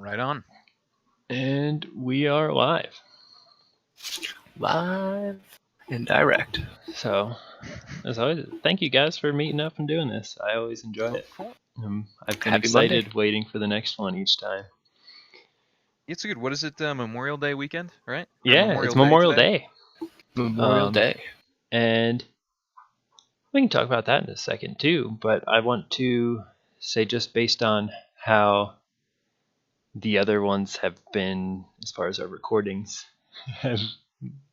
Right on. And we are live. Live and direct. So, as always, thank you guys for meeting up and doing this. I always enjoy it. Cool. I've been Happy excited Monday. waiting for the next one each time. It's good. What is it? Memorial Day weekend, right? Or Yeah, it's Memorial today? Day. Memorial Day. And we can talk about that in a second too, but I want to say, just based on how the other ones have been as far as our recordings,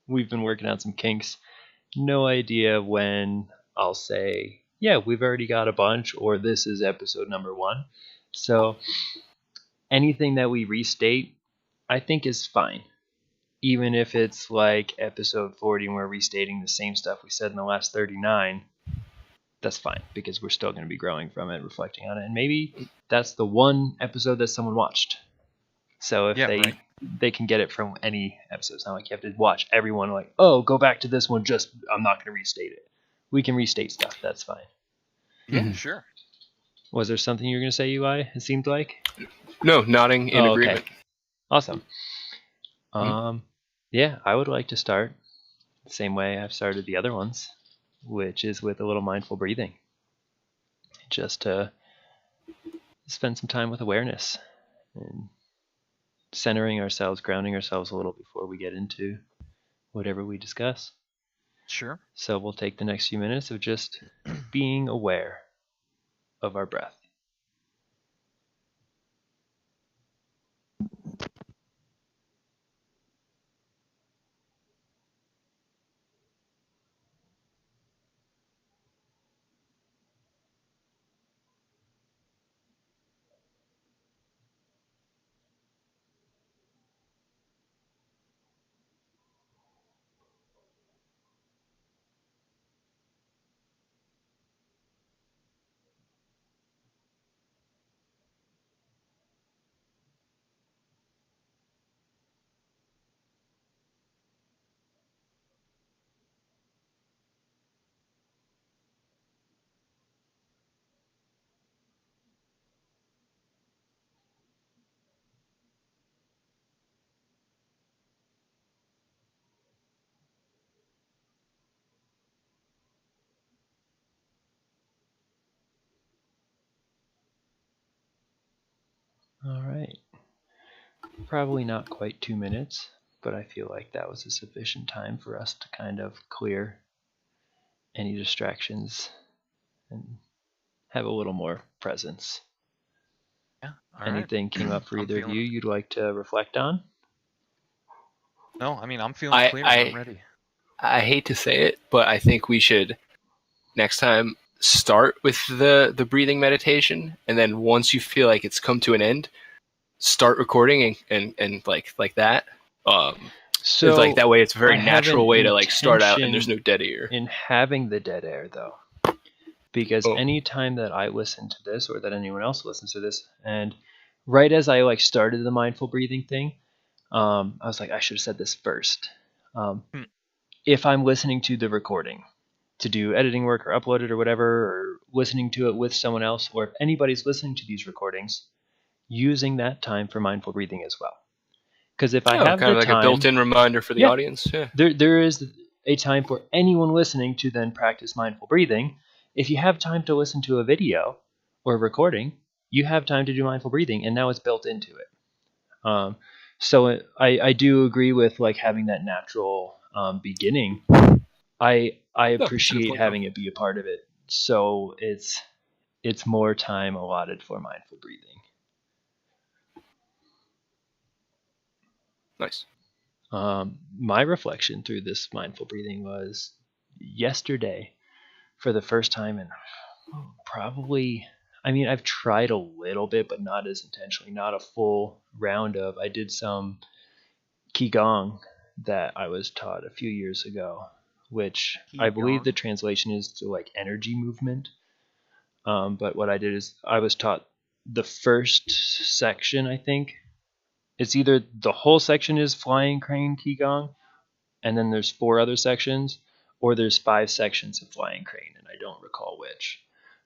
we've been working out some kinks. No idea when I'll say, yeah, we've already got a bunch, or this is episode number 1. So anything that we restate, I think is fine. Even if it's like episode 40 and we're restating the same stuff we said in the last 39, that's fine, because we're still going to be growing from it, reflecting on it. And maybe that's the one episode that someone watched. So if they can get it from any episode. It's not like you have to watch everyone like, oh, go back to this one, just I'm not going to restate it. We can restate stuff. That's fine. Yeah, sure. Was there something you were going to say, UI, it seemed like? No, nodding in agreement. Okay. Awesome. Yeah, I would like to start the same way I've started the other ones, which is with a little mindful breathing. Just to spend some time with awareness and centering ourselves, grounding ourselves a little before we get into whatever we discuss. Sure. So we'll take the next few minutes of just being aware of our breath. All right. Probably not quite 2 minutes, but I feel like that was a sufficient time for us to kind of clear any distractions and have a little more presence. Yeah. Anything came up for either of you you'd like to reflect on? No, I mean, I'm feeling clear. I'm ready. I hate to say it, but I think we should next time start with the breathing meditation, and then once you feel like it's come to an end, start recording and like that. So like that way, it's a very natural way to like start out, and there's no dead air. In having the dead air, though, because anytime that I listen to this, or that anyone else listens to this, and right as I like started the mindful breathing thing, I was like, I should have said this first. If I'm listening to the recording to do editing work or upload it or whatever, or listening to it with someone else, or if anybody's listening to these recordings, using that time for mindful breathing as well. Because if I have kind of the like time, a built-in reminder for the audience. Yeah. There is a time for anyone listening to then practice mindful breathing. If you have time to listen to a video or a recording, you have time to do mindful breathing, and now it's built into it. So I do agree with like having that natural beginning. I appreciate having it be a part of it. So it's more time allotted for mindful breathing. Nice. My reflection through this mindful breathing was yesterday, for the first time in probably, I mean, I've tried a little bit, but not as intentionally, not a full round of. I did some Qigong that I was taught a few years ago, which I believe the translation is to like energy movement. But what I did is I was taught the first section, I think. It's either the whole section is flying crane Qigong, and then there's 4 other sections, or there's 5 sections of flying crane, and I don't recall which.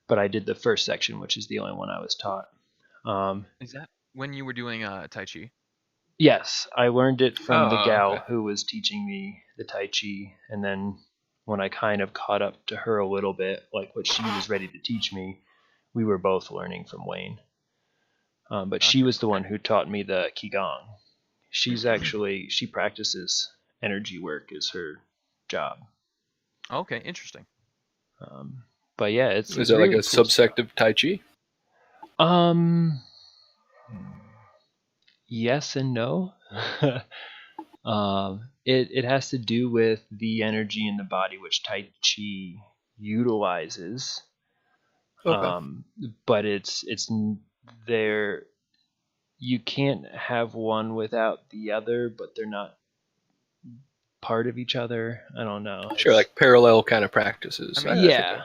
But I did the first section, which is the only one I was taught. when you were doing Tai Chi? Yes, I learned it from the Oh, gal okay. who was teaching me the Tai Chi, and then when I kind of caught up to her a little bit, like what she was ready to teach me, we were both learning from Wayne. But she Gotcha. was the one Okay. who taught me the Qigong. She practices energy work as her job. Okay, interesting. Um, but yeah, Is it's that like really a cool stuff. subsect of Tai Chi? Um, yes and no. It has to do with the energy in the body which Tai Chi utilizes. Okay. Um, but there. You can't have one without the other, but they're not part of each other. I don't know. Sure, like parallel kind of practices. I mean, I think Yeah,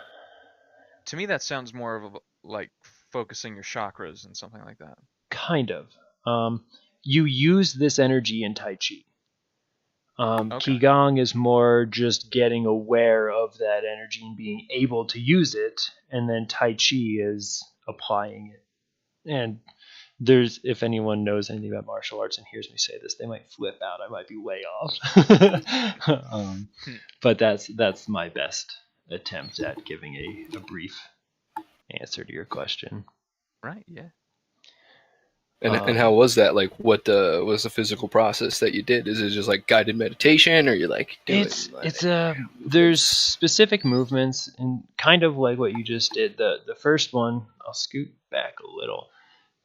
to me that sounds more of a, like focusing your chakras and something like that. kind of. You use this energy in Tai Chi. Okay. Qigong is more just getting aware of that energy and being able to use it, and then Tai Chi is applying it. And if anyone knows anything about martial arts and hears me say this, they might flip out. I might be way off. Hmm. But that's my best attempt at giving a brief answer to your question. Right. Yeah. And how Um, was that? Like, what was the physical process that you did? Is it just like guided meditation, or you like doing it's like a there's movements? specific movements and kind of like what you just did. The first one, I'll scoot back a little,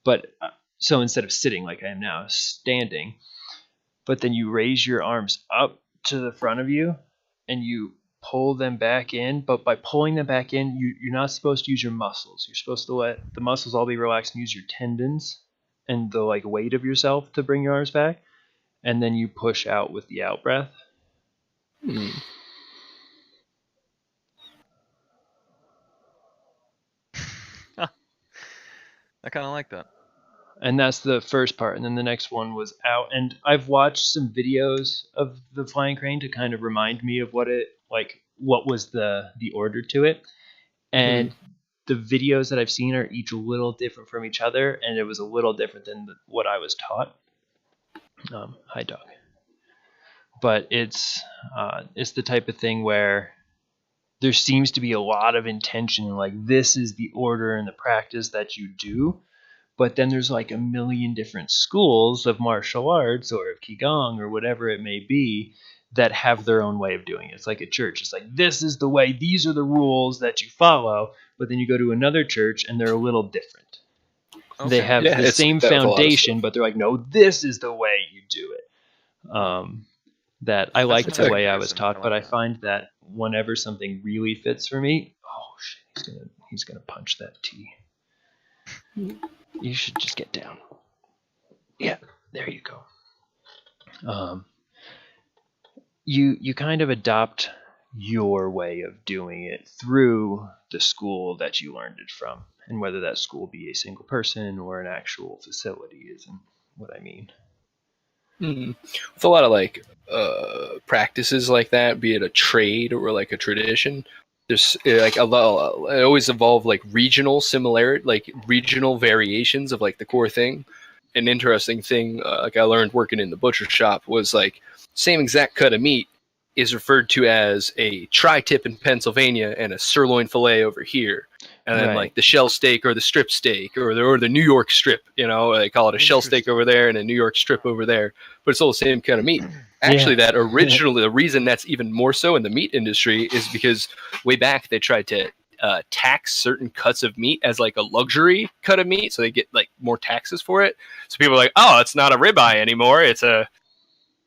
but so instead of sitting like I am now, standing, but then you raise your arms up to the front of you and you pull them back in. But by pulling them back in, you're not supposed to use your muscles. You're supposed to let the muscles all be relaxed and use your tendons and the like weight of yourself to bring your arms back. And then you push out with the out breath. Hmm. I kind of like that. And that's the first part. And then the next one was out. And I've watched some videos of the flying crane to kind of remind me of what was the order to it. Hmm. And the videos that I've seen are each a little different from each other, and it was a little different than what I was taught. Hi, dog. But it's the type of thing where there seems to be a lot of intention, like this is the order and the practice that you do. But then there's like a million different schools of martial arts or of qigong or whatever it may be that have their own way of doing it. It's like a church. It's like this is the way, these are the rules that you follow. But then you go to another church and they're a little different. They Okay. have Yeah, the it's like same that with a lot of foundation, stuff. but they're like, no, this is the way you do it. That I That's a liked It's the nice like way I was comparison. I taught, but like I that. find that whenever something really fits for me, oh shit, he's gonna punch that T. You should just get down. Yeah, there you go. Um, you kind of adopt your way of doing it through the school that you learned it from, and whether that school be a single person or an actual facility isn't what I mean. hmm. With a lot of like practices like that, be it a trade or like a tradition. There's like a lot. It always involve like regional similarity, like regional variations of like the core thing. An interesting thing, like I learned working in the butcher shop, was like same exact cut of meat is referred to as a tri-tip in Pennsylvania and a sirloin fillet over here. And then Right. like the shell steak or the strip steak or the New York strip, you know, they call it a shell steak Interesting. over there and a New York strip over there, but it's all the same kind of meat. Yeah. Actually, that originally, the reason that's even more so in the meat industry is because way back they tried to tax certain cuts of meat as like a luxury cut of meat, so they get like more taxes for it. So people are like, oh, it's not a ribeye anymore; it's a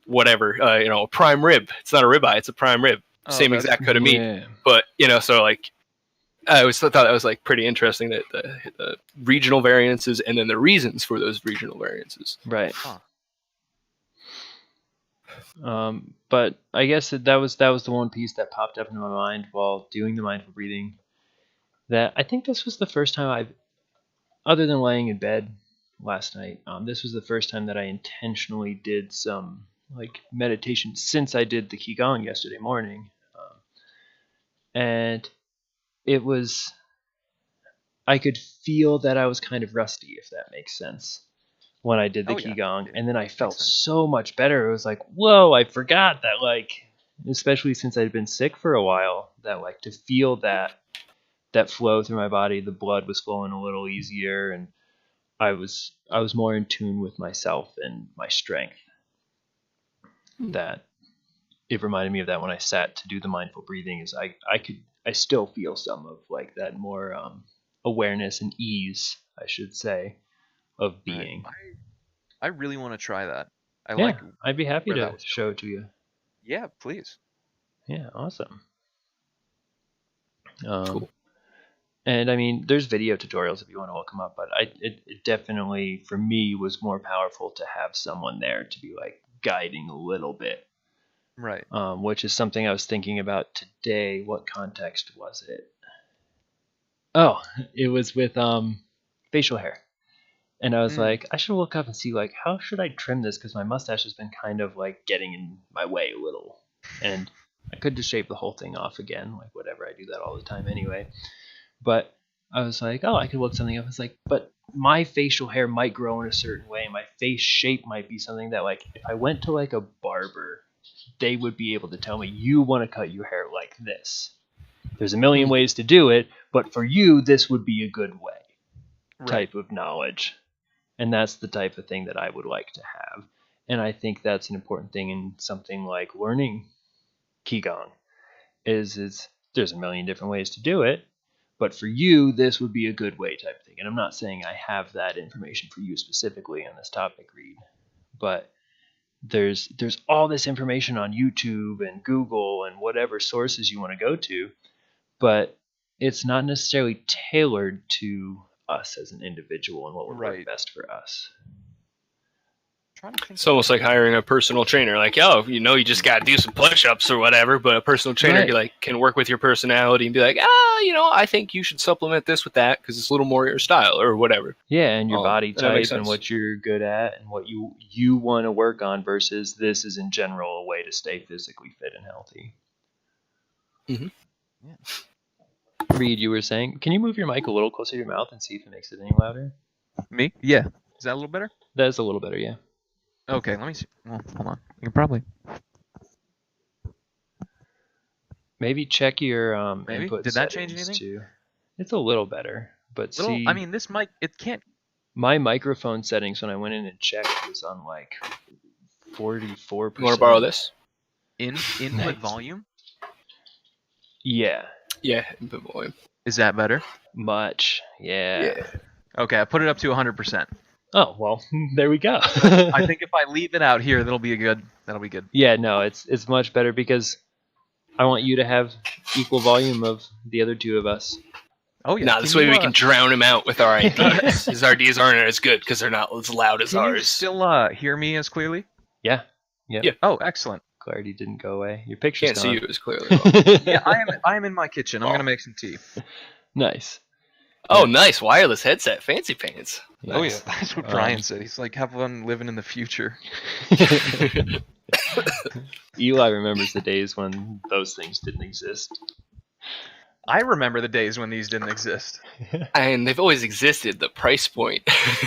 whatever, a prime rib. It's not a ribeye; it's a prime rib. Oh, Same that's exact cut of meat, Yeah. but so like I always thought that was like pretty interesting that the regional variances and then the reasons for those regional variances. Right. huh. But I guess that was the one piece that popped up in my mind while doing the mindful breathing. That I think this was the first time other than laying in bed last night, this was the first time that I intentionally did some like meditation since I did the qigong yesterday morning, and it was I could feel that I was kind of rusty, if that makes sense. when I did the Oh, yeah. Qigong, Yeah. and then I felt sense. so much better. It was like, whoa, I forgot that, like, especially since I'd been sick for a while, that like to feel that flow through my body, the blood was flowing a little easier, and I was more in tune with myself and my strength. That it reminded me of that when I sat to do the mindful breathing. Is I still feel some of like that more awareness and ease, I should say, of being. Right. I really want to try that. I Yeah, like I'd be happy where that to was show it to you. Yeah, please. Yeah, awesome. Cool. And I mean, there's video tutorials if you want to look them up, but it definitely, for me, was more powerful to have someone there to be like guiding a little bit. Right. Which is something I was thinking about today. What context was it? Oh, it was with facial hair. And I was like, I should look up and see like how should I trim this, because my mustache has been kind of like getting in my way a little. And I could just shave the whole thing off again, like whatever, I do that all the time anyway. But I was like, oh, I could look something up. It's like, but my facial hair might grow in a certain way. My face shape might be something that, like, if I went to like a barber, they would be able to tell me, you want to cut your hair like this. There's a million ways to do it, but for you, this would be a good way. Right. Type of knowledge. And that's the type of thing that I would like to have. And I think that's an important thing in something like learning Qigong. Is there's a million different ways to do it, but for you, this would be a good way type thing. And I'm not saying I have that information for you specifically on this topic, Reed, but there's all this information on YouTube and Google and whatever sources you want to go to, but it's not necessarily tailored to us as an individual and what would work best for us. It's almost like hiring a personal trainer. Like, oh, you just got to do some push-ups or whatever, but a personal trainer can work with your personality and be like, I think you should supplement this with that because it's a little more your style or whatever. Yeah, and your body type and what you're good at and what you want to work on versus this is in general a way to stay physically fit and healthy. Mm-hmm. Yeah. Reed, you were saying, can you move your mic a little closer to your mouth and see if it makes it any louder? Me? Yeah. Is that a little better? That is a little better, yeah. Okay, let me see. Well, hold on. You can probably. Maybe check your Maybe? input Did that change settings, anything? too. It's a little better, but see. I mean, this mic, it can't. My microphone settings when I went in and checked was on like 44%. You want to borrow this? Input volume? Yeah. Yeah, input volume. Is that better? Much. Yeah. Okay, I put it up to 100%. Oh, well, there we go. I think if I leave it out here, that'll be good. Yeah, no, it's much better because I want you to have equal volume of the other two of us. Oh yeah. No, this way we can drown him out with our ideas. His ideas aren't as good because they're not as loud as ours. Can you still hear me as clearly? Yeah. Yep. Yeah. Oh, excellent. Clarity didn't go away. Your picture's Can't gone. see you as clearly. Well. Yeah, I am in my kitchen. I'm gonna make some tea. Nice. Oh, nice wireless headset, fancy pants. Nice. Oh yeah, that's what Brian said. He's like, have fun living in the future. Eli remembers the days when those things didn't exist. I remember the days when these didn't exist. And they've always existed. The price point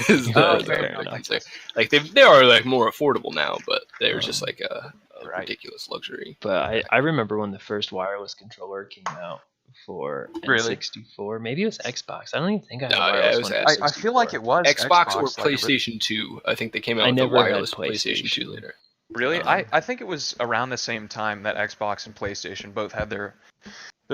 is fair enough. like they are like more affordable now, but they're just like a ridiculous luxury. But I remember when the first wireless controller came out for N64. Maybe it was Xbox. I don't even think I had a wireless one. I feel like it was Xbox or PlayStation 2. I think they came out with a wireless PlayStation 2 later. Really? I think it was around the same time that Xbox and PlayStation both had their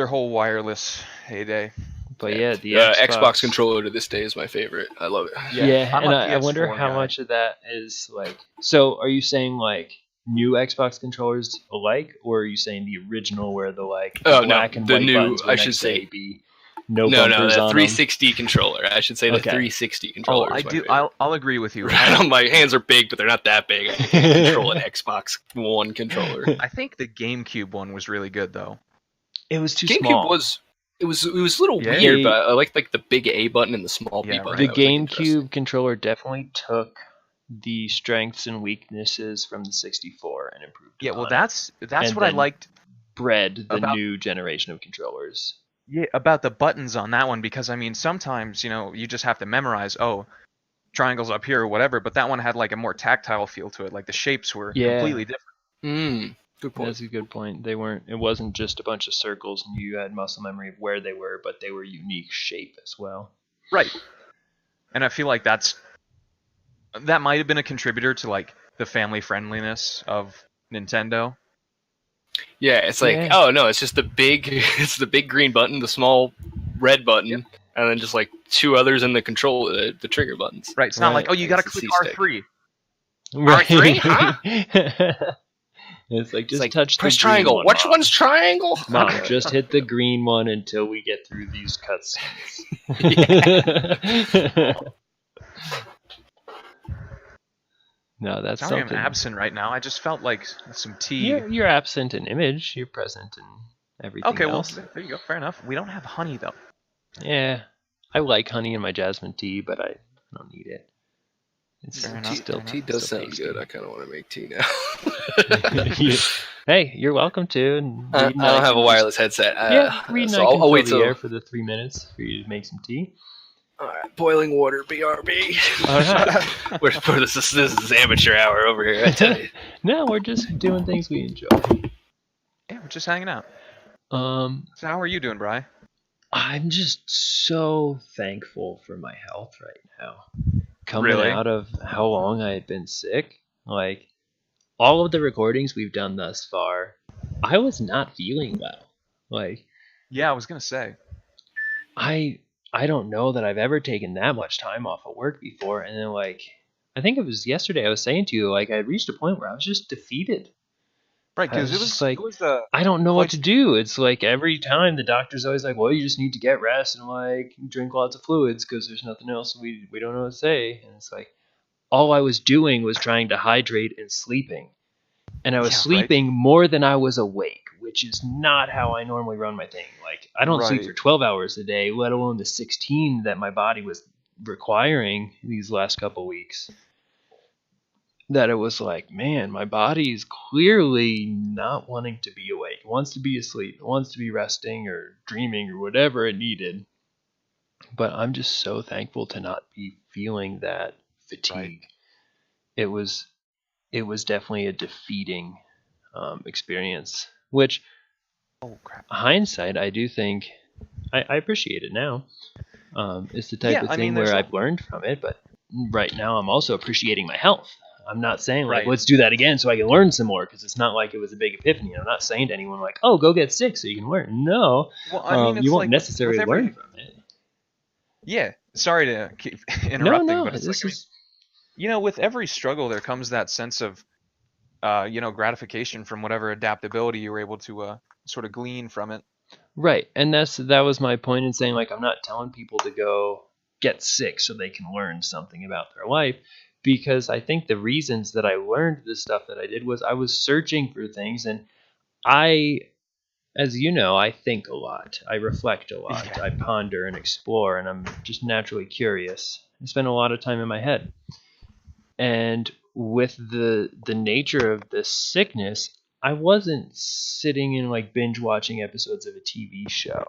whole wireless heyday. But yeah, the Xbox controller to this day is my favorite. I love it. Yeah, and I wonder how much of that is like. So, are you saying like new Xbox controllers alike, or are you saying the original where the like black and white new? buttons I should say be no, the 360 controller. I should say the 360 controller. Oh, I do. I'll agree with you. My hands are big, but they're not that big. I can control an Xbox One controller. I think the GameCube one was really good though. It was too small. It was a little weird, but I liked like the big A button and the small B button. The GameCube controller definitely took the strengths and weaknesses from the 64 and improved. Yeah, well, that's what I liked. Bred the new generation of controllers. Yeah, about the buttons on that one, because I mean sometimes you just have to memorize. Oh, triangles up here or whatever, but that one had like a more tactile feel to it. Like the shapes were Yeah. completely different. Good point. That's a good point. It wasn't just a bunch of circles and you had muscle memory of where they were, but they were unique shape as well. Right. And I feel like that might have been a contributor to like the family friendliness of Nintendo. Yeah, it's like, Yeah. oh no, it's just the big green button, the small red button, and then just like two others in the control, the trigger buttons. Right. It's not like, Right. oh, you gotta It's the click C-stick. R3. Right. R3? Huh? It's like, It's just like, touch press the green triangle. one, Which Mom. one's triangle? Mom, just hit the green one until we get through these cutscenes. No, that's Sorry, I'm something. absent right now. I just felt like some tea. You're absent in image. You're present in everything Okay, well, else. there you go. Fair enough. We don't have honey though. Yeah, I like honey in my jasmine tea, but I don't need it. It's Fair enough, still fair Tea does still sound tasty. good. I kind of want to make tea now. Hey, you're welcome to. And I Reed and don't have can a wireless headset. Yeah, Reed and so I can I'll wait fill the till. air for the 3 minutes for you to make some tea. All right, boiling water, BRB. All right. This is amateur hour over here. I tell you. No, we're just doing things we enjoy. Yeah, we're just hanging out. So how are you doing, Bri? I'm just so thankful for my health right now. Coming Really? out of how long I had been sick, like all of the recordings we've done thus far, I was not feeling well. Like Yeah, I was gonna say. I don't know that I've ever taken that much time off of work before, and then like I think it was yesterday I was saying to you, like I reached a point where I was just defeated. Right, I was because just like, it was I don't know what to do. It's like every time the doctor's always like, well, you just need to get rest and like drink lots of fluids because there's nothing else we don't know what to say. And it's like all I was doing was trying to hydrate and sleeping. And I was Yeah, right. sleeping more than I was awake, which is not how I normally run my thing. Like I don't sleep Right. for 12 hours a day, let alone the 16 that my body was requiring these last couple weeks. That it was like, man, my body is clearly not wanting to be awake. It wants to be asleep. It wants to be resting or dreaming or whatever it needed. But I'm just so thankful to not be feeling that fatigue. Right. It was definitely a defeating experience, which Oh crap. hindsight, I do think I appreciate it now. It's the type Yeah, of I thing mean, there's where a- I've learned from it, but right now I'm also appreciating my health. I'm not saying like Right. let's do that again so I can learn some more, because it's not like it was a big epiphany. I'm not saying to anyone like, oh, go get sick so you can learn. No, Well, I mean, it's you won't like necessarily with every- learn from it. Yeah, sorry to keep No, interrupting, but it's this like, is with every struggle there comes that sense of, gratification from whatever adaptability you were able to sort of glean from it. right, and that was my point in saying like I'm not telling people to go get sick so they can learn something about their life, because I think the reasons that I learned the stuff that I did was I was searching for things, and I, as you know, I think a lot, I reflect a lot, Yeah. I ponder and explore, and I'm just naturally curious. I spend a lot of time in my head, and with the nature of this sickness, I wasn't sitting and like binge watching episodes of a TV show.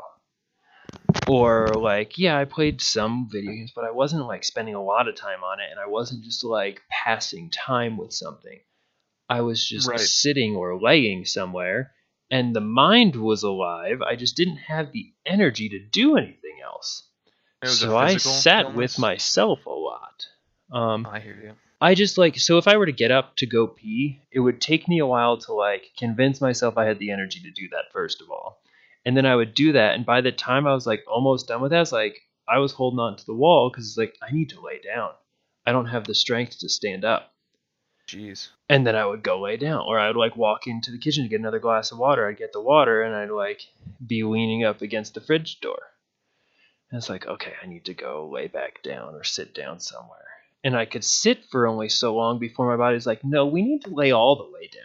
Or like, yeah, I played some video games, but I wasn't like spending a lot of time on it, and I wasn't just like passing time with something. I was just Right. sitting or laying somewhere, and the mind was alive. I just didn't have the energy to do anything else. It was a So I physical sat illness? with myself a lot. I hear you. I just like, so if I were to get up to go pee, it would take me a while to like convince myself I had the energy to do that first of all. And then I would do that, and by the time I was like almost done with that, I was holding on to the wall because it's like I need to lay down. I don't have the strength to stand up. Jeez. And then I would go lay down, or I would like walk into the kitchen to get another glass of water. I'd get the water, and I'd like be leaning up against the fridge door. And it's like, okay, I need to go lay back down or sit down somewhere. And I could sit for only so long before my body's like, no, we need to lay all the way down.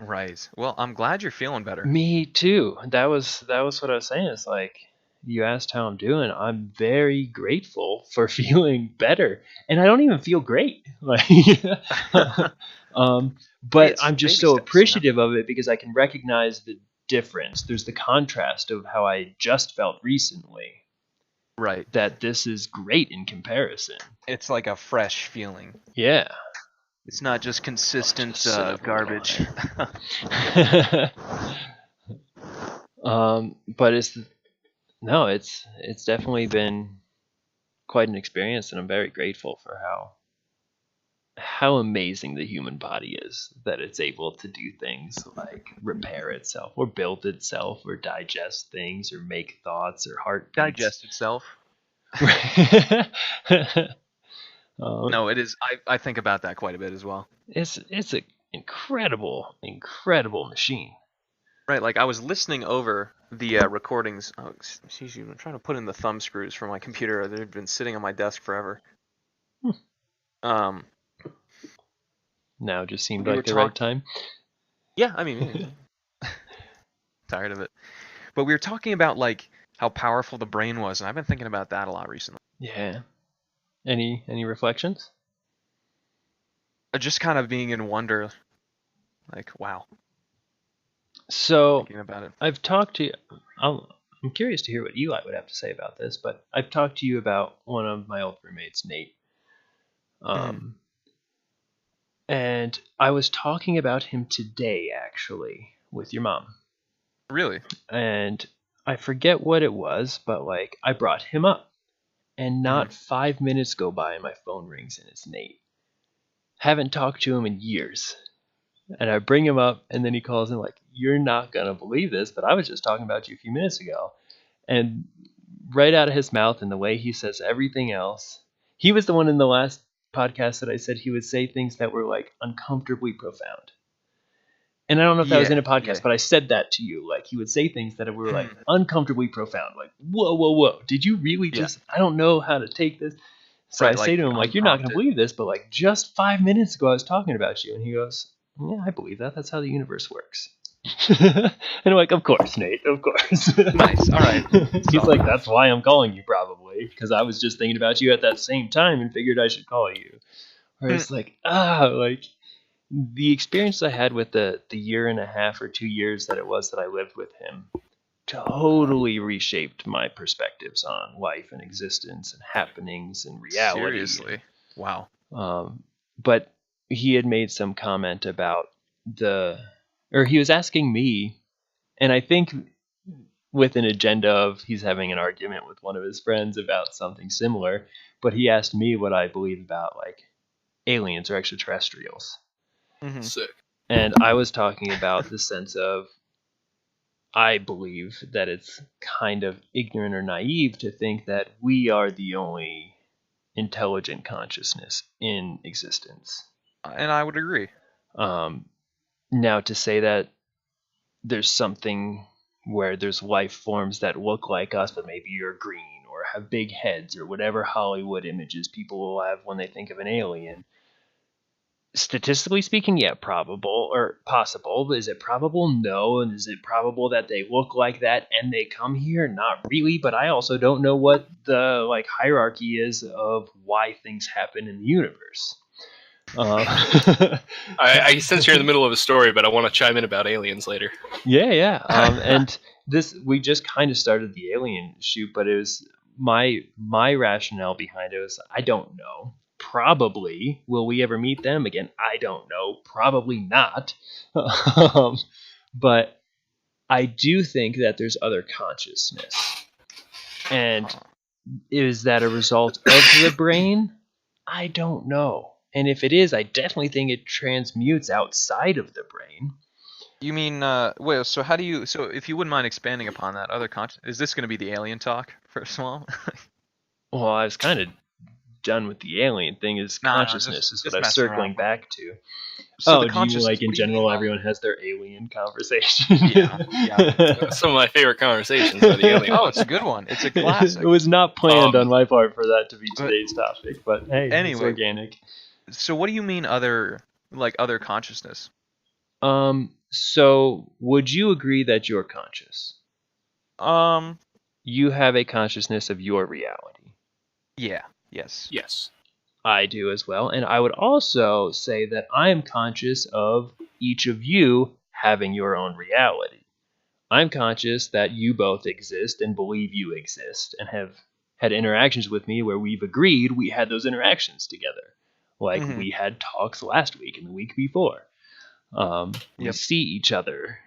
Right. Well, I'm glad you're feeling better. Me too. That was what I was saying. It's like, you asked how I'm doing. I'm very grateful for feeling better, and I don't even feel great. Like, but It's I'm just baby so steps, appreciative of it because I can recognize the difference. There's the contrast of how I just felt recently, Right. that this is great in comparison. It's like a fresh feeling. Yeah. It's not just consistent Just sit up a little garbage. But it's definitely been quite an experience, and I'm very grateful for how amazing the human body is, that it's able to do things like repair itself or build itself or digest things or make thoughts or heartbeats. Digest itself. No, it is. I think about that quite a bit as well. It's an incredible machine. Right, like I was listening over the recordings. Oh, excuse you. I'm trying to put in the thumb screws for my computer. They've been sitting on my desk forever. Now it just seemed We were like the right time. Yeah, I mean, tired of it. But we were talking about like how powerful the brain was, and I've been thinking about that a lot recently. Yeah. Any reflections? Just kind of being in wonder, like wow. So Thinking about it. I've talked to you. I'm curious to hear what Eli would have to say about this, but I've talked to you about one of my old roommates, Nate. And I was talking about him today, actually, with your mom. Really? And I forget what it was, but like I brought him up, and not 5 minutes go by and my phone rings and it's Nate. Haven't talked to him in years. And I bring him up, and then he calls in like, "You're not going to believe this, but I was just talking about you a few minutes ago." And right out of his mouth, and the way he says everything else, he was the one in the last podcast that I said he would say things that were like uncomfortably profound. And I don't know if that was in a podcast, but I said that to you. Like, he would say things that were like uncomfortably profound. Like, whoa. Did you really just, I don't know how to take this. So I say to him, like, "You're not going to believe this, but like just 5 minutes ago I was talking about you." And he goes, "Yeah, I believe that. That's how the universe works." And I'm like, "Of course, Nate, of course." Nice. All right. He's like, "That's why I'm calling you, probably, because I was just thinking about you at that same time and figured I should call you." Or it's like, like the experience I had with the year and a half or 2 years that it was that I lived with him totally reshaped my perspectives on life and existence and happenings and reality. Seriously. Wow. But he had made some comment about he was asking me, and I think with an agenda of he's having an argument with one of his friends about something similar, but he asked me what I believe about like aliens or extraterrestrials. Sick. And I was talking about the sense of, I believe that it's kind of ignorant or naive to think that we are the only intelligent consciousness in existence. And I would agree. Now, to say that there's something where there's life forms that look like us, but maybe are green or have big heads or whatever Hollywood images people will have when they think of an alien. Statistically speaking, yeah, probable or possible. Is it probable? No. And is it probable that they look like that and they come here? Not really. But I also don't know what the like hierarchy is of why things happen in the universe. I sense you're in the middle of a story, but I want to chime in about aliens later. Yeah. And we just kind of started the alien shoot, but it was my rationale behind it was, I don't know. Probably. Will we ever meet them again? I don't know. Probably not. But I do think that there's other consciousness. And is that a result of the brain? I don't know. And if it is, I definitely think it transmutes outside of the brain. You mean, wait, so if you wouldn't mind expanding upon that, is this going to be the alien talk, first of all? Well, I was kind of done with the alien thing. Consciousness is what I was circling back to. So do you like in general everyone has their alien conversation? Yeah. Some of my favorite conversations are the alien. Oh, it's a good one. It's a classic. It was not planned on my part for that to be today's topic, but hey, anyway, it's organic. So what do you mean other consciousness? So would you agree that you're conscious? You have a consciousness of your reality. Yeah. Yes. I do as well. And I would also say that I am conscious of each of you having your own reality. I'm conscious that you both exist and believe you exist and have had interactions with me where we've agreed we had those interactions together. Like we had talks last week and the week before. We see each other.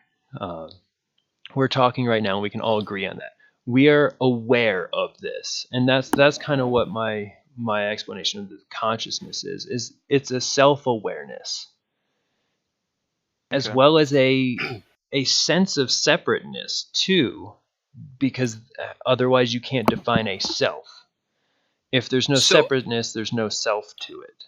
We're talking right now and we can all agree on that. We are aware of this. And that's kind of what my explanation of the consciousness is it's a self-awareness as well as a sense of separateness too, because otherwise you can't define a self. If there's no separateness, there's no self to it.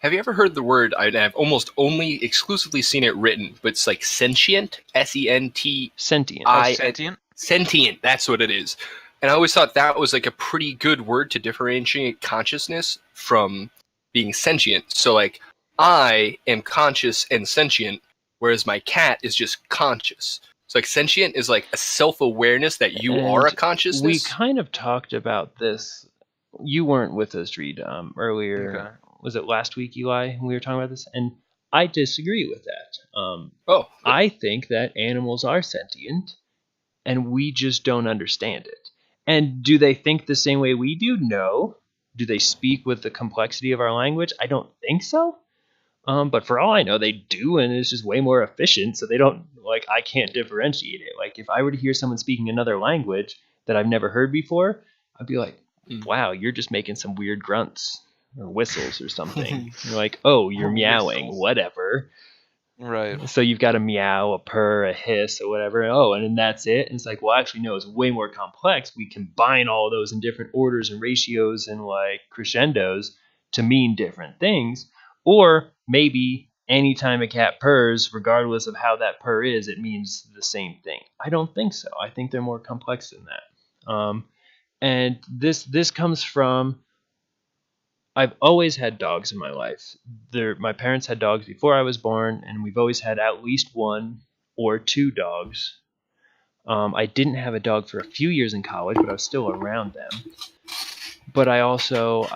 Have you ever heard the word? I've almost only exclusively seen it written, but it's like sentient, S-E-N-T. Sentient. Sentient? Sentient, that's what it is. And I always thought that was like a pretty good word to differentiate consciousness from being sentient. So like, I am conscious and sentient, whereas my cat is just conscious. So like sentient is like a self-awareness that you are a consciousness. We kind of talked about this. You weren't with us, Reed, earlier. Okay. Was it last week, Eli, when we were talking about this? And I disagree with that. I think that animals are sentient, and we just don't understand it. And do they think the same way we do? No. Do they speak with the complexity of our language? I don't think so. But for all I know, they do, and it's just way more efficient, so they don't, like, I can't differentiate it. Like, if I were to hear someone speaking another language that I've never heard before, I'd be like, wow, you're just making some weird grunts or whistles or something. You're like, oh, you're meowing, whatever. Right. So you've got a meow, a purr, a hiss, or whatever. Oh, and then that's it. And it's like, well, actually, no, it's way more complex. We combine all of those in different orders and ratios and like crescendos to mean different things. Or maybe anytime a cat purrs, regardless of how that purr is, it means the same thing. I don't think so. I think they're more complex than that. And this comes from, I've always had dogs in my life. My parents had dogs before I was born, and we've always had at least one or two dogs. I didn't have a dog for a few years in college, but I was still around them. But I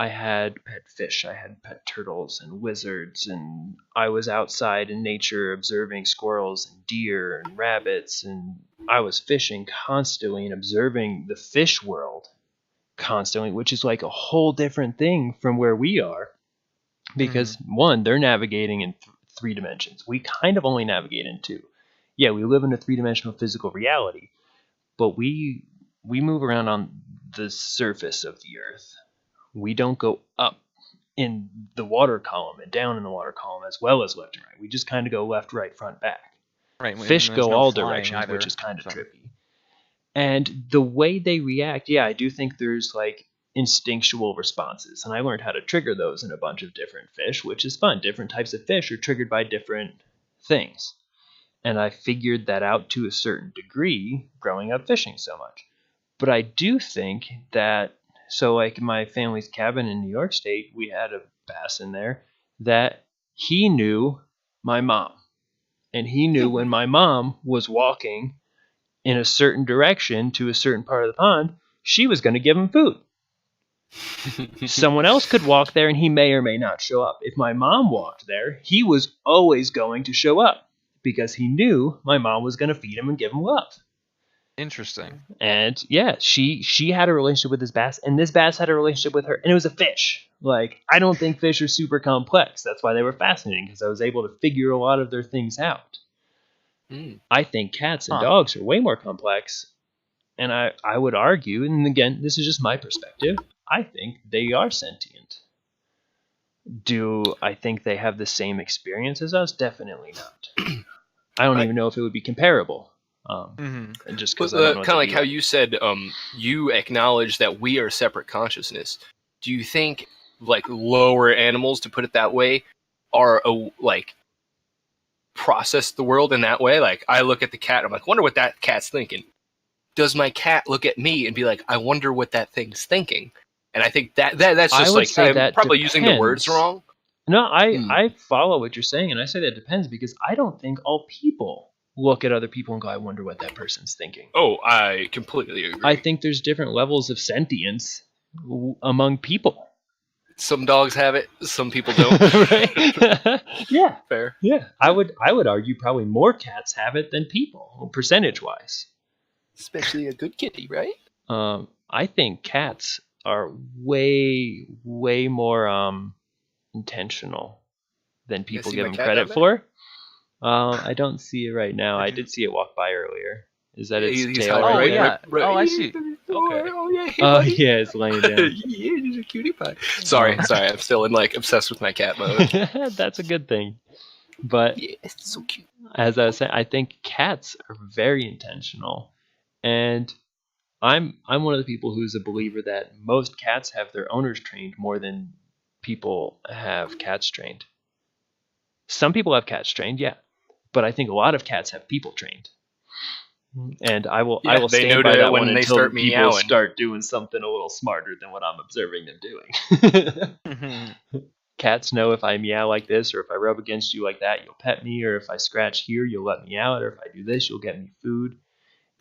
had pet fish. I had pet turtles and lizards, and I was outside in nature observing squirrels and deer and rabbits, and I was fishing constantly and observing the fish world constantly, which is like a whole different thing from where we are. Because one, they're navigating in three dimensions. We kind of only navigate in two. Yeah, we live in a three-dimensional physical reality, but we move around on the surface of the earth. We don't go up in the water column and down in the water column as well as left and right. We just kind of go left, right, front, back. Right. Fish go all directions, which is kind of trippy. And the way they react, yeah, I do think there's like instinctual responses. And I learned how to trigger those in a bunch of different fish, which is fun. Different types of fish are triggered by different things. And I figured that out to a certain degree growing up fishing so much. But I do think that, so like in my family's cabin in New York State, we had a bass in there that he knew my mom. And he knew when my mom was walking in a certain direction to a certain part of the pond, she was going to give him food. Someone else could walk there and he may or may not show up. If my mom walked there, he was always going to show up because he knew my mom was going to feed him and give him love. Interesting. And yeah, she had a relationship with this bass, and this bass had a relationship with her, and it was a fish. Like, I don't think fish are super complex. That's why they were fascinating, because I was able to figure a lot of their things out. I think cats and dogs are way more complex, and I would argue, and again, this is just my perspective, I think they are sentient. Do I think they have the same experience as us? Definitely not. I don't even know if it would be comparable. Just because kind of like how you said, you acknowledge that we are separate consciousness. Do you think like lower animals, to put it that way, are like process the world in that way? Like I look at the cat, I'm like, wonder what that cat's thinking. Does my cat look at me and be like, I wonder what that thing's thinking? And I think that's just like I'm probably using the words wrong. No, I follow what you're saying, and I say that depends because I don't think all people look at other people and go, I wonder what that person's thinking. Oh, I completely agree. I think there's different levels of sentience among people. Some dogs have it, some people don't. Right? Yeah. Fair. Yeah. I would argue probably more cats have it than people, percentage-wise. Especially a good kitty, right? I think cats are way more intentional than You guys people see give my them cat down credit there? for. I don't see it right now. I I do. did see it walk by earlier. Is that Yeah, its he's tail hiding right Oh there? yeah. Oh, I see. Okay. Oh yeah, hey, Oh buddy. yeah, it's laying down. Yeah, he's a cutie pie. Sorry, I'm still in like obsessed with my cat mode. That's a good thing. But Yeah, it's so cute. as I was saying, I think cats are very intentional, and I'm one of the people who's a believer that most cats have their owners trained more than people have cats trained. Some people have cats trained, yeah, but I think a lot of cats have people trained. And I will Yeah, they stand know by that one when they until start the people meowing. start doing something a little smarter than what I'm observing them doing. Cats know if I meow like this, or if I rub against you like that, you'll pet me, or if I scratch here, you'll let me out, or if I do this, you'll get me food.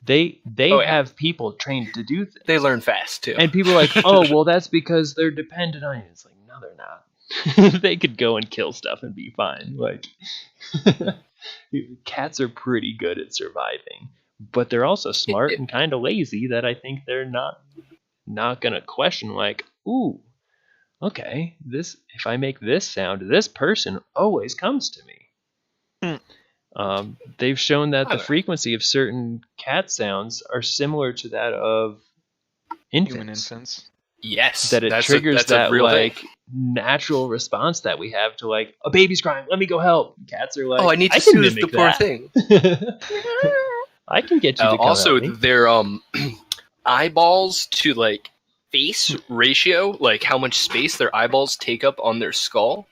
They Oh yeah, have people trained to do things. they learn fast too. And people are like, oh, well, that's because they're dependent on you. It's like, no, they're not. They could go and kill stuff and be fine. Like, cats are pretty good at surviving, but they're also smart and kind of lazy that I think they're not gonna question like, ooh, okay, this if I make this sound, this person always comes to me. They've shown that the frequency of certain cat sounds are similar to that of Human infants. infants. Yes, That it triggers that's that a real like thing. natural response that we have to like a baby's crying, let me go help. Cats are like, Oh, I need to can soothe the mimic poor that. thing. I can get you to come Also, help me. their eyeballs to like face ratio, like how much space their eyeballs take up on their skull,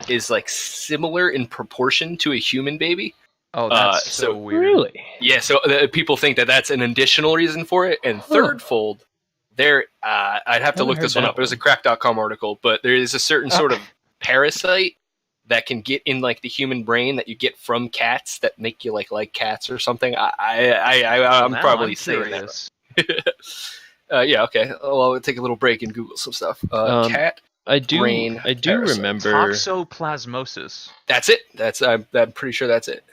is like similar in proportion to a human baby. Oh, that's so so weird. Really? Yeah, so people think that that's an additional reason for it. And third fold, there, I'd have to Haven't look heard this one that up. It was a one. crack.com article, but there is a certain sort of parasite that can get in like the human brain that you get from cats that make you like cats or something. I'm Now probably I'm saying that. curious. Yeah, okay. Well, I'll take a little break and Google some stuff. Cat I do brain parasite. remember Toxoplasmosis. That's it. I'm pretty sure that's it.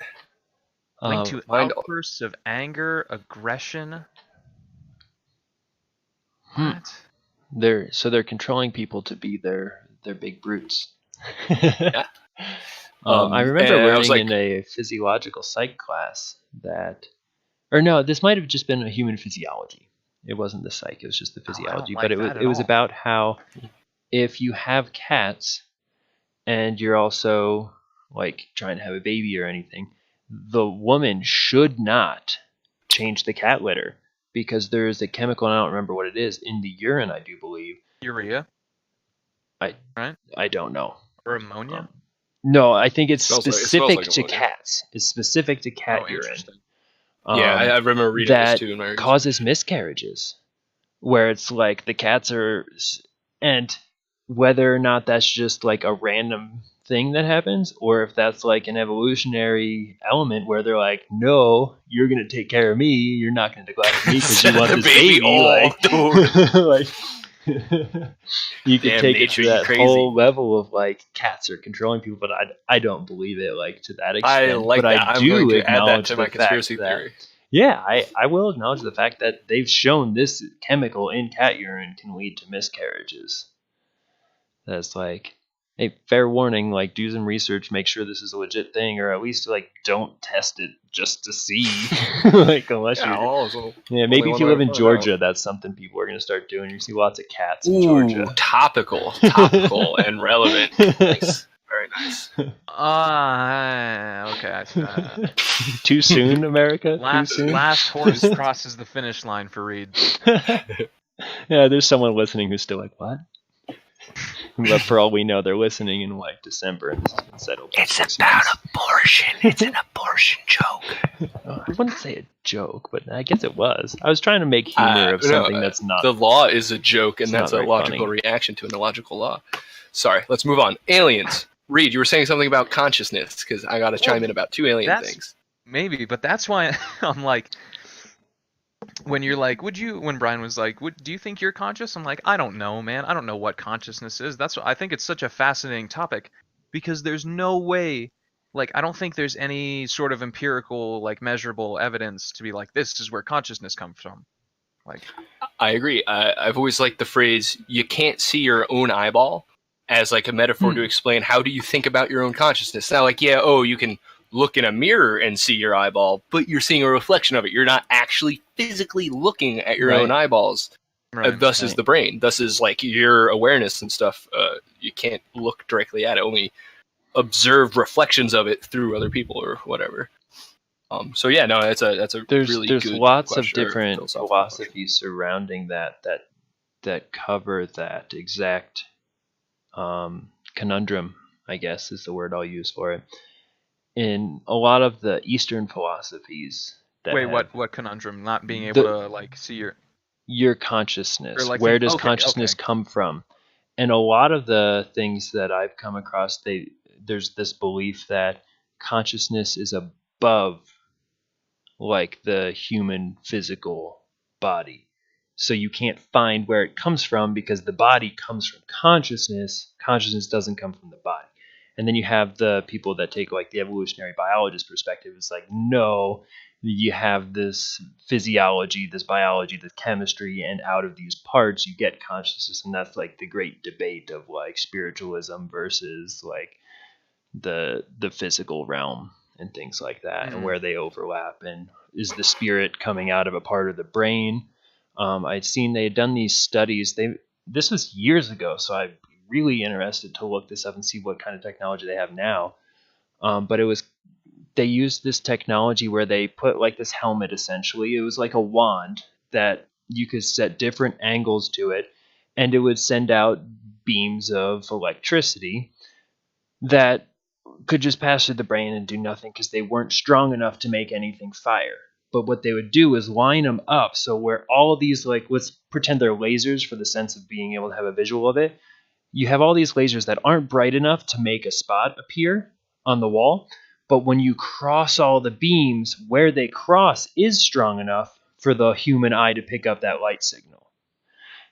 Linked to Mind- outbursts of anger, aggression. Hmm. What? they're controlling people to be their big brutes. Yeah. I remember and I learning was like- in a physiological psych class that, or no, this might have just been a human physiology. It wasn't the psych; it was just the I don't physiology. like But that at it was all. about how if you have cats and you're also like trying to have a baby or anything, the woman should not change the cat litter because there is a chemical, and I don't remember what it is, in the urine, I do believe. Urea I don't know. or ammonia? No, I think it's Smells like- it specific smells like to ammonia. cats. It's specific to cat Oh, urine. interesting. Yeah, I remember reading that this too. In my causes miscarriages, where it's like the cats are, and whether or not that's just like a random thing that happens, or if that's like an evolutionary element where they're like, no, you're gonna take care of me, you're not gonna neglect me because you want The this baby, baby, oh, like, you could Damn take it nature, to you that crazy. whole level of like cats are controlling people, but I don't believe it like to that extent. I like but that. I I'm do going to add that acknowledge to the my fact conspiracy that, theory. yeah, I will acknowledge the fact that they've shown this chemical in cat urine can lead to miscarriages. That's like, hey, fair warning, like do some research, make sure this is a legit thing, or at least like don't test it just to see. Like unless Yeah, you're also, yeah, maybe only if you one live way in to find Georgia, out. that's something people are gonna start doing. You see lots of cats in Ooh, Georgia. topical and relevant. Nice. Very nice. Okay. Too soon, America? Too soon? Last horse crosses the finish line for Reed. Yeah, there's someone listening who's still like, what? But for all we know, they're listening in like December and this has been settled. for 6 months. abortion. It's an abortion joke. I wouldn't say a joke, but I guess it was. I was trying to make humor of something that's not. The law is a joke, and It's that's not a very logical funny. reaction to an illogical law. Sorry, let's move on. Aliens. Reed, you were saying something about consciousness, because I got to chime in about two alien that's- things. Maybe, but that's why I'm like, when you're like, when Brian was like, do you think you're conscious? I'm like, I don't know, man. I don't know what consciousness is. That's what I think it's such a fascinating topic because there's no way, like, I don't think there's any sort of empirical, like, measurable evidence to be like, this is where consciousness comes from. Like, I agree. I've always liked the phrase, you can't see your own eyeball, as like a metaphor to explain how do you think about your own consciousness. Now, like, yeah, you can look in a mirror and see your eyeball, but you're seeing a reflection of it. You're not actually physically looking at your own eyeballs. Right. Thus is the brain. Thus is like your awareness and stuff. You can't look directly at it, only observe reflections of it through other people or whatever. So yeah, no, that's a really there's good lots of question or different philosophical philosophies surrounding that cover that exact conundrum, I guess is the word I'll use for it. In a lot of the Eastern philosophies that Wait, have what conundrum? Not being able to like see your consciousness. or like Where does okay, consciousness come from? And a lot of the things that I've come across, there's this belief that consciousness is above like the human physical body. So you can't find where it comes from because the body comes from consciousness. Consciousness doesn't come from the body. And then you have the people that take like the evolutionary biologist perspective. It's like, no, you have this physiology, this biology, this chemistry, and out of these parts you get consciousness. And that's like the great debate of like spiritualism versus like the physical realm and things like that, and where they overlap, and is the spirit coming out of a part of the brain. I'd seen they had done these studies. This was years ago, so I'm really interested to look this up and see what kind of technology they have now. But they used this technology where they put like this helmet, essentially. It was like a wand that you could set different angles to it, and it would send out beams of electricity that could just pass through the brain and do nothing because they weren't strong enough to make anything fire. But what they would do is line them up so where all of these, like, let's pretend they're lasers for the sense of being able to have a visual of it. You have all these lasers that aren't bright enough to make a spot appear on the wall, but when you cross all the beams, where they cross is strong enough for the human eye to pick up that light signal.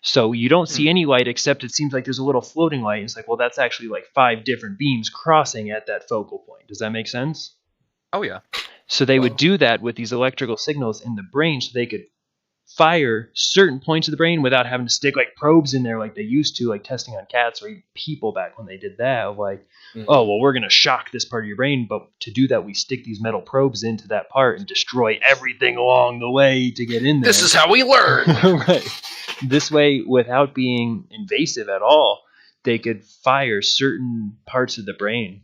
So you don't see any light except it seems like there's a little floating light. It's like, well, that's actually like 5 different beams crossing at that focal point. Does that make sense? Oh yeah. So they would do that with these electrical signals in the brain so they could fire certain points of the brain without having to stick like probes in there like they used to, like testing on cats or even people back when they did that. Of like, oh, well, we're going to shock this part of your brain, but to do that, we stick these metal probes into that part and destroy everything along the way to get in there. This is how we learn. Right. This way, without being invasive at all, they could fire certain parts of the brain.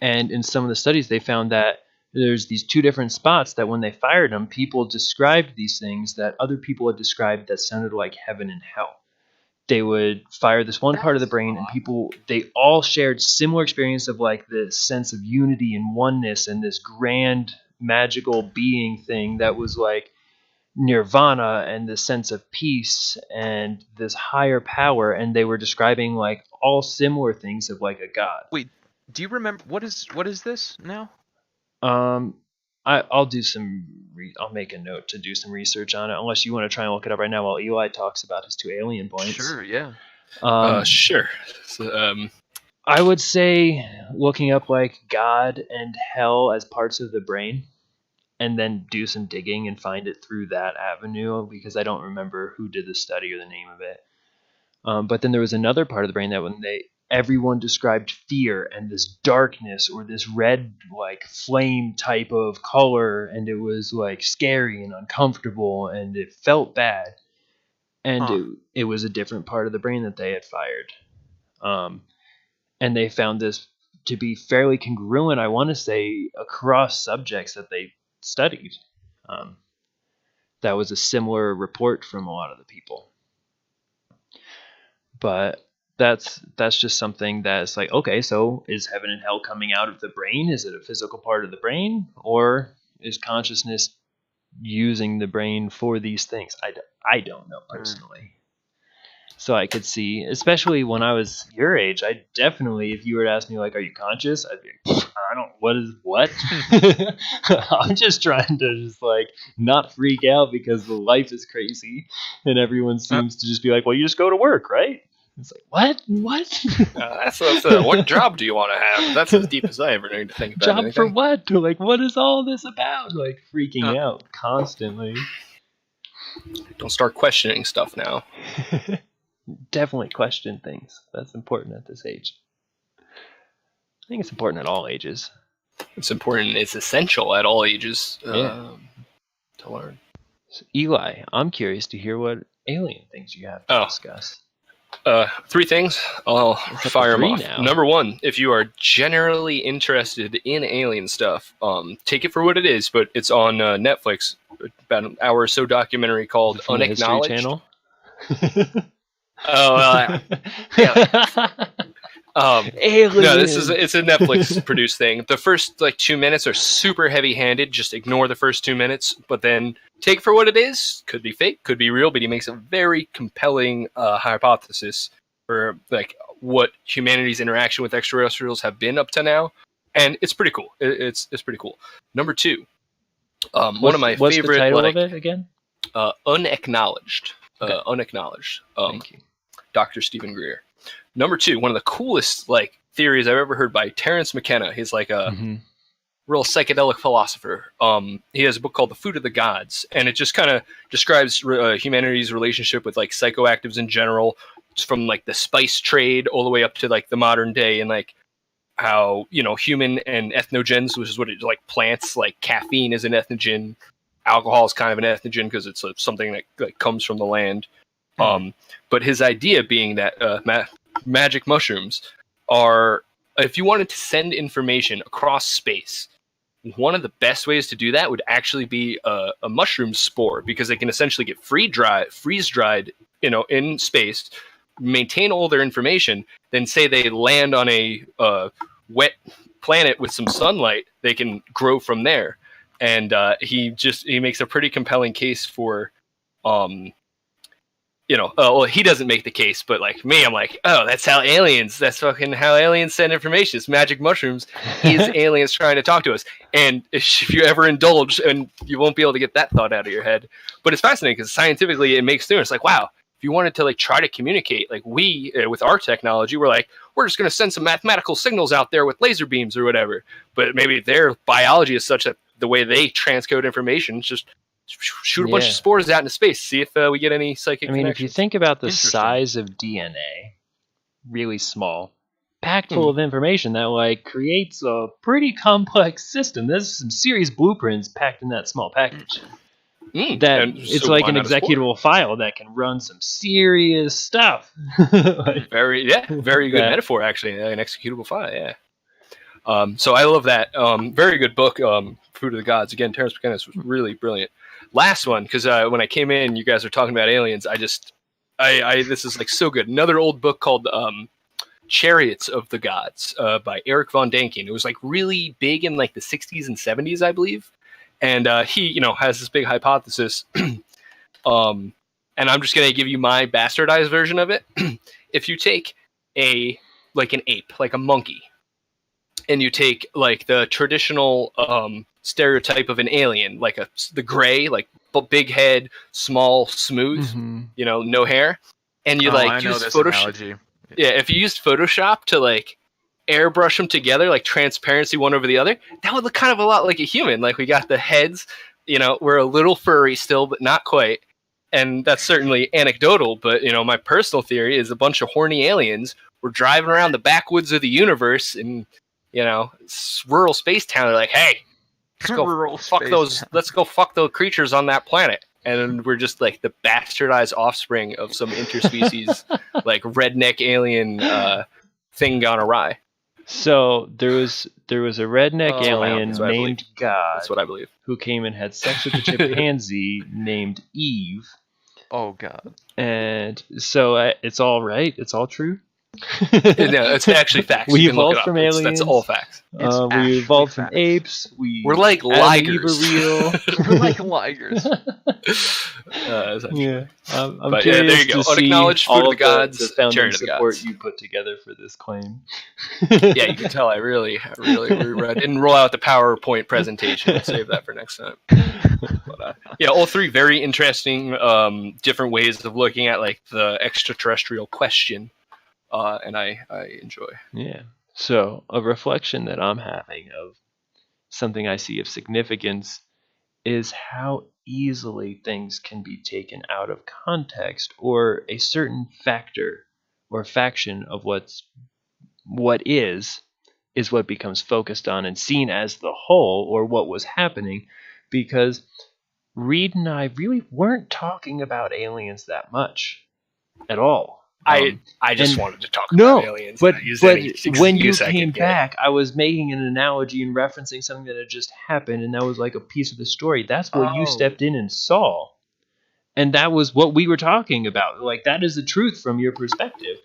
And in some of the studies, they found that there's these 2 different spots that when they fired them, people described these things that other people had described that sounded like heaven and hell. They would fire this one part of the brain, and they all shared similar experience of like this sense of unity and oneness and this grand magical being thing that was like nirvana and this sense of peace and this higher power. And they were describing like all similar things of like a god. Wait, do you remember what is this now? I'll do I'll make a note to do some research on it, unless you want to try and look it up right now while Eli talks about his 2 alien points. Sure, yeah. Sure. So, I would say looking up like God and hell as parts of the brain, and then do some digging and find it through that avenue, because I don't remember who did the study or the name of it. But then there was another part of the brain that when everyone described fear and this darkness or this red like flame type of color, and it was like scary and uncomfortable and it felt bad, and it was a different part of the brain that they had fired. And they found this to be fairly congruent, I want to say, across subjects that they studied. That was a similar report from a lot of the people. But that's just something that's like, okay, so is heaven and hell coming out of the brain? Is it a physical part of the brain? Or is consciousness using the brain for these things? I don't know personally. So I could see, especially when I was your age, I definitely, if you were to ask me, like, are you conscious? I'd be like, what? I'm just trying to just, like, not freak out because the life is crazy. And everyone seems to just be like, well, you just go to work, right? It's like, what? That's what job do you want to have? That's as deep as I ever need to think about. Job anything. for what? Like, what is all this about? Like, freaking out constantly. Don't start questioning stuff now. Definitely question things. That's important at this age. I think it's important at all ages. It's important. It's essential at all ages Yeah. to learn. So, Eli, I'm curious to hear what alien things you have to discuss. 3 things. I'll fire them off. Now. Number 1, if you are generally interested in alien stuff, take it for what it is, but it's on Netflix. About an hour or so documentary called Unacknowledged. Channel? No, it's a Netflix produced thing. The first 2 minutes are super heavy handed. Just ignore the first 2 minutes, but then take it for what it is. Could be fake, could be real, but he makes a very compelling hypothesis for what humanity's interaction with extraterrestrials have been up to now, and it's pretty cool. It's pretty cool. Number 2, one of my what's favorite. The title of it again? Unacknowledged. Okay. Unacknowledged. Thank you. Dr. Stephen Greer. Number 2, one of the coolest theories I've ever heard by Terence McKenna. He's a real psychedelic philosopher. He has a book called The Food of the Gods, and it just kind of describes humanity's relationship with psychoactives in general, from the spice trade all the way up to the modern day, and how human and ethnogens, which is what it plants, caffeine is an ethnogen, alcohol is kind of an ethnogen because it's something that comes from the land. But his idea being that magic mushrooms are, if you wanted to send information across space, one of the best ways to do that would actually be a mushroom spore, because they can essentially get freeze dried, in space, maintain all their information. Then say they land on a wet planet with some sunlight, they can grow from there. And he makes a pretty compelling case for well, he doesn't make the case, but me, I'm that's fucking how aliens send information. It's magic mushrooms is aliens trying to talk to us. And if you ever indulge, and you won't be able to get that thought out of your head, but it's fascinating because scientifically it makes sense. Wow, if you wanted to try to communicate, we with our technology, we're just going to send some mathematical signals out there with laser beams or whatever. But maybe their biology is such that the way they transcode information is just shoot a bunch of spores out into space, see if we get any psychic connections. If you think about the size of DNA, really small, packed full of information that creates a pretty complex system. There's some serious blueprints packed in that small package. It's like an executable file that can run some serious stuff. Very good metaphor, actually. An executable file, yeah. So I love that. Very good book, Food of the Gods. Again, Terence McKenna was really brilliant. Last one, because when I came in, you guys were talking about aliens. This is so good. Another old book called Chariots of the Gods by Eric von Däniken. It was really big in the 60s and 70s, I believe. And he, has this big hypothesis. And I'm just going to give you my bastardized version of it. If you take an ape, a monkey, and you take the traditional stereotype of an alien, the gray, big head, small, smooth, no hair, and you use Photoshop. Yeah, if you used Photoshop to airbrush them together, transparency one over the other, that would look kind of a lot like a human. We got the heads, we're a little furry still, but not quite. And that's certainly anecdotal, but my personal theory is a bunch of horny aliens were driving around the backwoods of the universe and rural space town. They're hey, let's go fuck those creatures on that planet. And we're just the bastardized offspring of some interspecies redneck alien thing gone awry. So there was a redneck alien named God. That's what I believe. Who came and had sex with a chimpanzee named Eve. Oh God. And so it's all right. It's all true. No, it's actually facts. We evolved from aliens. That's all facts. We evolved from apes. We're like ligers. We're like ligers. Yeah. I'm but curious there you go. to see Unacknowledged, Food of the Gods, the founding Chariot of the support Gods. you put together for this claim. Yeah, you can tell I really didn't roll out the PowerPoint presentation. I'll save that for next time. But, all 3 very interesting, different ways of looking at the extraterrestrial question. And I enjoy. Yeah. So a reflection that I'm having of something I see of significance is how easily things can be taken out of context, or a certain factor or faction of what is what becomes focused on and seen as the whole, or what was happening, because Reed and I really weren't talking about aliens that much at all. I just wanted to talk no, about aliens. but and I used but any when you excuse I came could get. back, I was making an analogy and referencing something that had just happened, and that was like a piece of the story. That's what you Oh. stepped in and saw, and that was what we were talking about. Like, that is the truth from your perspective,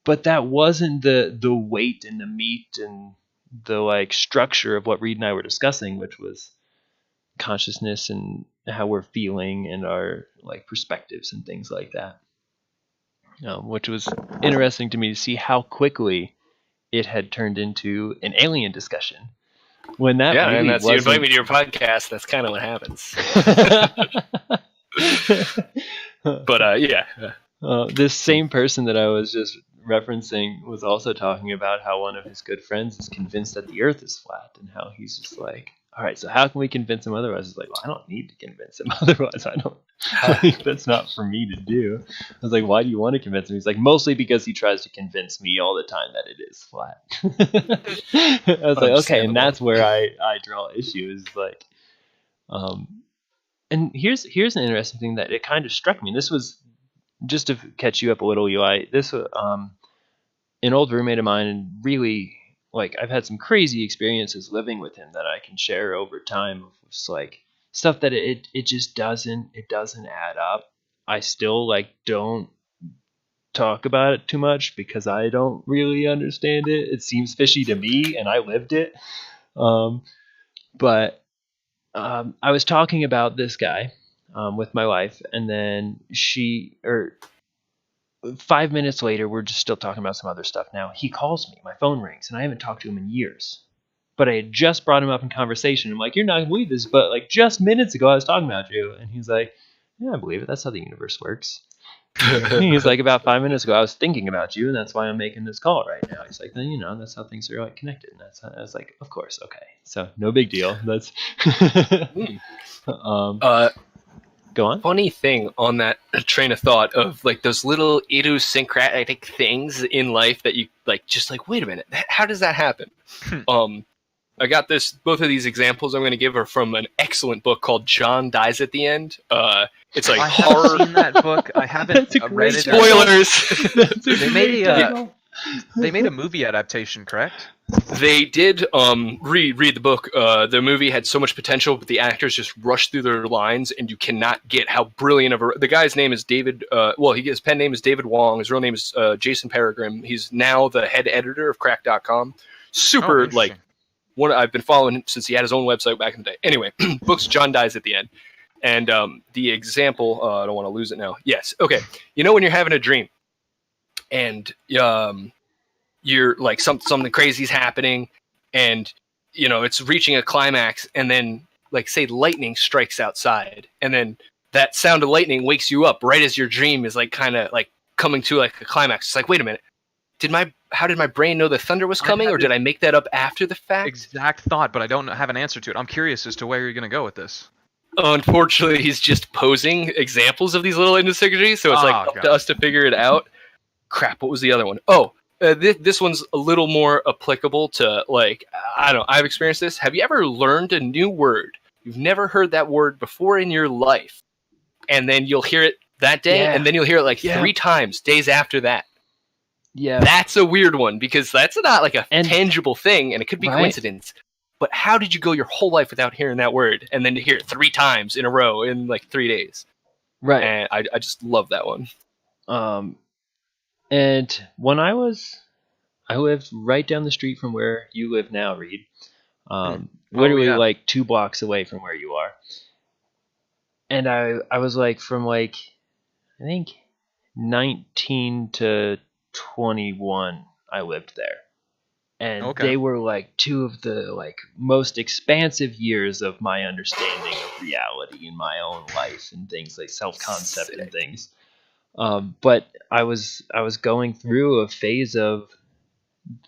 but that wasn't the weight and the meat and the like structure of what Reed and I were discussing, which was consciousness and how we're feeling and our like perspectives and things like that. Which was interesting to me to see how quickly it had turned into an alien discussion. When that Yeah, really and that's you wasn't... invite me to your podcast. That's kind of what happens. But yeah. This same person that I was just referencing was also talking about how one of his good friends is convinced that the Earth is flat, and how he's just like, all right, so how can we convince him otherwise? He's like, well, I don't need to convince him otherwise. I don't. That's not for me to do. I was like, why do you want to convince him? He's like, mostly because he tries to convince me all the time that it is flat. I was like, okay, and that's where I draw issues. Like, and here's an interesting thing that it kind of struck me. This was just to catch you up a little, Eli. This an old roommate of mine, and really, like, I've had some crazy experiences living with him that I can share over time. It's like stuff that it just doesn't add up. I still like don't talk about it too much because I don't really understand it. It seems fishy to me, and I lived it. But I was talking about this guy with my wife, and then 5 minutes later, we're just still talking about some other stuff. Now, he calls me. My phone rings, and I haven't talked to him in years. But I had just brought him up in conversation. I'm like, you're not going to believe this, but like just minutes ago, I was talking about you. And he's like, yeah, I believe it. That's how the universe works. He's like, about 5 minutes ago, I was thinking about you, and that's why I'm making this call right now. He's like, then, that's how things are like connected. And that's how, I was like, of course, okay. So no big deal. That's go on. Funny thing on that train of thought of like those little idiosyncratic things in life that you like, just like, wait a minute, how does that happen? I got both of these examples I'm going to give are from an excellent book called John Dies at the End. It's like I horror. haven't seen that book. I haven't read it. Spoilers. They made a movie adaptation, correct? They did read the book. The movie had so much potential, but the actors just rushed through their lines, and you cannot get how brilliant of the guy's name is David. His pen name is David Wong. His real name is Jason Peregrine. He's now the head editor of Crack.com. Super I've been following him since he had his own website back in the day. Anyway, book's John Dies at the End, and the example. I don't want to lose it now. Yes, okay. When you're having a dream, and you're like something crazy's happening, and it's reaching a climax, and then like say lightning strikes outside, and then that sound of lightning wakes you up right as your dream is like kind of like coming to like a climax. It's like, wait a minute, how did my brain know the thunder was coming, or did I make that up after the fact? Exact thought, but I don't have an answer to it. I'm curious as to where you're going to go with this. Unfortunately, he's just posing examples of these little idiosyncrasies, so it's up to us to figure it out. Crap, what was the other one? This one's a little more applicable to, like, I don't know, I've experienced this. Have you ever learned a new word? You've never heard that word before in your life, and then you'll hear it that day, and then you'll hear it 3 times days after that. Yeah. That's a weird one, because that's not like a tangible thing, and it could be coincidence. But how did you go your whole life without hearing that word, and then to hear it 3 times in a row in like 3 days? Right. And I just love that one. And when I lived right down the street from where you live now, Reed. Literally like 2 blocks away from where you are. And I was like, from like, I think 19 to 21, I lived there. And they were like 2 of the like most expansive years of my understanding of reality in my own life and things like self-concept and things. But I was going through a phase of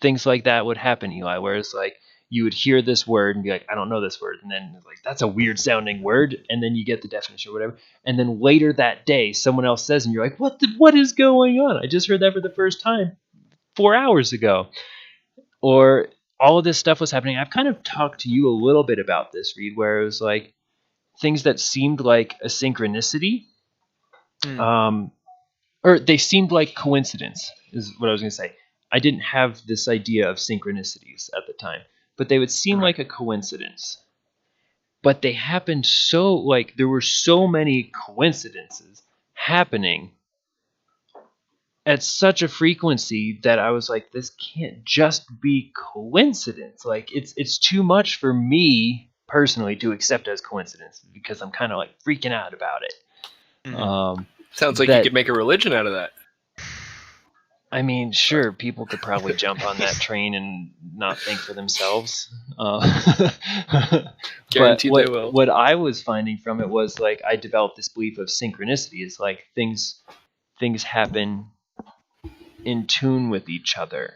things like that would happen, Eli, whereas like you would hear this word and be like, I don't know this word, and then like that's a weird sounding word, and then you get the definition or whatever, and then later that day someone else says and you're like, what is going on? I just heard that for the first time 4 hours ago. Or all of this stuff was happening. I've kind of talked to you a little bit about this, Reed, where it was like things that seemed like a synchronicity, or they seemed like coincidence, is what I was going to say. I didn't have this idea of synchronicities at the time, but they would seem like a coincidence. But they happened so, like, there were so many coincidences happening at such a frequency that I was like, this can't just be coincidence. Like, it's too much for me personally to accept as coincidence, because I'm kind of like freaking out about it. Sounds like you could make a religion out of that. I mean, sure, people could probably jump on that train and not think for themselves. Guaranteed but they will. What I was finding from it was like I developed this belief of synchronicity. It's like things happen in tune with each other.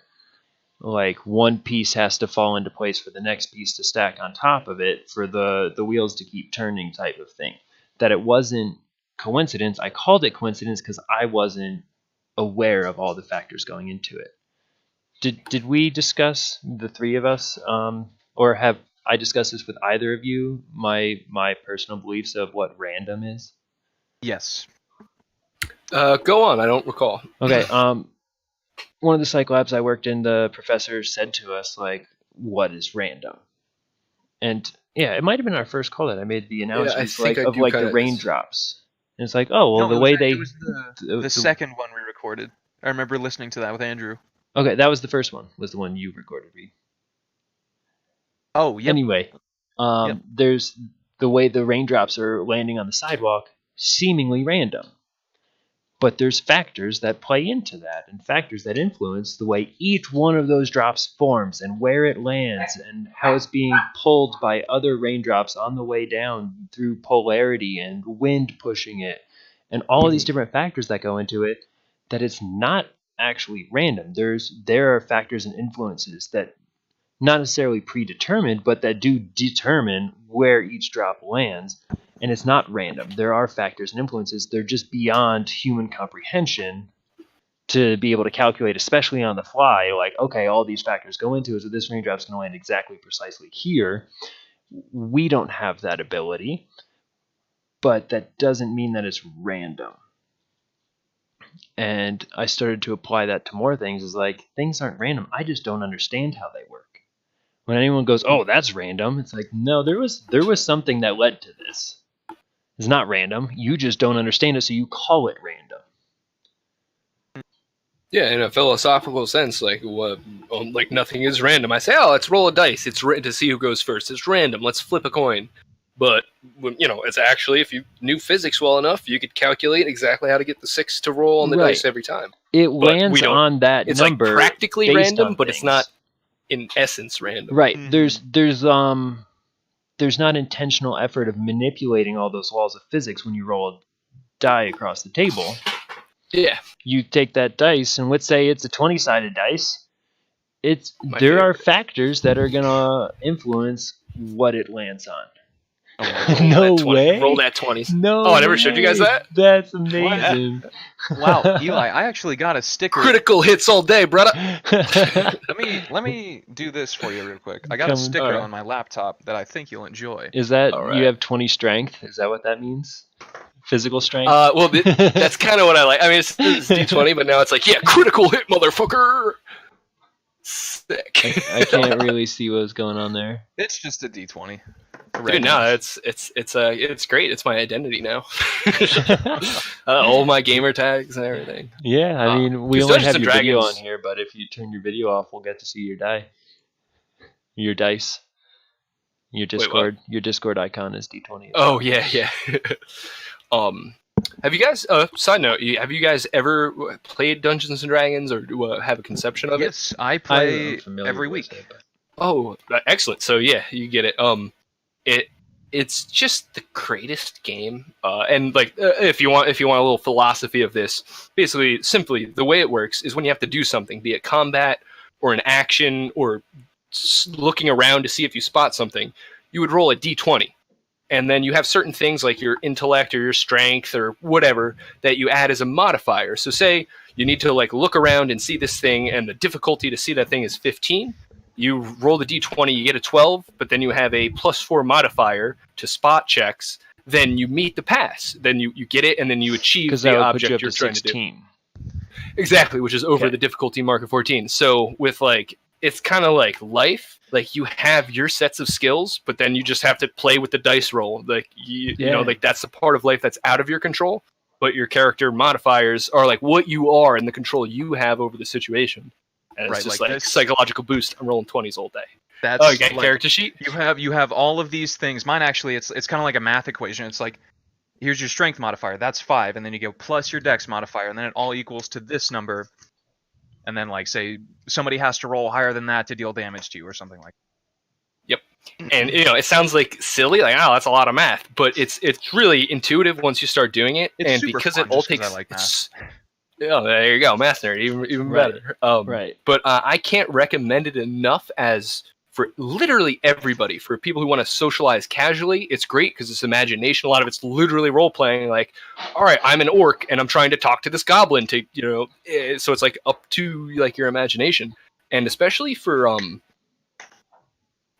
Like one piece has to fall into place for the next piece to stack on top of it for the wheels to keep turning, type of thing. That it wasn't coincidence. I called it coincidence because I wasn't aware of all the factors going into it. Did we discuss, the three of us, or have I discussed this with either of you, my personal beliefs of what random is? Yes. Go on. I don't recall. Okay. One of the psych labs I worked in, the professor said to us, like, what is random? And yeah, it might have been our first call that I made the announcement of the raindrops. And it's like, oh, well, no, it was the second one we recorded. I remember listening to that with Andrew. Okay, that was the first one. Was the one you recorded, Reed. Oh, yep. Anyway, there's the way the raindrops are landing on the sidewalk, seemingly random. But there's factors that play into that, and factors that influence the way each one of those drops forms and where it lands and how it's being pulled by other raindrops on the way down through polarity and wind pushing it, and all of these different factors that go into it, that it's not actually random. There are factors and influences that not necessarily predetermined, but that do determine where each drop lands. And it's not random. There are factors and influences. They're just beyond human comprehension to be able to calculate, especially on the fly. Like, okay, all these factors go into it, so this raindrop's going to land exactly precisely here. We don't have that ability, but that doesn't mean that it's random. And I started to apply that to more things. Is like, things aren't random. I just don't understand how they work. When anyone goes, oh, that's random, it's like, no, there was something that led to this. It's not random. You just don't understand it, so you call it random. Yeah, in a philosophical sense, like nothing is random. I say, oh, let's roll a dice. It's written to see who goes first. It's random. Let's flip a coin. But it's actually, if you knew physics well enough, you could calculate exactly how to get the 6 to roll on the dice every time. It lands on that it's number. It's like practically random, but things. It's not in essence random. Right. Mm-hmm. There's not intentional effort of manipulating all those laws of physics when you roll a die across the table. Yeah. You take that dice, and let's say it's a 20-sided dice. There are factors that are going to influence what it lands on. No way. Roll that 20. No. Oh, I never showed you guys that? That's amazing. Wow, Eli, I actually got a sticker. Critical hits all day, brother. Let me do this for you real quick. I got a sticker on my laptop that I think you'll enjoy. Is that you have 20 strength? Is that what that means? Physical strength? Well, that's kind of what I like. I mean, it's D20, but now it's like, yeah, critical hit, motherfucker. Sick. I can't really see what's going on there. It's just a D20. Dude, no, it's great. It's my identity now. All my gamer tags and everything. Yeah, I mean, we only have your video on here, but if you turn your video off, we'll get to see your dice. Your Discord icon is D20. Oh yeah. Have you guys? Side note: have you guys ever played Dungeons and Dragons or have a conception of it? Yes, I play every week. Oh, excellent! So yeah, you get it. It's just the greatest game. And like, if you want a little philosophy of this, basically, simply the way it works is when you have to do something, be it combat or an action or looking around to see if you spot something, you would roll a d20. And then you have certain things like your intellect or your strength or whatever that you add as a modifier. So say you need to like look around and see this thing, and the difficulty to see that thing is 15. You roll the d20, you get a 12, but then you have a +4 modifier to spot checks. Then you meet the pass. Then you get it, and then you achieve the object you're trying to do. Exactly, which is over the difficulty mark of 14. So with like, it's kind of like life. Like you have your sets of skills, but then you just have to play with the dice roll. Like you know, like that's the part of life that's out of your control. But your character modifiers are like what you are and the control you have over the situation. And it's just like psychological boost. I'm rolling 20s all day. That's you got a character sheet. You have all of these things. Mine actually, it's kind of like a math equation. It's like, here's your strength modifier. That's 5, and then you go plus your dex modifier, and then it all equals to this number. And then, like, say somebody has to roll higher than that to deal damage to you, or something like that. Yep. And you know, it sounds like silly, like, oh, that's a lot of math, but it's really intuitive once you start doing it. It's and super because fun it all just 'cause takes, I like math. oh, there you go, math nerd, even better. Right. But I can't recommend it enough as for literally everybody. For people who want to socialize casually, it's great because it's imagination. A lot of it's literally role playing. Like, all right, I'm an orc and I'm trying to talk to this goblin to, you know, so it's like up to like your imagination. And especially for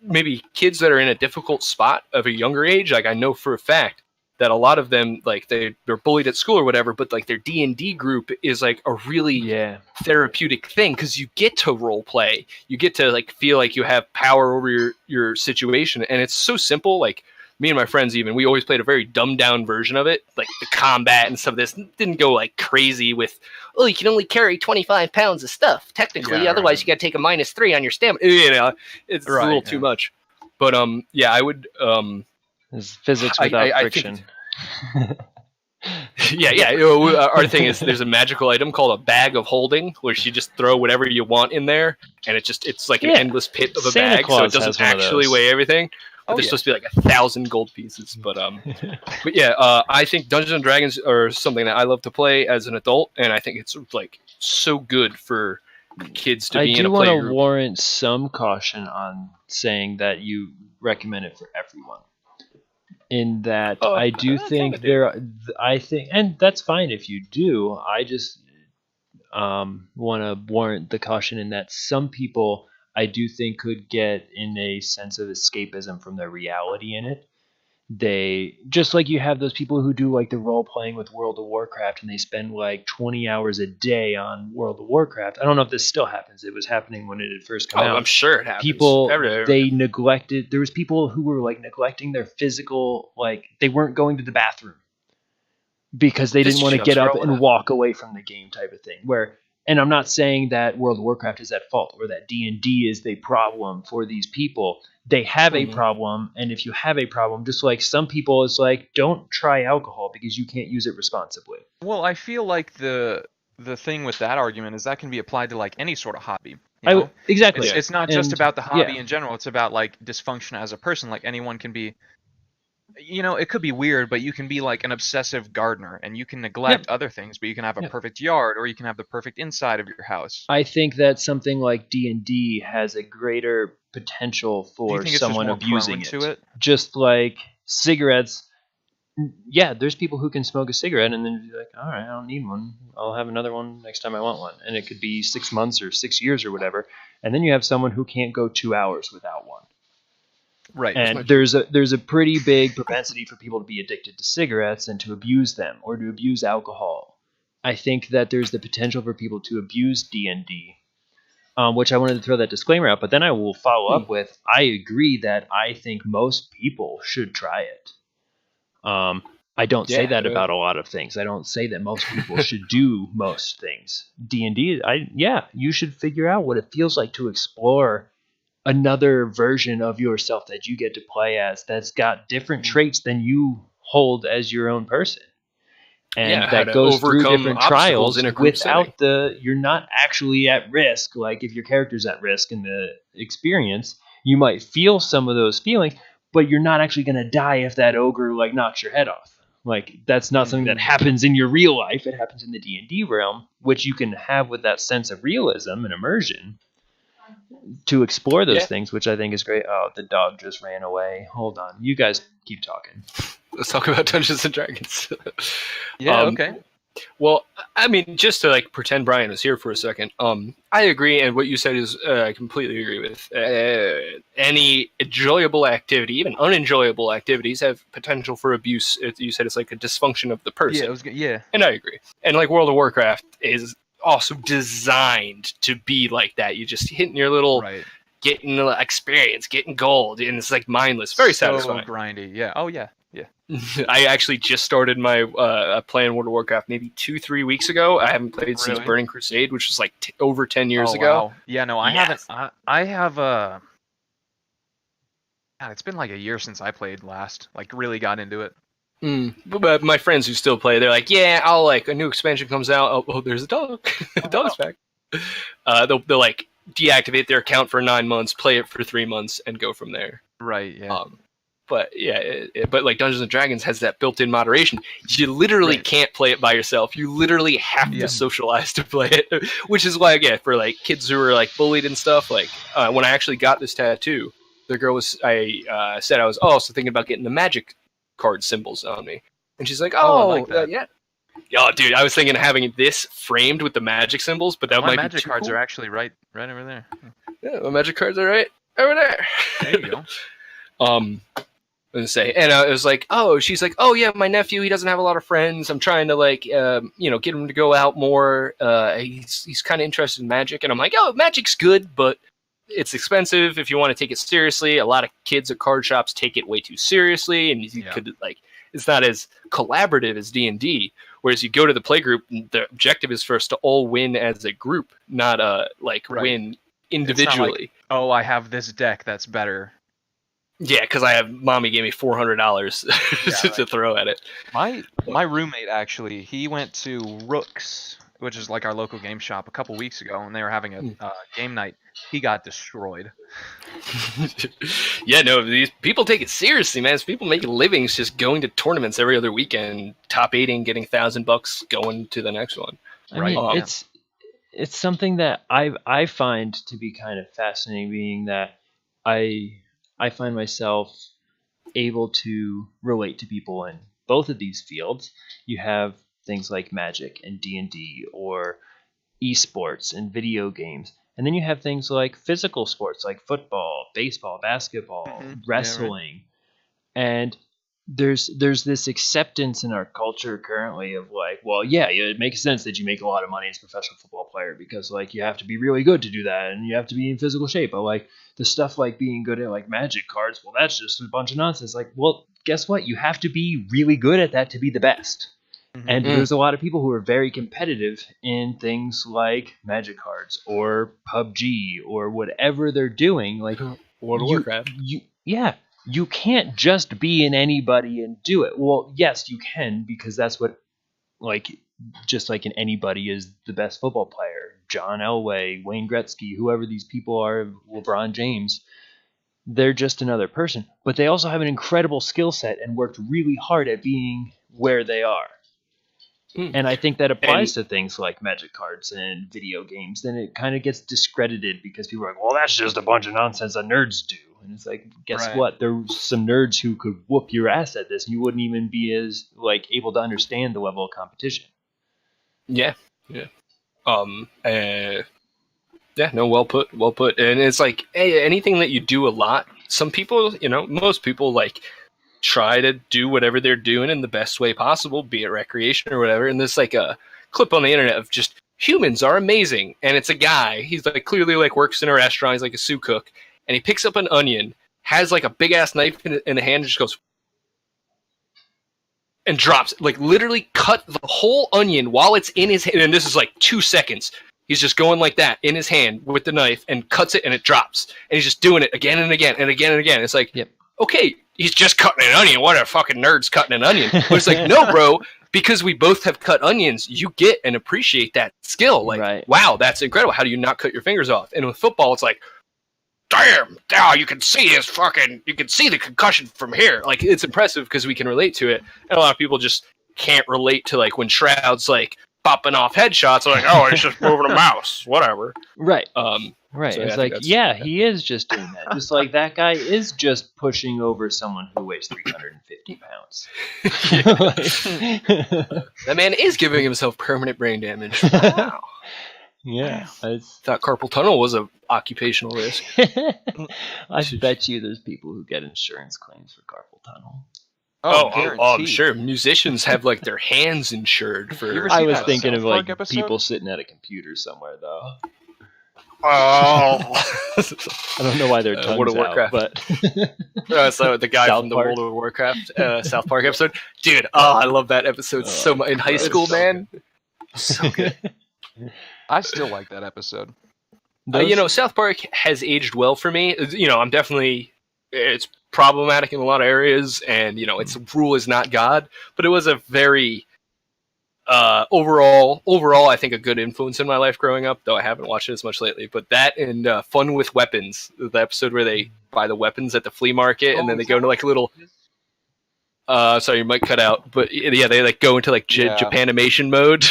maybe kids that are in a difficult spot of a younger age, like I know for a fact that a lot of them, like they're bullied at school or whatever, but like their D&D group is like a really therapeutic thing because you get to role play, you get to like feel like you have power over your situation, and it's so simple. Like me and my friends, even we always played a very dumbed down version of it, like the combat and stuff. This didn't go like crazy with, oh, you can only carry 25 pounds of stuff technically, otherwise you got to take a -3 on your stamina. You know, it's a little too much. But I would There's physics without friction. Our thing is there's a magical item called a bag of holding, where you just throw whatever you want in there, and it's like an endless pit of a Santa bag, Claus so it doesn't actually weigh everything. But there's supposed to be like 1,000 gold pieces. But I think Dungeons and Dragons are something that I love to play as an adult, and I think it's like so good for kids to be in a play group. I do want to warrant some caution on saying that you recommend it for everyone. In that, I do think and that's fine if you do. I just want to warrant the caution in that some people I do think could get in a sense of escapism from their reality in it. They just like you have those people who do like the role playing with World of Warcraft, and they spend like 20 hours a day on World of Warcraft. I don't know if this still happens. It was happening when it had first come out. I'm sure it happens. People they neglected. There was people who were like neglecting their physical, like they weren't going to the bathroom because they didn't want to get up and walk away from the game, type of thing. And I'm not saying that World of Warcraft is at fault or that D&D is the problem for these people. They have a problem, and if you have a problem, just like some people, it's like, don't try alcohol because you can't use it responsibly. Well, I feel like the thing with that argument is that can be applied to like any sort of hobby. You know? Exactly. It's not just about the hobby in general. It's about like dysfunction as a person. Like anyone can be, you know, it could be weird, but you can be like an obsessive gardener, and you can neglect other things, but you can have a perfect yard, or you can have the perfect inside of your house. I think that something like D&D has a greater potential for someone abusing it. Just like cigarettes. Yeah, there's people who can smoke a cigarette and then be like, all right, I don't need one. I'll have another one next time I want one. And it could be 6 months or 6 years or whatever. And then you have someone who can't go 2 hours without one. Right. And there's a pretty big propensity for people to be addicted to cigarettes and to abuse them or to abuse alcohol. I think that there's the potential for people to abuse D&D, which I wanted to throw that disclaimer out. But then I will follow up with, I agree that I think most people should try it. I don't say that about a lot of things. I don't say that most people should do most things. D&D, you should figure out what it feels like to explore another version of yourself that you get to play as that's got different traits than you hold as your own person. And that goes through different trials without you're not actually at risk. Like if your character's at risk in the experience, you might feel some of those feelings, but you're not actually going to die if that ogre like knocks your head off. Like that's not something that happens in your real life. It happens in the D&D realm, which you can have with that sense of realism and immersion. to explore those Yeah. things, which I think is great. Oh, the dog just ran away. Hold on. You guys keep talking. Let's talk about Dungeons and Dragons. Yeah, okay. Well, I mean, just to like pretend Brian was here for a second. I agree, and what you said is I completely agree with. Any enjoyable activity, even unenjoyable activities, have potential for abuse. You said it's like a dysfunction of the person. Yeah, it was good. Yeah. And I agree. And like World of Warcraft is also designed to be like that. You just hitting your little, Right. getting experience, getting gold, and it's like mindless, very so satisfying. grindy. Yeah. Oh yeah. Yeah. I actually just started my playing World of Warcraft maybe 2-3 weeks ago. I haven't played since Really? Burning Crusade, which was like over 10 years Oh, ago. wow. Yeah. No, I Yes. haven't. I have. God, it's been like a year since I played last. Like really got into it. But my friends who still play, they're like, yeah, I'll like a new expansion comes out. Oh, there's a dog. The dog's back. They'll like deactivate their account for 9 months, play it for 3 months, and go from there. Right. Yeah. But yeah, but like Dungeons and Dragons has that built-in moderation. You literally Right. can't play it by yourself. You literally have Yeah. to socialize to play it, which is why, yeah, for like kids who are like bullied and stuff. Like when I actually got this tattoo, the girl said I was also thinking about getting the magic card symbols on me, and she's like, Oh, I like that. yeah. Yeah, dude, I was thinking of having this framed with the magic symbols, but that My might magic be too cards cool. are actually right over there. Yeah, my magic cards are right over there. There you go. And say, and it was like, oh, she's like, oh yeah, my nephew, he doesn't have a lot of friends. I'm trying to like, get him to go out more. He's kind of interested in magic, and I'm like, oh, magic's good, but it's expensive if you want to take it seriously. A lot of kids at card shops take it way too seriously, and you could like, it's not as collaborative as D&D. Whereas you go to the playgroup, the objective is for us to all win as a group, not Right. win It's individually. not like, oh, I have this deck that's better. Yeah, because mommy gave me $400 to throw at it. My roommate actually, he went to Rook's, which is like our local game shop, a couple weeks ago, and they were having a game night. He got destroyed. Yeah, no, these people take it seriously, man. It's people making livings just going to tournaments every other weekend, top 8ing, getting $1,000, going to the next one. I Right. mean, it's something that I find to be kind of fascinating, being that I find myself able to relate to people in both of these fields. You have things like Magic and D&D, or esports and video games. And then you have things like physical sports like football, baseball, basketball, Mhm. Yeah, right. wrestling. And there's this acceptance in our culture currently of like, well, yeah, it makes sense that you make a lot of money as a professional football player because like you have to be really good to do that and you have to be in physical shape. But like the stuff like being good at like magic cards, well, that's just a bunch of nonsense. Like, well, guess what? You have to be really good at that to be the best. Mhm. And there's a lot of people who are very competitive in things like magic cards or PUBG or whatever they're doing. Like World of Warcraft. You can't just be in anybody and do it. Well, yes, you can, because that's what, like, just like in anybody is the best football player. John Elway, Wayne Gretzky, whoever these people are, LeBron James, they're just another person. But they also have an incredible skill set and worked really hard at being where they are. And I think that applies to things like magic cards and video games. Then it kind of gets discredited because people are like, well, that's just a bunch of nonsense that nerds do. And it's like, guess Right. what? There's some nerds who could whoop your ass at this, and you wouldn't even be as like able to understand the level of competition. Yeah. No, well put. And it's like, hey, anything that you do a lot, some people, most people like try to do whatever they're doing in the best way possible, be it recreation or whatever. And there's like a clip on the internet of just humans are amazing. And it's a guy, he's like clearly like works in a restaurant, he's like a sous cook, and he picks up an onion, has like a big ass knife in the hand, and just goes and drops it. Like literally cut the whole onion while it's in his hand. And this is like 2 seconds. He's just going like that in his hand with the knife and cuts it, and it drops. And he's just doing it again and again and again and again. It's like, okay, he's just cutting an onion. What a fucking nerd's cutting an onion. But it's like, no, bro, because we both have cut onions, you get and appreciate that skill. Like, wow, that's incredible. How do you not cut your fingers off? And with football, it's like, damn, you can see you can see the concussion from here. Like, it's impressive because we can relate to it. And a lot of people just can't relate to like when Shroud's like popping off headshots. Like, oh, he's just moving a mouse, whatever. Right. Right. So it's like, he is just doing that. Just like that guy is just pushing over someone who weighs 350 pounds. That man is giving himself permanent brain damage. Wow. Yeah. Thought carpal tunnel was an occupational risk. I bet you there's people who get insurance claims for carpal tunnel. I'm sure. Musicians have like their hands insured for. I was thinking of like people sitting at a computer somewhere though. Oh, I don't know why they're tongues World of Warcraft. Out, but so the guy South from the Park. World of Warcraft South Park episode, dude. Oh, I love that episode so much in high school, man. So good. I still like that episode. South Park has aged well for me. I'm definitely it's problematic in a lot of areas, and its rule is not God, but it was a very overall, I think a good influence in my life growing up, though I haven't watched it as much lately. But that and Fun with Weapons, the episode where they buy the weapons at the flea market, and then they go into like a little. Sorry, you might cut out, but yeah, they like go into like Japanimation mode.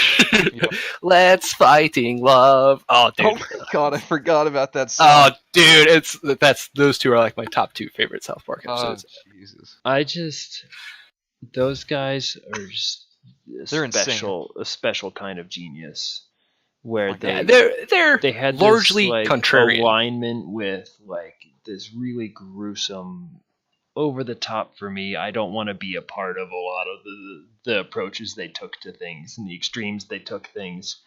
Let's fighting love. Oh, dude. Oh my god, I forgot about that song. Oh, dude, those two are like my top two favorite South Park episodes. Oh, Jesus. Those guys are just They're a special kind of genius, where they're they had largely this, like, contrarian alignment with like this really gruesome, over the top for me. I don't want to be a part of a lot of the approaches they took to things and the extremes they took things,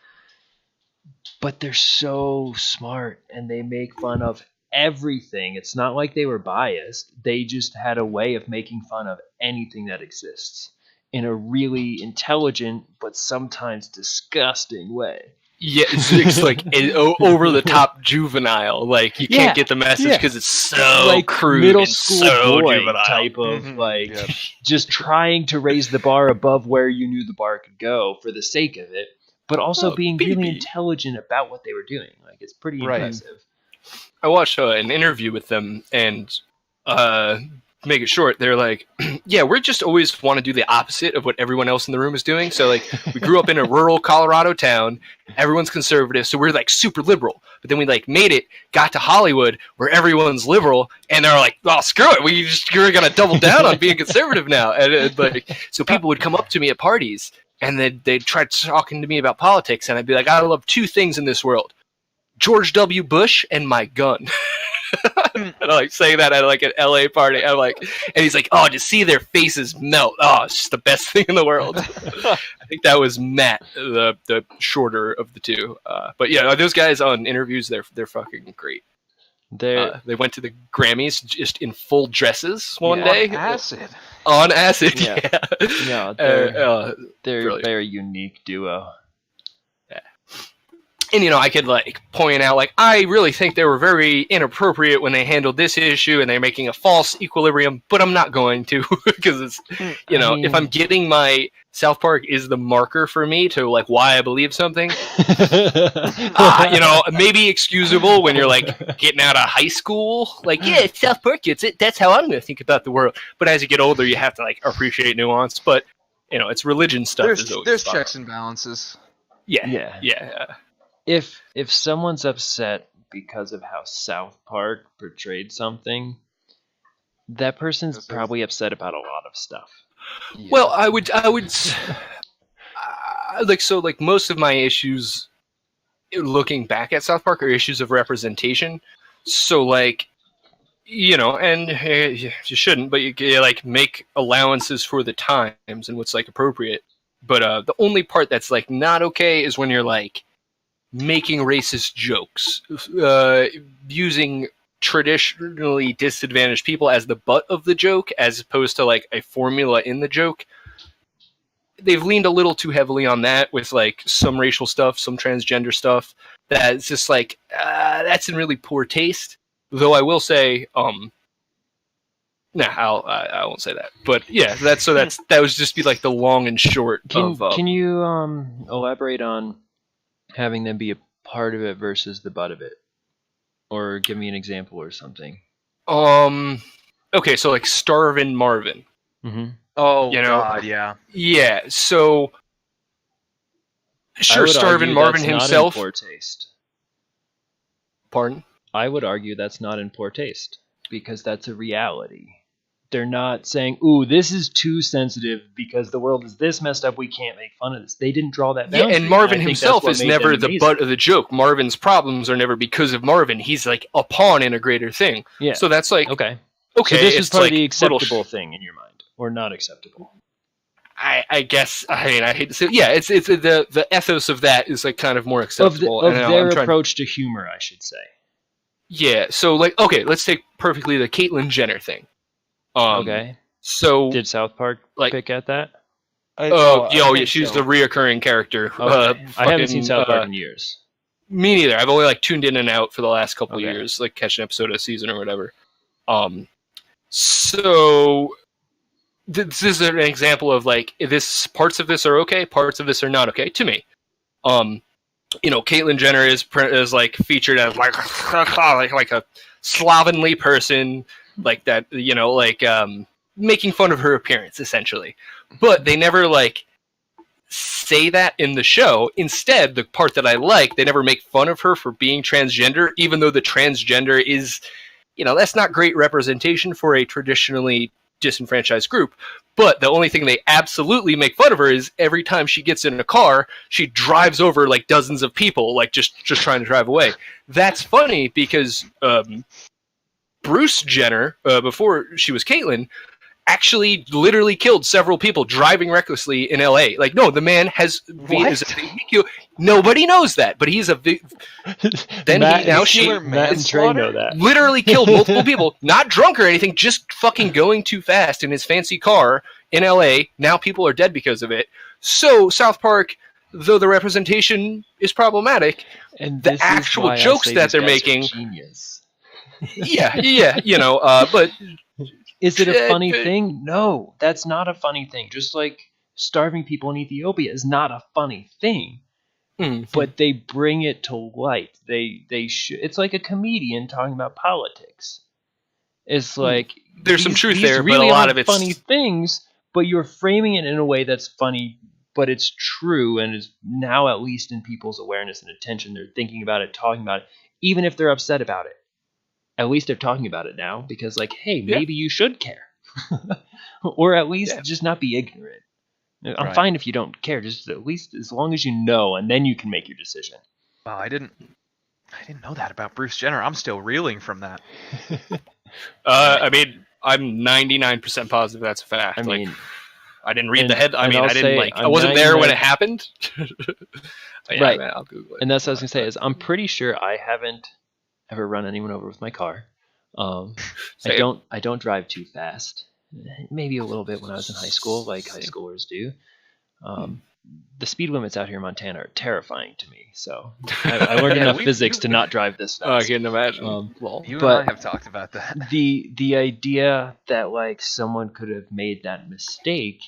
but they're so smart and they make fun of everything. It's not like they were biased. They just had a way of making fun of anything that exists in a really intelligent but sometimes disgusting way. Yeah, it's like over the top juvenile. Like you can't get the message because it's so like crude, middle and school so boy juvenile. type of just trying to raise the bar above where you knew the bar could go for the sake of it, but also being really intelligent about what they were doing. Like it's pretty impressive. I watched an interview with them, and make it short, they're like, yeah, we're just always want to do the opposite of what everyone else in the room is doing. So like we grew up in a rural Colorado town, everyone's conservative, so we're like super liberal. But then we like made it, got to Hollywood where everyone's liberal, and they're like, oh, screw it, we're gonna double down on being conservative now. And like, so people would come up to me at parties and they'd try talking to me about politics, and I'd be like, I love two things in this world: George W. Bush and my gun. And I like saying that at like an LA party. I'm like, and he's like, oh, to see their faces melt. Oh, it's just the best thing in the world. I think that was Matt, the shorter of the two. But yeah, those guys on interviews, they're fucking great. They went to the Grammys just in full dresses one day. On acid. Yeah. No, they're a unique duo. And, I could, like, point out, like, I really think they were very inappropriate when they handled this issue and they're making a false equilibrium, but I'm not going to, because it's, if I'm getting my South Park is the marker for me to, like, why I believe something, maybe excusable when you're, like, getting out of high school. Like, yeah, South Park gets it. That's how I'm going to think about the world. But as you get older, you have to, like, appreciate nuance. But, it's religion stuff. There's checks and balances. Yeah. If someone's upset because of how South Park portrayed something, that person's probably upset about a lot of stuff. Yeah. Well, I would like most of my issues looking back at South Park are issues of representation. So like, and you shouldn't, but you like make allowances for the times and what's like appropriate. But the only part that's like not okay is when you're like making racist jokes, using traditionally disadvantaged people as the butt of the joke as opposed to like a formula in the joke. They've leaned a little too heavily on that with like some racial stuff, some transgender stuff. That's just like, that's in really poor taste. Though I will say, I won't say that. But yeah, that would just be like the long and short of. Can you elaborate on having them be a part of it versus the butt of it, or give me an example or something? Okay, so like Starvin' Marvin. Mm-hmm. Oh, God, yeah. Yeah, so Sure, Starvin argue Marvin that's not in himself. poor taste. Pardon? I would argue that's not in poor taste because that's a reality. They're not saying, "Ooh, this is too sensitive because the world is this messed up. We can't make fun of this." They didn't draw that boundary. Yeah, and Marvin I think that's himself what is made never them the amazing. butt of the joke. Marvin's problems are never because of Marvin. He's like a pawn in a greater thing. Yeah. So that's like Okay. okay. So this is it's probably like the little acceptable thing in your mind, or not acceptable. I guess I mean I hate to say yeah. It's the ethos of that is like kind of more Of, acceptable. of and their I'm trying- approach to humor, I should say. Yeah. So like okay, let's take perfectly the Caitlyn Jenner thing. Okay. So Did South Park like- pick at that? yeah, she's the reoccurring character. Okay. I haven't seen fucking, South Park in years. Me neither. I've only like tuned in and out for the last couple of Okay. years, like catch an episode a season or whatever. So this is an example of like this parts of this are okay, parts of this are not okay to me. Caitlyn Jenner is like featured as like a slovenly person, like that, making fun of her appearance essentially. But they never like say that in the show. Instead, the part that I like, they never make fun of her for being transgender, even though the transgender is, that's not great representation for a traditionally disenfranchised group. But the only thing they absolutely make fun of her is every time she gets in a car, she drives over like dozens of people, like just trying to drive away. That's funny because Bruce Jenner, before she was Caitlyn, actually literally killed several people driving recklessly in LA. Like, no, the man is a VQ. Nobody knows that, but he's a Matt and Trey know that. Literally killed multiple people, not drunk or anything, just fucking going too fast in his fancy car in LA. Now people are dead because of it. So South Park, though the representation is problematic, and the actual jokes that they're making, genius. but is it a funny thing? No, that's not a funny thing. Just like starving people in Ethiopia is not a funny thing. Mm-hmm. But they bring it to light. It's like a comedian talking about politics. It's like there's some truth there, really but a lot of it's funny things. But you're framing it in a way that's funny, but it's true and is now at least in people's awareness and attention. They're thinking about it, talking about it, even if they're upset about it. At least they're talking about it now because, like, hey, maybe you should care, or at least just not be ignorant. I'm fine if you don't care, just at least as long as you know, and then you can make your decision. Wow, I didn't know that about Bruce Jenner. I'm still reeling from that. I mean, I'm 99% positive that's a fact. I mean, I didn't read the head. I wasn't there when it happened. Right. Man, I'll Google it. And that's what I was gonna say is I'm pretty sure I haven't ever run anyone over with my car. I don't drive too fast. Maybe a little bit when I was in high school, like high schoolers do. The speed limits out here in Montana are terrifying to me. So I learned enough physics to not drive this fast. I can imagine. You and I have talked about that. The idea that like someone could have made that mistake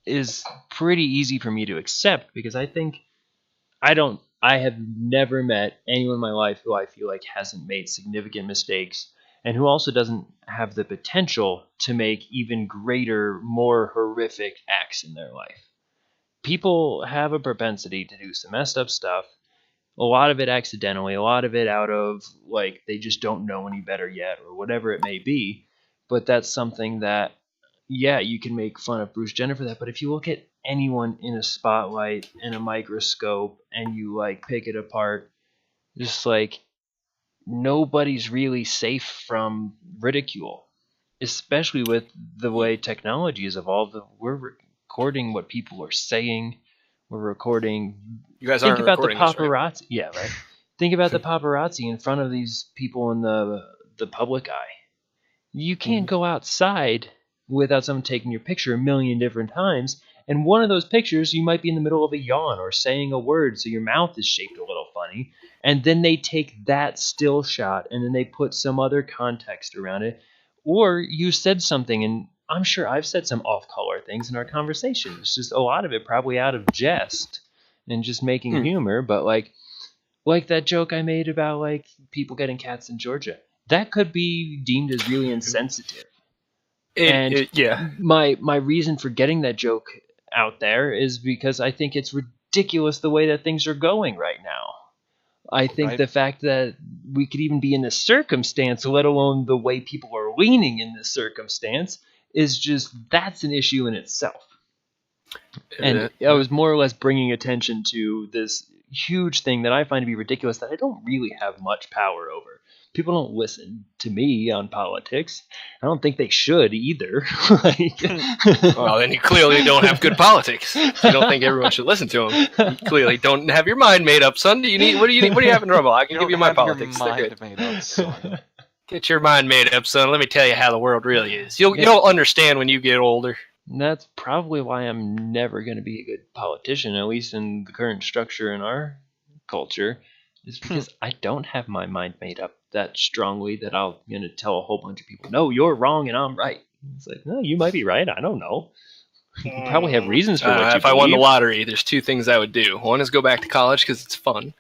is pretty easy for me to accept because I think I have never met anyone in my life who I feel like hasn't made significant mistakes and who also doesn't have the potential to make even greater, more horrific acts in their life. People have a propensity to do some messed up stuff, a lot of it accidentally, a lot of it out of, like, they just don't know any better yet or whatever it may be. But that's something that, yeah, you can make fun of Bruce Jenner for that, but if you look at anyone in a spotlight and a microscope and you, like, pick it apart, just, like, nobody's really safe from ridicule, especially with the way technology has evolved. We're recording what people are saying. We're recording. You guys think aren't about the recording this, right? paparazzi. Yeah, right. Think about the paparazzi in front of these people in the public eye. You can't go outside without someone taking your picture a million different times. And one of those pictures, you might be in the middle of a yawn or saying a word, so your mouth is shaped a little funny. And then they take that still shot and then they put some other context around it. Or you said something, and I'm sure I've said some off-color things in our conversation. It's just a lot of it probably out of jest and just making humor. But like that joke I made about like people getting cats in Georgia, that could be deemed as really insensitive. My reason for getting that joke out there is because I think it's ridiculous the way that things are going right now. I think Right. the fact that we could even be in this circumstance, let alone the way people are leaning in this circumstance, is just, that's an issue in itself. And I was more or less bringing attention to this huge thing that I find to be ridiculous that I don't really have much power over. People don't listen to me on politics. I don't think they should either. Well, then you clearly don't have good politics. You don't think everyone should listen to them. You clearly don't have your mind made up, son. What do you need? What do you have in trouble? I can give you my politics. Your They're mind good. made up, son. Get your mind made up, son. Let me tell you how the world really is. You'll understand when you get older. And that's probably why I'm never going to be a good politician, at least in the current structure in our culture, is because I don't have my mind made up that strongly that I'm going to tell a whole bunch of people, no, you're wrong and I'm right. It's like, no, you might be right. I don't know. You probably have reasons for what you If I won the believe. lottery, there's two things I would do. One is go back to college because it's fun.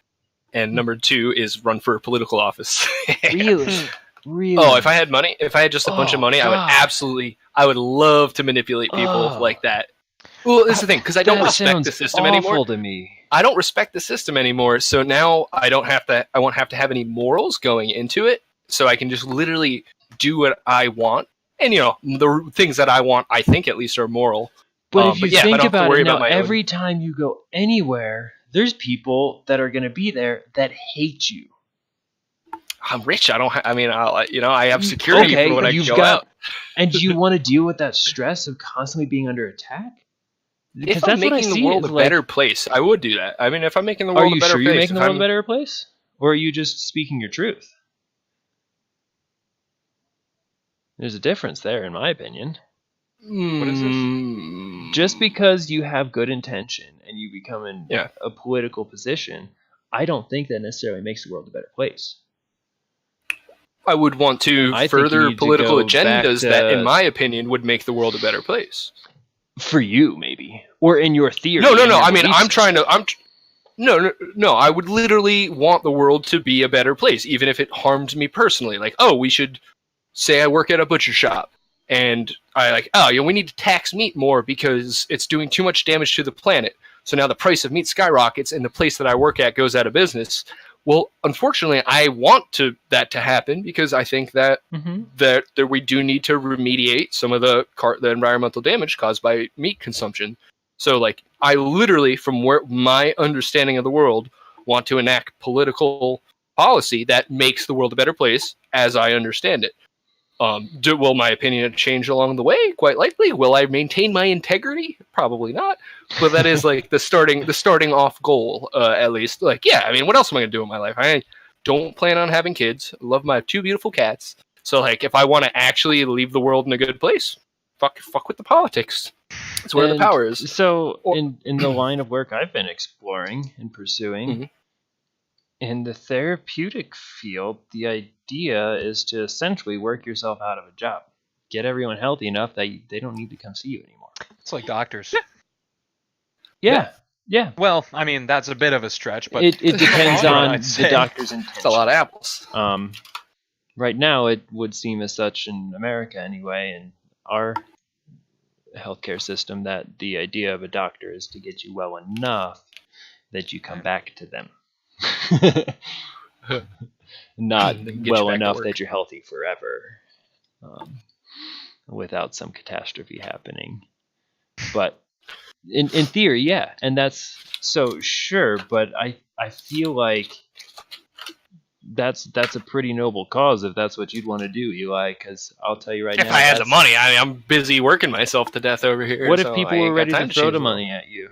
And number two is run for a political office. Really? Really? Oh, if I had money, if I had just a bunch of money, God. I would love to manipulate people like that. Well, this is the thing, because I don't That respect sounds the system awful anymore. to me. I don't respect the system anymore, so now I won't have to have any morals going into it, so I can just literally do what I want. And, the things that I want, I think at least are moral. But if you I think don't have to about worry it now, about my own. every time you go anywhere, there's people that are going to be there that hate you. I'm rich. I don't. I have security Okay, for when I you've go got- out. And do you want to deal with that stress of constantly being under attack? Because If I'm making the world a better place, I would do that. I mean, if I'm making the Are world you a better sure place, you're making the if world a I'm- better place? Or are you just speaking your truth? There's a difference there, in my opinion. What is this? Just because you have good intention and you become in Yeah. a political position, I don't think that necessarily makes the world a better place. I would want to I think you further need to political go back agendas to- that, in my opinion, would make the world a better place. For you, maybe. Or in your theory. No. in your I mean, belief I'm system. trying to. No. I would literally want the world to be a better place, even if it harmed me personally. Like, we should say I work at a butcher shop, and we need to tax meat more because it's doing too much damage to the planet. So now the price of meat skyrockets, and the place that I work at goes out of business. Well, unfortunately, I want that to happen because I think that that we do need to remediate some of the environmental damage caused by meat consumption. So, I literally, from where my understanding of the world, want to enact political policy that makes the world a better place as I understand it. Will my opinion change along the way? Quite likely. Will I maintain my integrity? Probably not. But that is the starting off goal, at least. What else am I gonna do in my life? I don't plan on having kids. I love my two beautiful cats. So if I want to actually leave the world in a good place, fuck with the politics. It's where the power is. So in the line of work I've been exploring and pursuing, in the therapeutic field, the idea is to essentially work yourself out of a job. Get everyone healthy enough that they don't need to come see you anymore. It's like doctors. Yeah. Well, I mean, that's a bit of a stretch, but It depends Long run, on I'd the say. doctor's It's intention. a lot of apples. Right now, it would seem as such in America anyway, in our healthcare system, that the idea of a doctor is to get you well enough that you come back to them. Not Get you well back to enough work. that you're healthy forever, without some catastrophe happening. But in theory, yeah, and that's so sure. But I feel like that's a pretty noble cause if that's what you'd want to do, Eli. Because I'll tell you right now, If I had the that's- money, I'm busy working myself to death over here. What if so people I were ain't got ready to time throw change the world. money at you?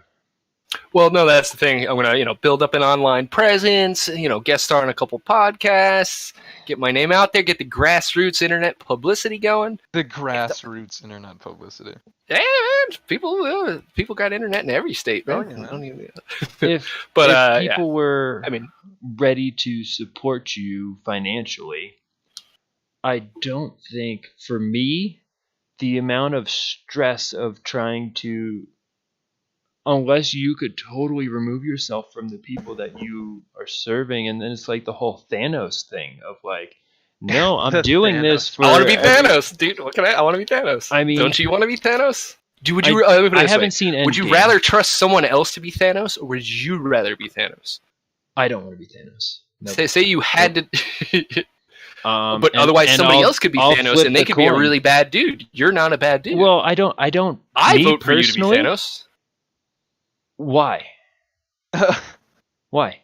Well, no, that's the thing. I'm gonna, build up an online presence. Guest star on a couple podcasts, get my name out there, get the grassroots internet publicity going. the grassroots internet publicity. Yeah, man, people got internet in every state, man. Oh, yeah. I don't even- If But, if yeah. people were I mean, ready to support you financially, I don't think, for me, the amount of stress of trying to, unless you could totally remove yourself from the people that you are serving, and then it's like the whole Thanos thing of no, I'm The doing Thanos. this for. I want to be Thanos, dude. What can I want to be Thanos. I mean- don't you want to be Thanos? Would you? Let me put it I this haven't way. seen Endgame. Would you rather trust someone else to be Thanos, or would you rather be Thanos? I don't want to be Thanos. Nope. Say you had to, but And- otherwise and somebody I'll- else could be I'll Thanos, flip and they the could be a coin. really bad dude. You're not a bad dude. Well, I don't. I me vote for you to be personally, Thanos. Why? Why?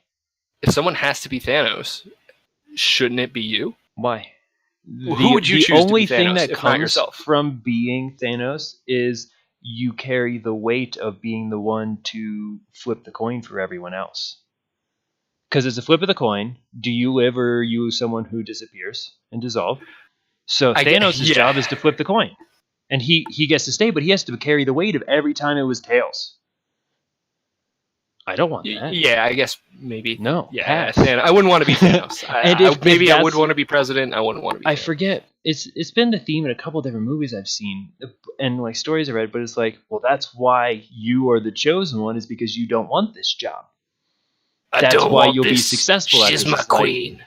If someone has to be Thanos, shouldn't it be you? Why? Well, who would you choose to The only be thing Thanos, that if not comes yourself? from being Thanos is you carry the weight of being the one to flip the coin for everyone else. Because it's a flip of the coin. Do you live or are you someone who disappears and dissolve? So Thanos' job is to flip the coin. And he gets to stay, but he has to carry the weight of every time it was tails. I don't want that. Yeah, I guess maybe. No. Yeah, pass. I wouldn't want to be Thanos. Maybe I would want to be president. I wouldn't want to be. I Thanos. forget. It's been the theme in a couple different movies I've seen and like stories I read, but it's like, well, that's why you are the chosen one, is because you don't want this job. That's why you'll be successful at it. She's my queen.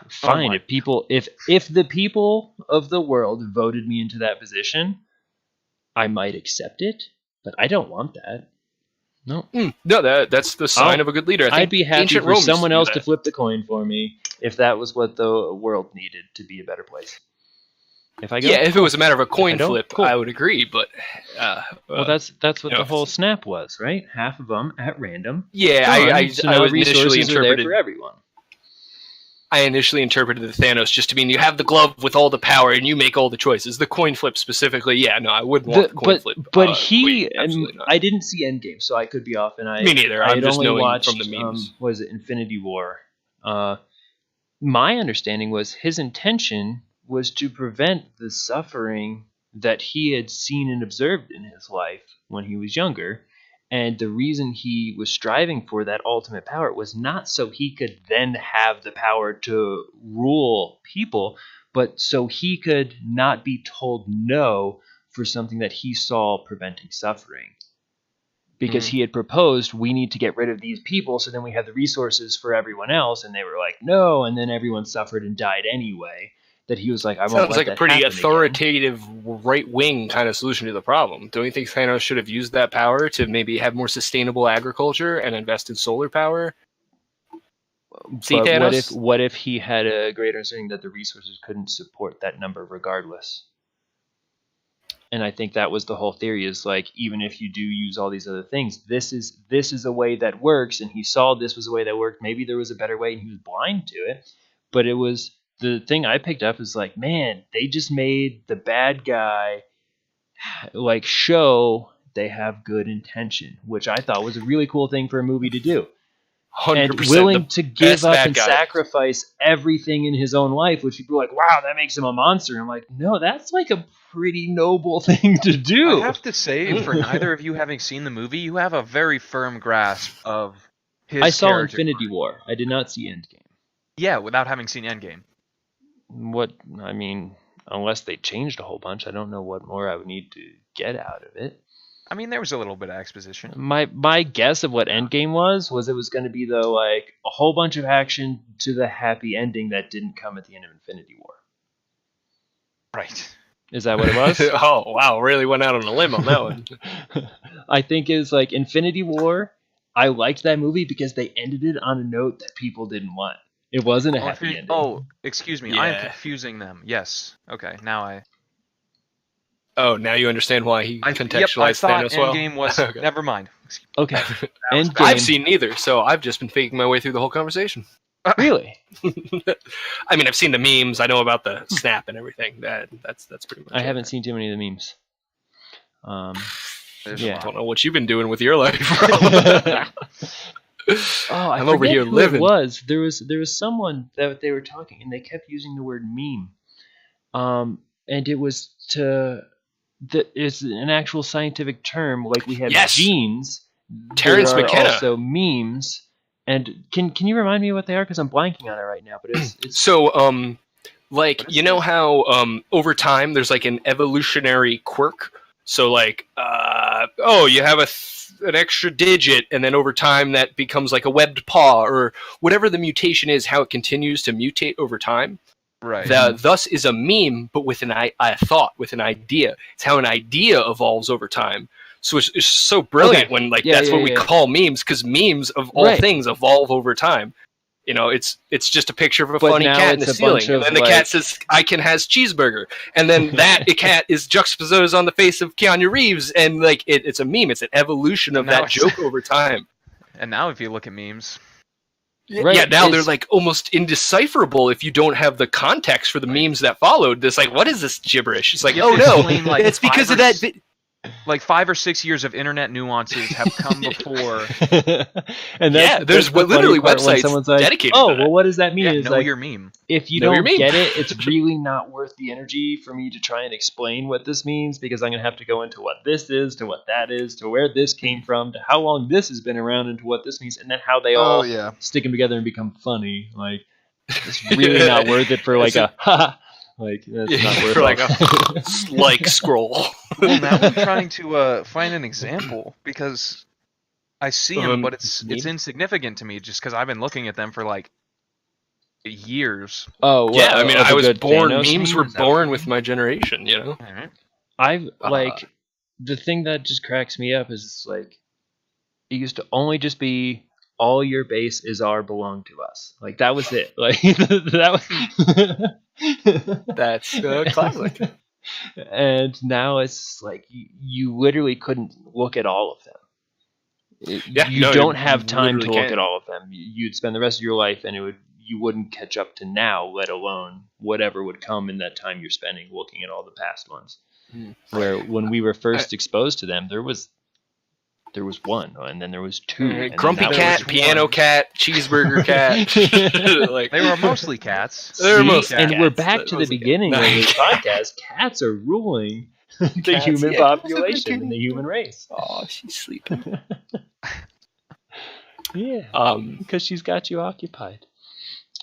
Fine, if the people of the world voted me into that position, I might accept it, but I don't want that. No. No, that's the sign of a good leader. I think I'd be happy ancient for Rome used someone do else that. to flip the coin for me if that was what the world needed to be a better place. If I go, Yeah, if it was a matter of a coin don't, flip, cool. I would agree. But well, that's what you know, the whole snap was, right? Half of them at random. yeah, Done. So now I initially resources are there interpreted. for everyone. I initially interpreted the Thanos just to mean you have the glove with all the power and you make all the choices. The coin flip specifically, yeah, no, I wouldn't want the coin flip. But queen, absolutely not. I didn't see Endgame, so I could be off. And Me neither. I I'm had just only knowing watched, from the memes. Was it Infinity War? My understanding was his intention was to prevent the suffering that he had seen and observed in his life when he was younger. And the reason he was striving for that ultimate power was not so he could then have the power to rule people, but so he could not be told no for something that he saw preventing suffering. Because he had proposed, we need to get rid of these people so then we have the resources for everyone else. And they were like, no. And then everyone suffered and died anyway. That he was like, I won't Sounds let like a that pretty happen authoritative right-wing kind of solution to the problem. Don't you think Thanos should have used that power to maybe have more sustainable agriculture and invest in solar power? See, But Thanos? what if he had a greater understanding that the resources couldn't support that number regardless? And I think that was the whole theory, is like, even if you do use all these other things, this is a way that works, and he saw this was a way that worked. Maybe there was a better way and he was blind to it, but it was the thing I picked up is like, man, they just made the bad guy like show they have good intention, which I thought was a really cool thing for a movie to do. 100% And willing to give best up bad and guy. sacrifice everything in his own life, which people are like, wow, that makes him a monster. I'm like, no, that's like a pretty noble thing to do. I have to say, for neither of you having seen the movie, you have a very firm grasp of his I saw character. Infinity War. I did not see Endgame. Yeah, without having seen Endgame. Unless they changed a whole bunch, I don't know what more I would need to get out of it. I mean, there was a little bit of exposition. My guess of what Endgame was it was going to be though like a whole bunch of action to the happy ending that didn't come at the end of Infinity War. Right. Is that what it was? Oh, wow, really went out on a limb on that one. I think it's like Infinity War. I liked that movie because they ended it on a note that people didn't want. It wasn't a happy ending. Oh, excuse me. I am Yeah. confusing them. Yes. Okay, now I... Oh, now you understand why he I contextualized thought Thanos well? Endgame was... Okay. Never mind. Okay. Endgame. I've seen neither, so I've just been faking my way through the whole conversation. Really? I mean, I've seen the memes. I know about the snap and everything. That's pretty much. I it. haven't seen too many of the memes. There's Yeah. I don't know what you've been doing with your life. I'm over here living. It was there was someone that they were talking and they kept using the word meme, and it was it's an actual scientific term. Like we have Yes! genes. Terrence there are McKenna. also memes. And can you remind me what they are? Because I'm blanking on it right now. But it's So, like, you know how over time there's like an evolutionary quirk. So, like, you have an extra digit, and then over time that becomes like a webbed paw, or whatever the mutation is, how it continues to mutate over time. Right. Thus is a meme, but with a thought, with an idea. It's how an idea evolves over time. So it's so brilliant when that's what we call memes, because memes of all things evolve over time. It's just a picture of a funny cat in the ceiling, and then the cat says, "Icon has cheeseburger," and then that cat is juxtaposed on the face of Keanu Reeves, and it's a meme. It's an evolution of that joke over time. And now, if you look at memes, now they're almost indecipherable if you don't have the context for the memes that followed. It's what is this gibberish? It's oh no, it's because of that. 5 or 6 years of internet nuances have come before. And there's literally websites dedicated to that. Well, what does that mean? Yeah, know your meme. If you don't get it, it's really not worth the energy for me to try and explain what this means, because I'm going to have to go into what this is, to what that is, to where this came from, to how long this has been around, and to what this means, and then how they all stick them together and become funny. It's really not worth it for a ha. That's not worth for a scroll. Well, now I'm trying to find an example, because I see them, but it's insignificant to me just because I've been looking at them for years. Oh, well, yeah. I mean, I was born. Memes were born with my generation. All right. I've the thing that just cracks me up is it used to only just be all your base is our belong to us. That was it. That was. That's classic. And now it's you literally couldn't look at all of them. You don't have time to look at all of them. You'd spend the rest of your life, and you wouldn't catch up to now, let alone whatever would come in that time you're spending looking at all the past ones. Where when we were first exposed to them, there was one, and then there was two. Grumpy cat, piano cat, cheeseburger cat. They were mostly cats. And we're back to the beginning of this podcast. Cats are ruling the human population and the human race. Oh, she's sleeping. Because she's got you occupied.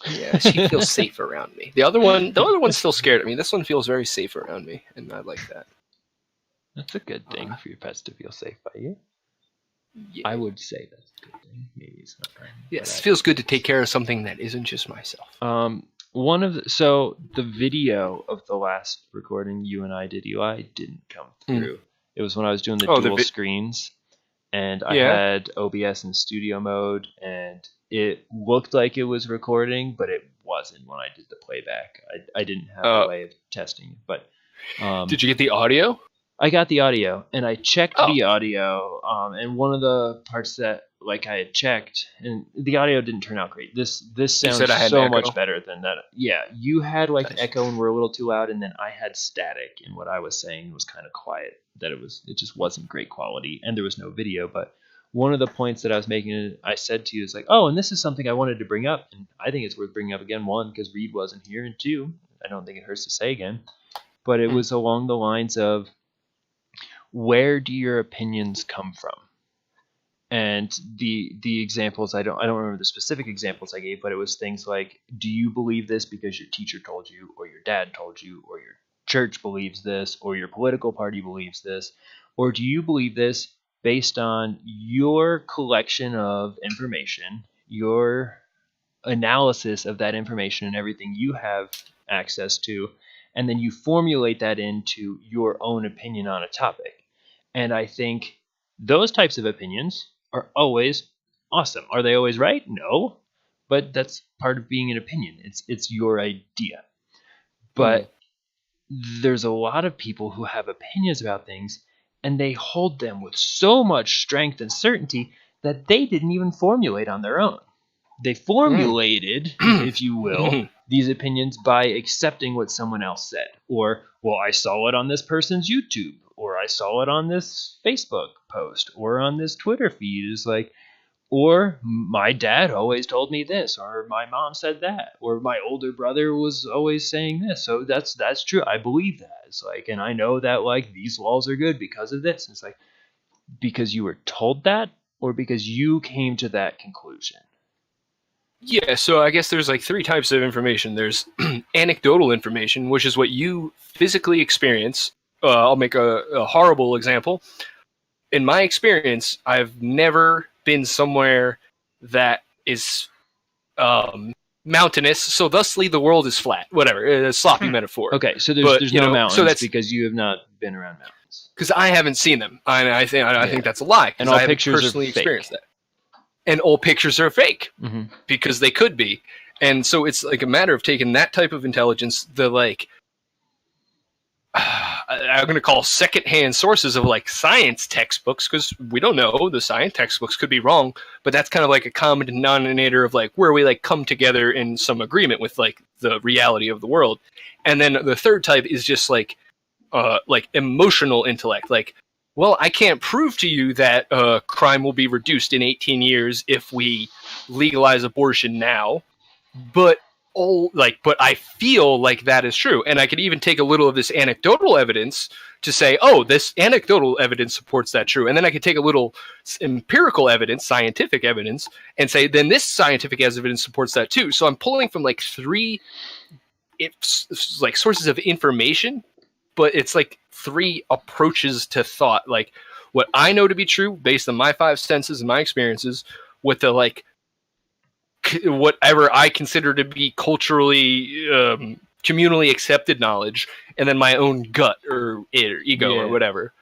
Yeah, she feels safe around me. The other one's still scared of me. This one feels very safe around me, and I like that. That's a good thing for your pets to feel safe by you. Yeah. I would say that's a good thing. Maybe it's not right. Yes, it feels good to take care of something that isn't just myself. The video of the last recording you and I did, Eli, didn't come through. It was when I was doing the dual screens, and I had OBS in studio mode, and it looked like it was recording, but it wasn't when I did the playback. I didn't have a way of testing it. But did you get the audio? I got the audio, and I checked the audio, and one of the parts that I had checked, and the audio didn't turn out great. This sounds so much better than that. Yeah, you had echo and were a little too loud, and then I had static, and what I was saying was kind of quiet. That it just wasn't great quality, and there was no video. But one of the points that I was making, I said to you, is and this is something I wanted to bring up, and I think it's worth bringing up again. One, because Reed wasn't here, and two, I don't think it hurts to say again. But it was along the lines of, where do your opinions come from? And the examples, I don't remember the specific examples I gave, but it was things like, do you believe this because your teacher told you, or your dad told you, or your church believes this, or your political party believes this, or do you believe this based on your collection of information, your analysis of that information and everything you have access to, and then you formulate that into your own opinion on a topic? And I think those types of opinions are always awesome. Are they always right? No. But that's part of being an opinion. It's your idea. But there's a lot of people who have opinions about things, and they hold them with so much strength and certainty that they didn't even formulate on their own. They formulated, if you will, these opinions by accepting what someone else said. Or, well, I saw it on this person's YouTube, or I saw it on this Facebook post, or on this Twitter feed. It's or my dad always told me this, or my mom said that, or my older brother was always saying this. So that's true. I believe that. It's and I know that these laws are good because of this. It's because you were told that, or because you came to that conclusion. Yeah, so I guess there's three types of information. There's anecdotal information, which is what you physically experience. I'll make a horrible example. In my experience, I've never been somewhere that is mountainous, so thusly the world is flat. Whatever, a sloppy metaphor. Okay, so But, there's you no know, mountains so that's- because you have not been around mountains. Because I haven't seen them. I think that's a lie. 'Cause And all I haven't pictures are personally fake. experienced that. And all pictures are fake Mhm. because they could be. And so it's like a matter of taking that type of intelligence, the like, I'm going to call secondhand sources of like science textbooks, because we don't know, the science textbooks could be wrong, but that's kind of like a common denominator of like where we like come together in some agreement with like the reality of the world. And then the third type is just like emotional intellect. Like, well, I can't prove to you that crime will be reduced in 18 years if we legalize abortion now, but I feel like that is true, and I could even take a little of this anecdotal evidence to say, oh, this anecdotal evidence supports that true, and then I could take a little empirical evidence, scientific evidence, and say, then this scientific evidence supports that too. So I'm pulling from like three, it's like sources of information, but it's like three approaches to thought, like what I know to be true based on my five senses and my experiences, with the like whatever I consider to be culturally, communally accepted knowledge, and then my own gut or ego or whatever.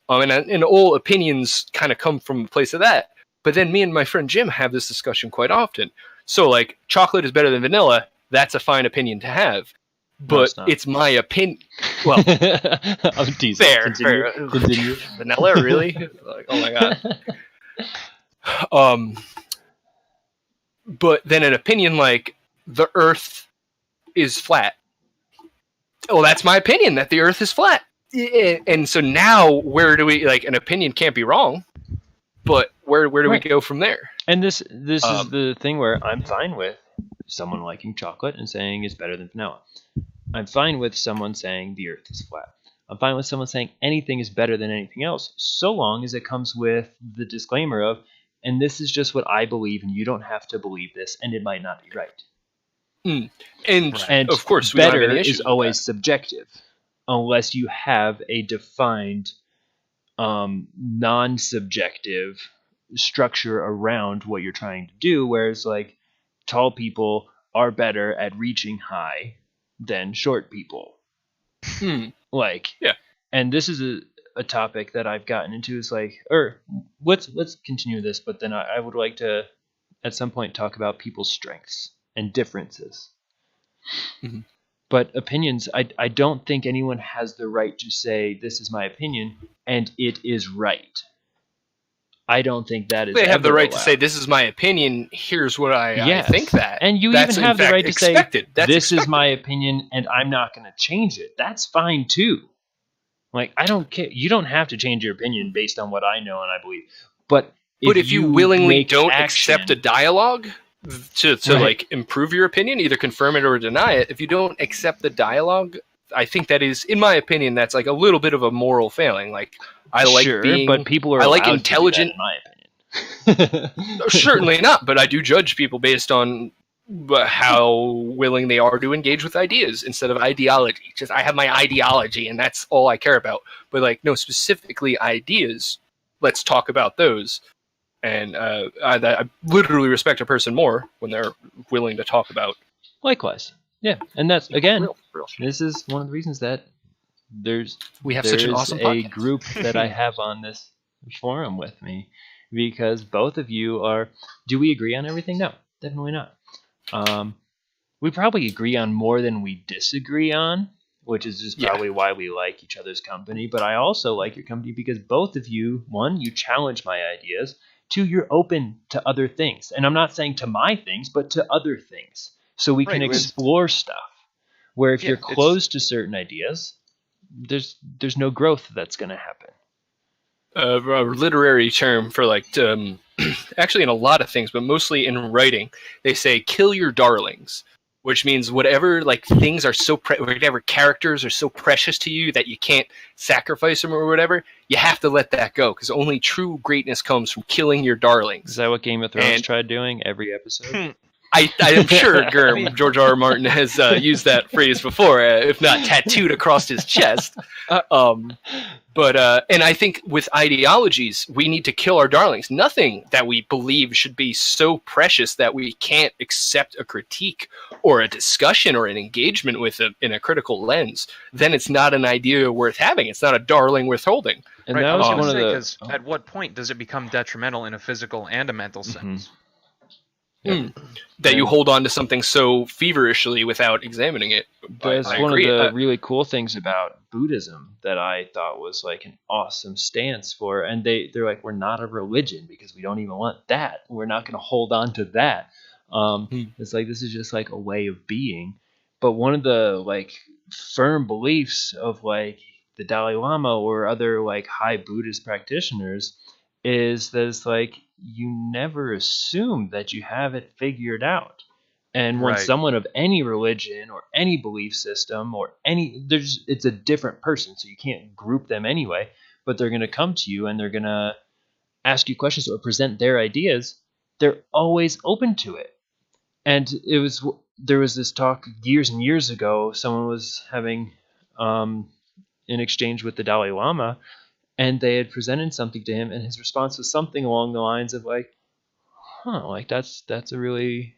And all opinions kind of come from a place of that. But then me and my friend Jim have this discussion quite often. So, like, chocolate is better than vanilla. That's a fine opinion to have. But No, it's my opinion. Well, I'm teasing. fair. Continue. Vanilla, really? Like, oh my god. But then an opinion like the Earth is flat. Well, that's my opinion, that the Earth is flat. And so now, where do we, like, an opinion can't be wrong, but where do we go from there? And this is the thing where I'm fine with someone liking chocolate and saying it's better than vanilla. I'm fine with someone saying the Earth is flat. I'm fine with someone saying anything is better than anything else, so long as it comes with the disclaimer of, and this is just what I believe, and you don't have to believe this, and it might not be right. And of course, we better don't have any issues is with always that. subjective, unless you have a defined, non-subjective structure around what you're trying to do. Whereas, like, tall people are better at reaching high than short people. Like, yeah. And this is a topic that I've gotten into, is like, or let's continue this, but then I would like to at some point talk about people's strengths and differences. Mm-hmm. But opinions, I don't think anyone has the right to say, this is my opinion and it is right. I don't think that is. They have the right allowed. to say, this is my opinion, here's what I think that. And you That's even have the right to expected. say, That's this expected. is my opinion and I'm not going to change it. That's fine too. Like, I don't care. You don't have to change your opinion based on what I know and I believe. But if you willingly make don't action, accept a dialogue to Right. like improve your opinion, either confirm it or deny it, if you don't accept the dialogue, I think that is, in my opinion, that's like a little bit of a moral failing. Like, I like being, but people are I like allowed intelligent. to do that, in my opinion. Certainly not, but I do judge people based on how willing they are to engage with ideas instead of ideology. Just, I have my ideology and that's all I care about. But like, no, specifically ideas, let's talk about those. And I literally respect a person more when they're willing to talk about. Likewise. Yeah. And that's, again, real. this is one of the reasons that We have such an awesome a podcast. group that I have on this forum with me, because both of you are, do we agree on everything? No, definitely not. We probably agree on more than we disagree on, which is just probably why we like each other's company. But I also like your company because both of you, one, you challenge my ideas. Two, you're open to other things. And I'm not saying to my things, but to other things. So we can explore stuff. Where if you're closed to certain ideas, there's no growth that's going to happen. A literary term for like, actually in a lot of things, but mostly in writing, they say kill your darlings, which means whatever like things are so whatever characters are so precious to you that you can't sacrifice them or whatever, you have to let that go, because only true greatness comes from killing your darlings. Is that what Game of Thrones tried doing every episode? I am sure I mean- George R. R. Martin has used that phrase before, if not tattooed across his chest. And I think with ideologies, we need to kill our darlings. Nothing that we believe should be so precious that we can't accept a critique or a discussion or an engagement with it in a critical lens. Then it's not an idea worth having. It's not a darling worth holding. And right, that I was was going one to of say, the. because at what point does it become detrimental in a physical and a mental sense? That you hold on to something so feverishly without examining it. That's I one agree. of the really cool things about Buddhism that I thought was like an awesome stance for. And they're like, we're not a religion because we don't even want that. We're not going to hold on to that. It's like, this is just like a way of being. But one of the like firm beliefs of like the Dalai Lama or other like high Buddhist practitioners is that it's like, you never assume that you have it figured out. And when Right. someone of any religion or any belief system or it's a different person, so you can't group them anyway, but they're going to come to you and they're going to ask you questions or present their ideas. They're always open to it. And there was this talk years and years ago, someone was having an exchange with the Dalai Lama, and they had presented something to him, and his response was something along the lines of like, like that's a really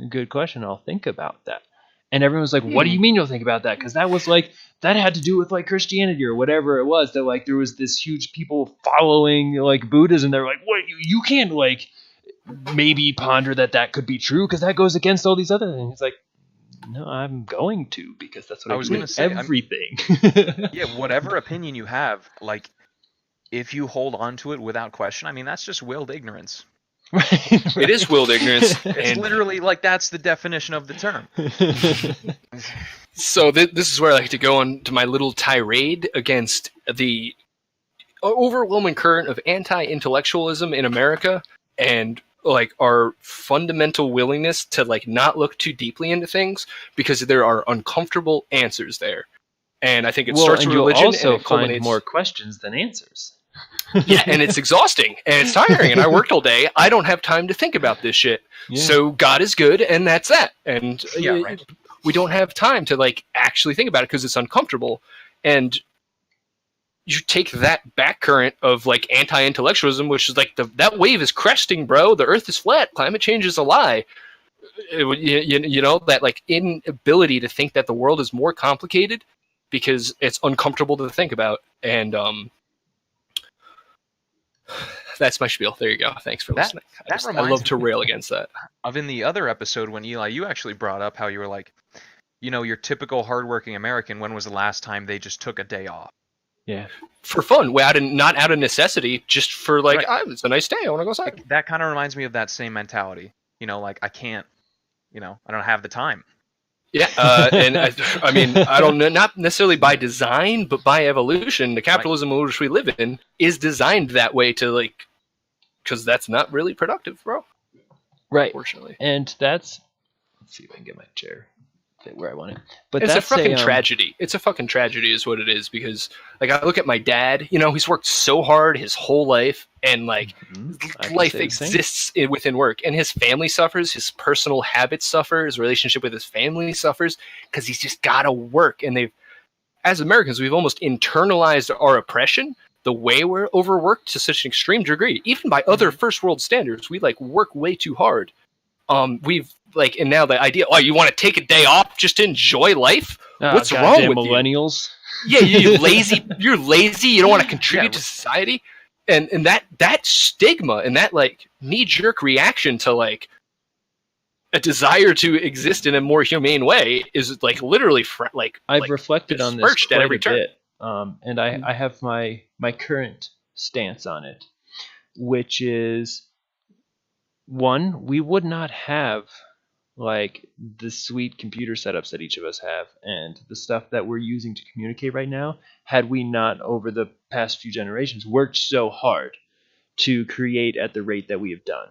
good question. I'll think about that. And everyone was like, what do you mean you'll think about that? Because that was like, that had to do with like Christianity or whatever it was, that like there was this huge people following like Buddhism. They're like, what, you can't like maybe ponder that could be true because that goes against all these other things. It's like, no, I'm going to, because that's what I was going to say. Everything. Yeah, whatever opinion you have, like, if you hold on to it without question, I mean, that's just willed ignorance. Right. It is willed ignorance. It's And literally like that's the definition of the term. so this is where I like to go on to my little tirade against the overwhelming current of anti-intellectualism in America and like our fundamental willingness to like not look too deeply into things because there are uncomfortable answers there. And I think it starts with religion also and it culminates find more questions than answers. Yeah, and it's exhausting and it's tiring and I worked all day. I don't have time to think about this shit. Yeah. So God is good and that's that. And Yeah, right. we don't have time to like actually think about it because it's uncomfortable. And you take that back current of like anti-intellectualism, which is like that wave is cresting, bro. The earth is flat. Climate change is a lie. You know, that like inability to think that the world is more complicated because it's uncomfortable to think about. And that's my spiel. There you go. Thanks for listening. I love to rail against that. Of in the other episode when Eli, you actually brought up how you were like, you know, your typical hardworking American, when was the last time they just took a day off? Yeah. For fun, not out of necessity, just for like, Right. it's a nice day. I want to go outside. That kind of reminds me of that same mentality. You know, like I can't, you know, I don't have the time. Yeah, and I mean, I don't know, not necessarily by design, but by evolution, the capitalism in which we live in is designed that way to like, because that's not really productive, bro. Right. Unfortunately. And let's see if I can get my chair fit where I want it. But It's that's a fucking tragedy. It's a fucking tragedy is what it is, because like I look at my dad, you know, he's worked so hard his whole life, and like life exists within work, and his family suffers, his personal habits suffer, his relationship with his family suffers because he's just gotta work. And as Americans, we've almost internalized our oppression, the way we're overworked to such an extreme degree, even by other first world standards. We like work way too hard. We've like, and now the idea, you want to take a day off just to enjoy life? What's wrong with millennials? You? Yeah, you're lazy. You're lazy. You don't want to contribute to society, and that stigma and that like knee-jerk reaction to like a desire to exist in a more humane way is like literally I've reflected on this quite at every turn. bit, and I have my current stance on it, which is, one, we would not have like the sweet computer setups that each of us have and the stuff that we're using to communicate right now had we not over the past few generations worked so hard to create at the rate that we have done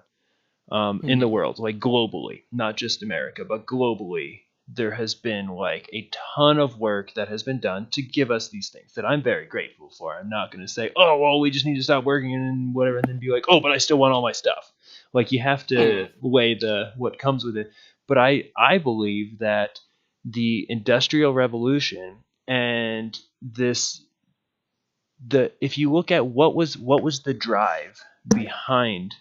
in the world, like globally, not just America, but globally. There has been like a ton of work that has been done to give us these things that I'm very grateful for. I'm not going to say, oh, well, we just need to stop working and whatever, and then be like, oh, but I still want all my stuff. Like you have to weigh what comes with it. But I believe that the Industrial Revolution and if you look at what was the drive behind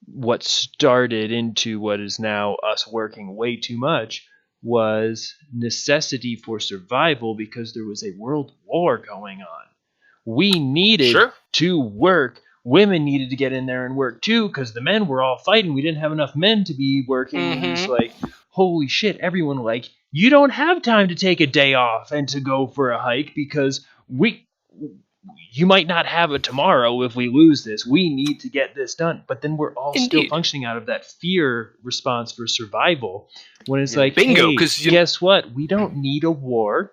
what started into what is now us working way too much, was necessity for survival because there was a world war going on. We needed to work. Women needed to get in there and work too because the men were all fighting. We didn't have enough men to be working. And it's like, holy shit, everyone, like, you don't have time to take a day off and to go for a hike because you might not have a tomorrow if we lose this. We need to get this done. But then we're all still functioning out of that fear response for survival. When it's like, bingo, hey, guess what? We don't need a war.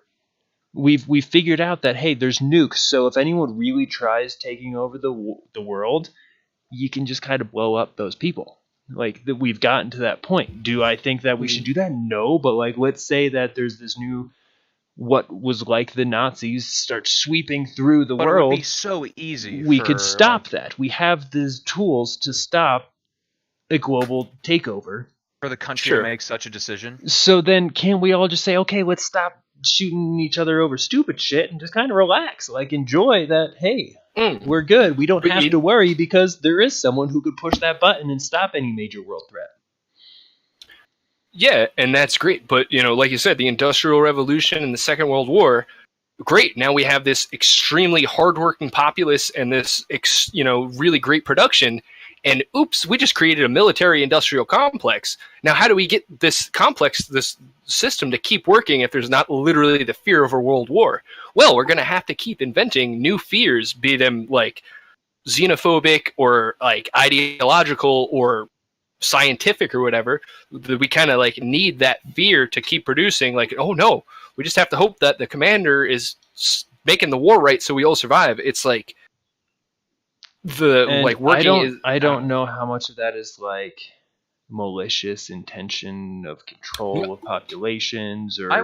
We've figured out that, hey, there's nukes. So if anyone really tries taking over the world, you can just kind of blow up those people. Like, that we've gotten to that point. Do I think that we should do that? No. But like, let's say that there's this new, what was like the Nazis start sweeping through the world. It would be so easy. We could stop that. We have these tools to stop a global takeover. For the country to make such a decision. So then can't we all just say, okay, let's stop shooting each other over stupid shit and just kind of relax, like enjoy that, hey, we're good. We don't have to worry because there is someone who could push that button and stop any major world threat. Yeah, and that's great. But, like you said, the Industrial Revolution and the Second World War, great. Now we have this extremely hardworking populace and this, really great production. And oops, we just created a military-industrial complex. Now, how do we get this complex, this system to keep working if there's not literally the fear of a world war? Well, we're going to have to keep inventing new fears, be them like xenophobic or like ideological or scientific or whatever. We kind of like need that fear to keep producing. Like, oh no, we just have to hope that the commander is making the war right so we all survive. It's like I don't know how much of that is like malicious intention of control of populations, or I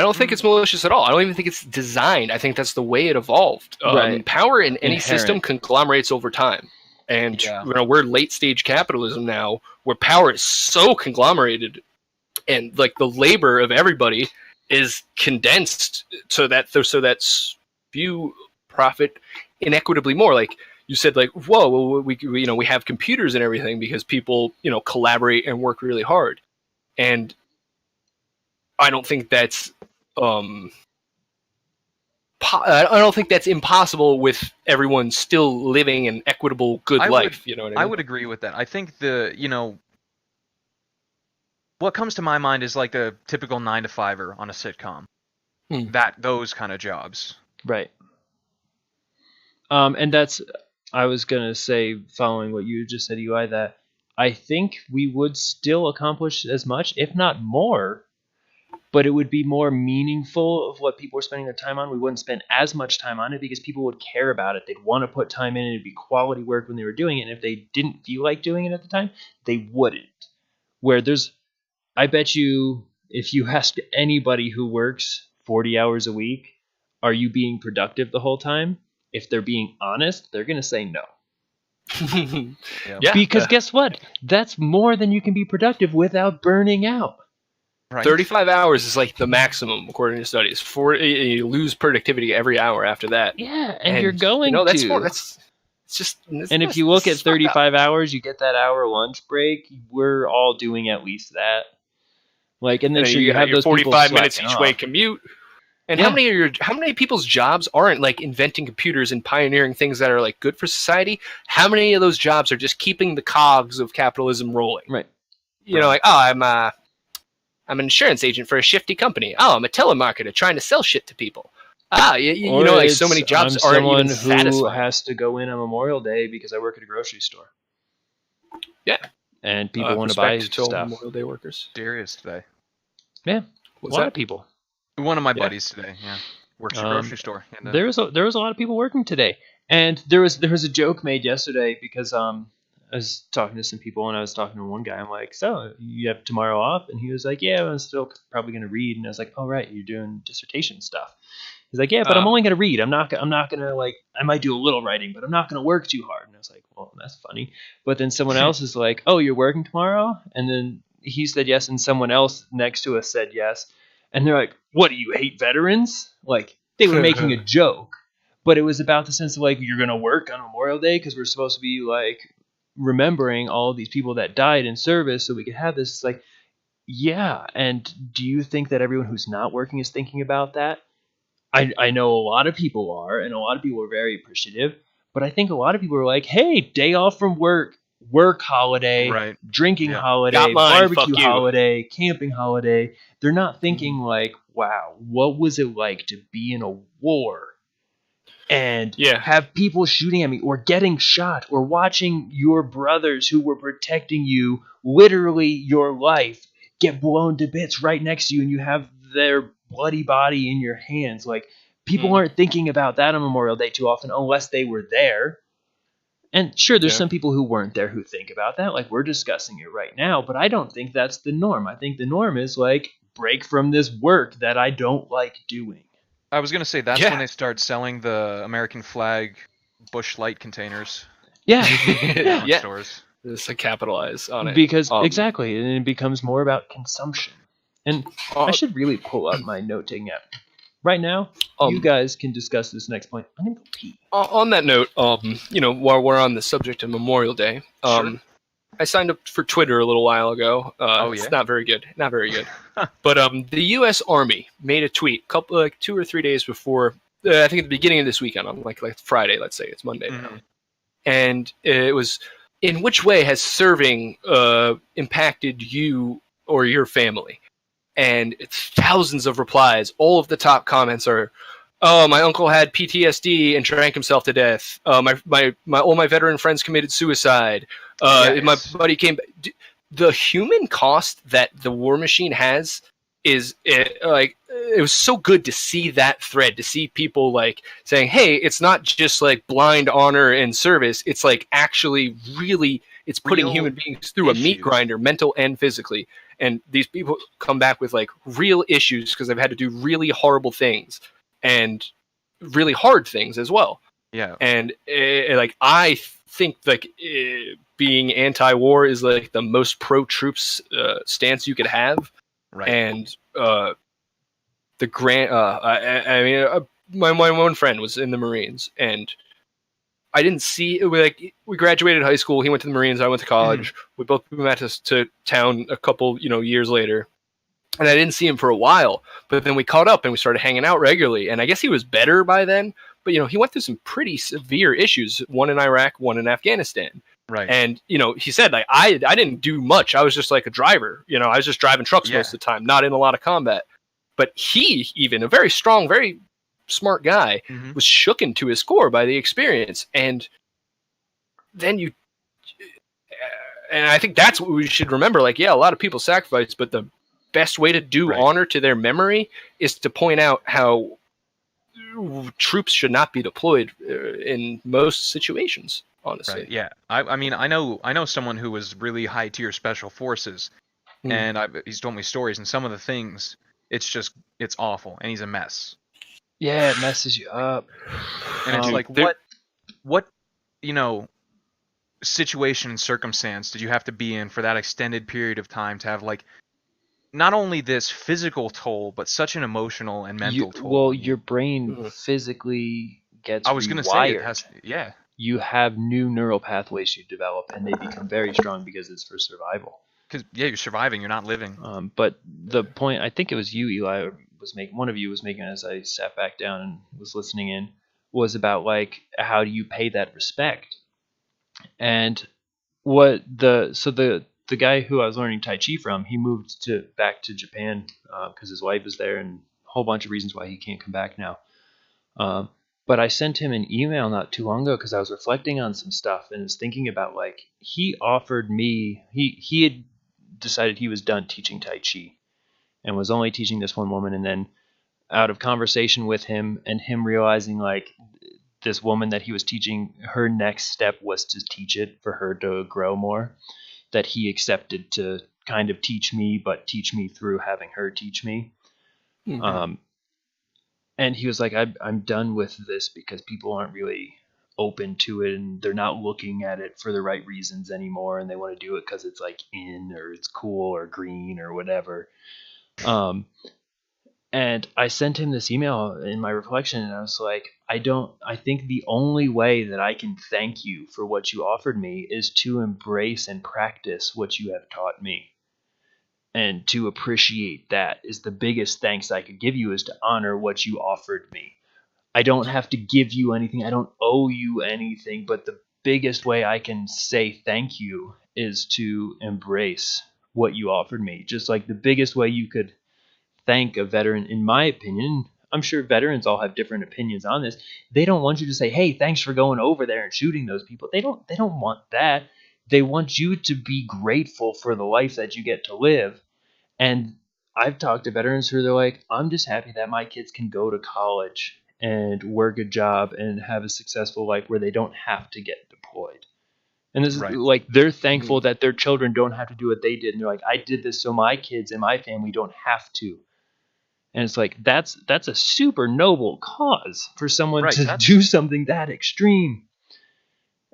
don't think it's malicious at all. I don't even think it's designed. I think that's the way it evolved. Power in any system conglomerates over time. And we're late stage capitalism now, where power is so conglomerated, and like the labor of everybody is condensed so that few profit inequitably more. Like you said, like, whoa, well, we have computers and everything because people collaborate and work really hard, and I don't think that's I don't think that's impossible with everyone still living an equitable, good life. You know what I mean? I would agree with that. I think what comes to my mind is like a typical 9-to-5er on a sitcom. Those kind of jobs. Right. And that's, I was going to say, following what you just said, Eli, that I think we would still accomplish as much, if not more, but it would be more meaningful of what people were spending their time on. We wouldn't spend as much time on it because people would care about it. They'd want to put time in. It'd be quality work when they were doing it. And if they didn't feel like doing it at the time, they wouldn't. Where I bet you, if you ask anybody who works 40 hours a week, are you being productive the whole time? If they're being honest, they're going to say no. Because guess what? That's more than you can be productive without burning out. Right. 35 hours is like the maximum, according to studies. You lose productivity every hour after that. Yeah, and you're going that's to. More, it's just. And if you look at 35 hours, you get that hour lunch break. We're all doing at least that. Like, and then you have those 45 minutes each way commute. And how many people's jobs aren't like inventing computers and pioneering things that are like good for society? How many of those jobs are just keeping the cogs of capitalism rolling? Right. Like, oh, I'm an insurance agent for a shifty company. Oh, I'm a telemarketer trying to sell shit to people. Like so many jobs aren't even satisfying. Who has to go in on Memorial Day because I work at a grocery store. Yeah. And people want to buy stuff. Memorial Day workers. Darius today. Yeah. A lot of people. One of my buddies today, works at a grocery store. And, there was a lot of people working today. And there was a joke made yesterday because I was talking to some people and I was talking to one guy. I'm like, so you have tomorrow off? And he was like, yeah, I'm still probably going to read. And I was like, oh, right, you're doing dissertation stuff. He's like, yeah, but I'm only going to read. I'm not going to like, I might do a little writing, but I'm not going to work too hard. And I was like, well, that's funny. But then someone else is like, oh, you're working tomorrow? And then he said yes, and someone else next to us said yes. And they're like, what, do you hate veterans? Like, they were making a joke. But it was about the sense of like, you're going to work on Memorial Day because we're supposed to be like remembering all of these people that died in service so we could have this. It's like, yeah. And do you think that everyone who's not working is thinking about that? I know a lot of people are, and a lot of people are very appreciative. But I think a lot of people are like, hey, day off from work holiday, Right. drinking Yeah. holiday, Got mine, fuck barbecue you. holiday, camping holiday. They're not thinking like, wow, what was it like to be in a war and have people shooting at me or getting shot or watching your brothers who were protecting you, literally your life, get blown to bits right next to you, and you have their bloody body in your hands. Like, people aren't thinking about that on Memorial Day too often unless they were there. And sure, there's some people who weren't there who think about that, like we're discussing it right now, but I don't think that's the norm. I think the norm is like, break from this work that I don't like doing. I was gonna say that's when they start selling the American flag Bush Light containers. Yeah. Yeah. Stores. Just to capitalize on it. Because exactly, and it becomes more about consumption. And I should really pull up my note-taking app. Right now, you guys can discuss this next point. I'm gonna go pee. On that note, while we're on the subject of Memorial Day, Sure. I signed up for Twitter a little while ago. It's not very good. Not very good. But the U.S. Army made a tweet, 2 or 3 days before. I think at the beginning of this weekend, on like Friday. Let's say it's Monday now, and it was, in which way has serving impacted you or your family? And it's thousands of replies. All of the top comments are, "Oh, my uncle had PTSD and drank himself to death. All my veteran friends committed suicide. My buddy came." The human cost that the war machine has is it was so good to see that thread, to see people like saying, "Hey, it's not just like blind honor and service. It's like actually really, it's putting human beings through a meat grinder, mental and physically." And these people come back with like real issues because they've had to do really horrible things and really hard things as well. Yeah. And I think being anti-war is like the most pro-troops stance you could have. Right. And my one friend was in the Marines, and I didn't see we graduated high school. He went to the Marines. I went to college. We both met to town a couple years later, and I didn't see him for a while. But then we caught up and we started hanging out regularly. And I guess he was better by then. But he went through some pretty severe issues. One in Iraq, one in Afghanistan. Right. And he said like I didn't do much. I was just like a driver. I was just driving trucks most of the time, not in a lot of combat. But he, even a very strong, very smart guy, was shooken to his core by the experience. And then and I think that's what we should remember. Like, yeah, a lot of people sacrifice, but the best way to do honor to their memory is to point out how troops should not be deployed in most situations, honestly. Right, yeah. I mean, I know someone who was really high tier special forces, and he's told me stories, and some of the things, it's awful, and he's a mess. Yeah, it messes you up. And it's like, what situation and circumstance did you have to be in for that extended period of time to have like not only this physical toll, but such an emotional and mental toll? Well, your brain physically gets I was going to say it has, yeah. You have new neural pathways you develop, and they become very strong because it's for survival. Because you're surviving, you're not living. But the point, I think it was you, Eli, one of you was making as I sat back down and was listening in, was about like, how do you pay that respect? And the guy who I was learning Tai Chi from, he moved back to Japan because his wife is there, and a whole bunch of reasons why he can't come back now. But I sent him an email not too long ago because I was reflecting on some stuff and was thinking about like, he offered me, he had decided he was done teaching Tai Chi and was only teaching this one woman. And then out of conversation with him and him realizing like this woman that he was teaching, her next step was to teach it for her to grow more, that he accepted to kind of teach me, but teach me through having her teach me. And he was like, I'm done with this because people aren't really open to it and they're not looking at it for the right reasons anymore, and they want to do it because it's like in or it's cool or green or whatever. And I sent him this email in my reflection, and I was like, I think the only way that I can thank you for what you offered me is to embrace and practice what you have taught me. And to appreciate that is the biggest thanks I could give you, is to honor what you offered me. I don't have to give you anything. I don't owe you anything, but the biggest way I can say thank you is to embrace what you offered me. Just like the biggest way you could thank a veteran, in my opinion, I'm sure veterans all have different opinions on this. They don't want you to say, "Hey, thanks for going over there and shooting those people." They don't want that. They want you to be grateful for the life that you get to live. And I've talked to veterans who are like, "I'm just happy that my kids can go to college and work a job and have a successful life where they don't have to get deployed." And this is like, they're thankful that their children don't have to do what they did. And they're like, "I did this so my kids and my family don't have to." And it's like, that's a super noble cause for someone to do something that extreme.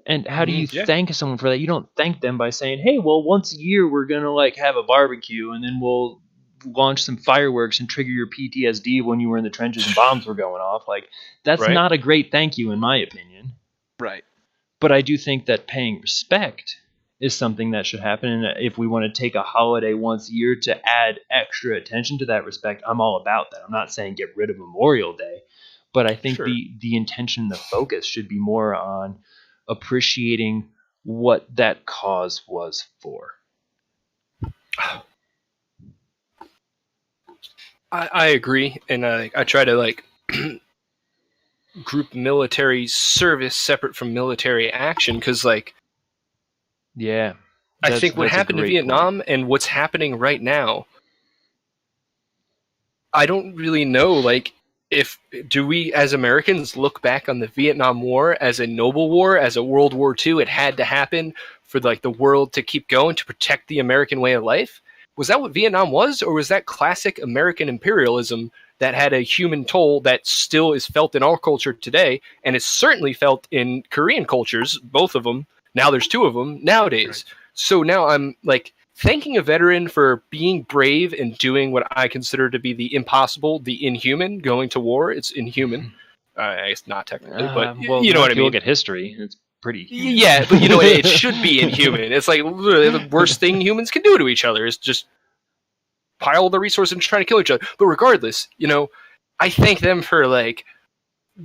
And how do you thank someone for that? You don't thank them by saying, "Hey, well, once a year we're going to like have a barbecue and then we'll launch some fireworks and trigger your PTSD when you were in the trenches and bombs were going off." Like, that's not a great thank you in my opinion. Right. But I do think that paying respect is something that should happen. And if we want to take a holiday once a year to add extra attention to that respect, I'm all about that. I'm not saying get rid of Memorial Day, but I think the intention, the focus should be more on appreciating what that cause was for. I agree, and I try to like group military service separate from military action, because like, I think what happened in Vietnam and what's happening right now, I don't really know, like, do we as Americans look back on the Vietnam War as a noble war, as a World War II? It had to happen for like the world to keep going, to protect the American way of life. Was that what Vietnam was, or was that classic American imperialism that had a human toll that still is felt in our culture today, and is certainly felt in Korean cultures, both of them? Now there's two of them nowadays. Right. So now I'm like thanking a veteran for being brave and doing what I consider to be the impossible, the inhuman, going to war. It's inhuman. It's not technically, but well, you know what I mean. If you look at history, it's pretty human. Yeah, but you know, it should be inhuman. It's like literally the worst thing humans can do to each other is just pile the resources and try to kill each other. But regardless, you know, I thank them for like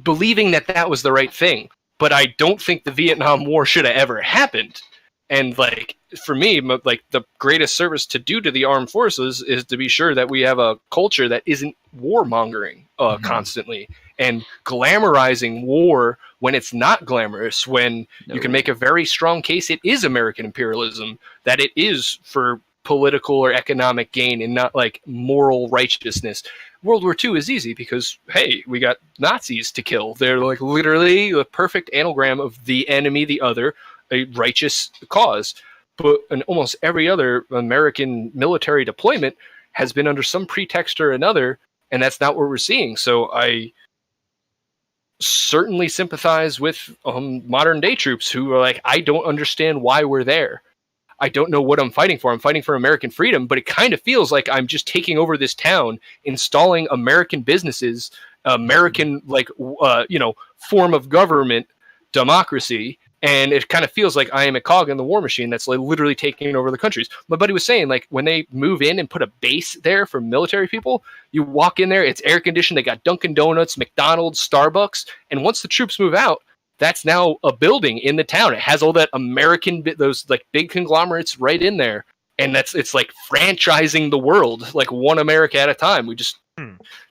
believing that that was the right thing. But I don't think the Vietnam War should have ever happened. And like, for me, like the greatest service to do to the armed forces is to be sure that we have a culture that isn't warmongering constantly and glamorizing war when it's not glamorous, when you can make a very strong case it is American imperialism, that it is for political or economic gain and not like moral righteousness. World War II is easy because, hey, we got Nazis to kill. They're like literally the perfect anagram of the enemy, the other, a righteous cause. But in almost every other American military deployment has been under some pretext or another, and that's not what we're seeing. So I certainly sympathize with modern day troops who are like, I don't understand why we're there. I don't know what I'm fighting for. I'm fighting for American freedom, but it kind of feels like I'm just taking over this town, installing American businesses, American form of government, democracy, and it kind of feels like I am a cog in the war machine that's like literally taking over the countries. My buddy was saying, like, when they move in and put a base there for military people, you walk in there, it's air conditioned, they got Dunkin' Donuts, McDonald's, Starbucks, and once the troops move out, that's now a building in the town. It has all that American, those like big conglomerates right in there. And it's like franchising the world, like one America at a time. We just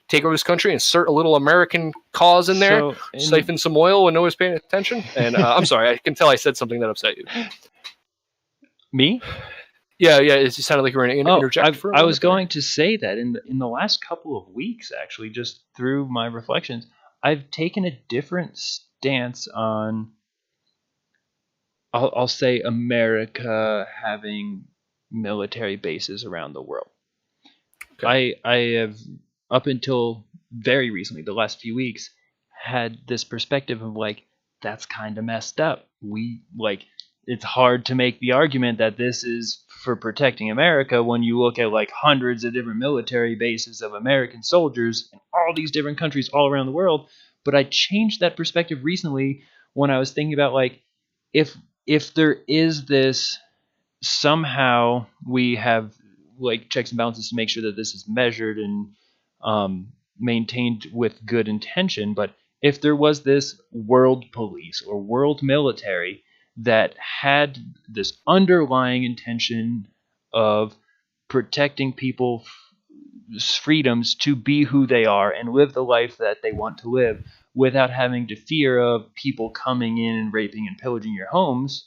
take over this country, insert a little American cause in there, siphon some oil when no one's paying attention. And I'm sorry, I can tell I said something that upset you. Me? Yeah, it sounded like you were going to interject. I was going to say that in the last couple of weeks, actually, just through my reflections, I've taken a different stance on, I'll say, America having military bases around the world. Okay. I have, up until very recently, the last few weeks, had this perspective of like, that's kind of messed up. It's hard to make the argument that this is for protecting America when you look at like hundreds of different military bases of American soldiers in all these different countries all around the world. But I changed that perspective recently when I was thinking about like, if there is this, somehow we have like checks and balances to make sure that this is measured and maintained with good intention. But if there was this world police or world military that had this underlying intention of protecting people's freedoms to be who they are and live the life that they want to live without having to fear of people coming in and raping and pillaging your homes,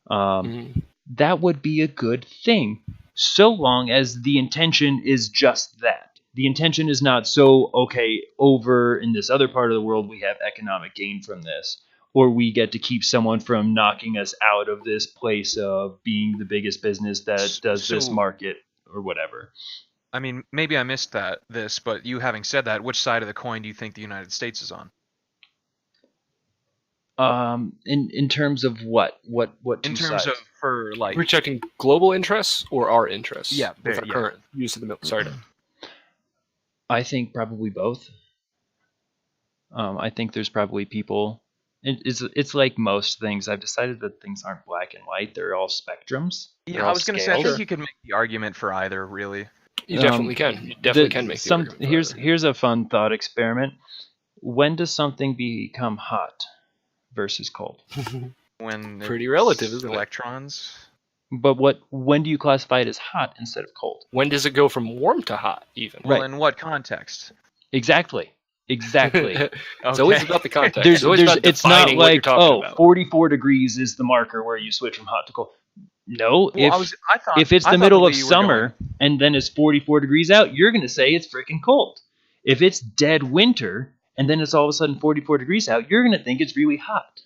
that would be a good thing, so long as the intention is just that. The intention is not okay, over in this other part of the world we have economic gain from this, or we get to keep someone from knocking us out of this place of being the biggest business that does this market or whatever. I mean, maybe I missed this, but you having said that, which side of the coin do you think the United States is on? In terms of what in terms sides? of for like protecting global interests or our interests? Yeah, with our current use of the sorry. I think probably both. I think there's probably people. It's like most things. I've decided that things aren't black and white. They're all spectrums. Yeah, I was going to say, I think you could make the argument for either, really. You definitely can. You definitely can make the argument for either. Here's a fun thought experiment. When does something become hot versus cold? When pretty relative, isn't it? Electrons. But when do you classify it as hot instead of cold? When does it go from warm to hot, even? Well, in what context? Exactly. It's always about the context. It's not like, 44 degrees is the marker where you switch from hot to cold. No, if it's the middle of summer and then it's 44 degrees out, you're going to say it's freaking cold. If it's dead winter and then it's all of a sudden 44 degrees out, you're going to think it's really hot.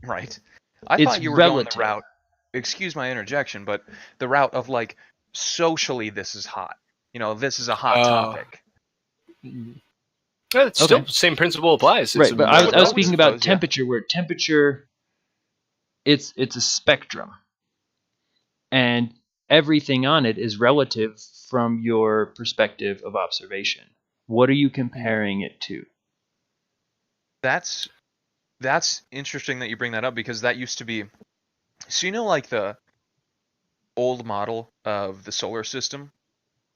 Right. I thought you were going the route, excuse my interjection, but the route of like, socially this is hot. This is a hot topic. It's still the same principle applies. Right, but I was speaking about temperature, where temperature, it's a spectrum. And everything on it is relative from your perspective of observation. What are you comparing it to? That's interesting that you bring that up, because that used to be... So like the old model of the solar system?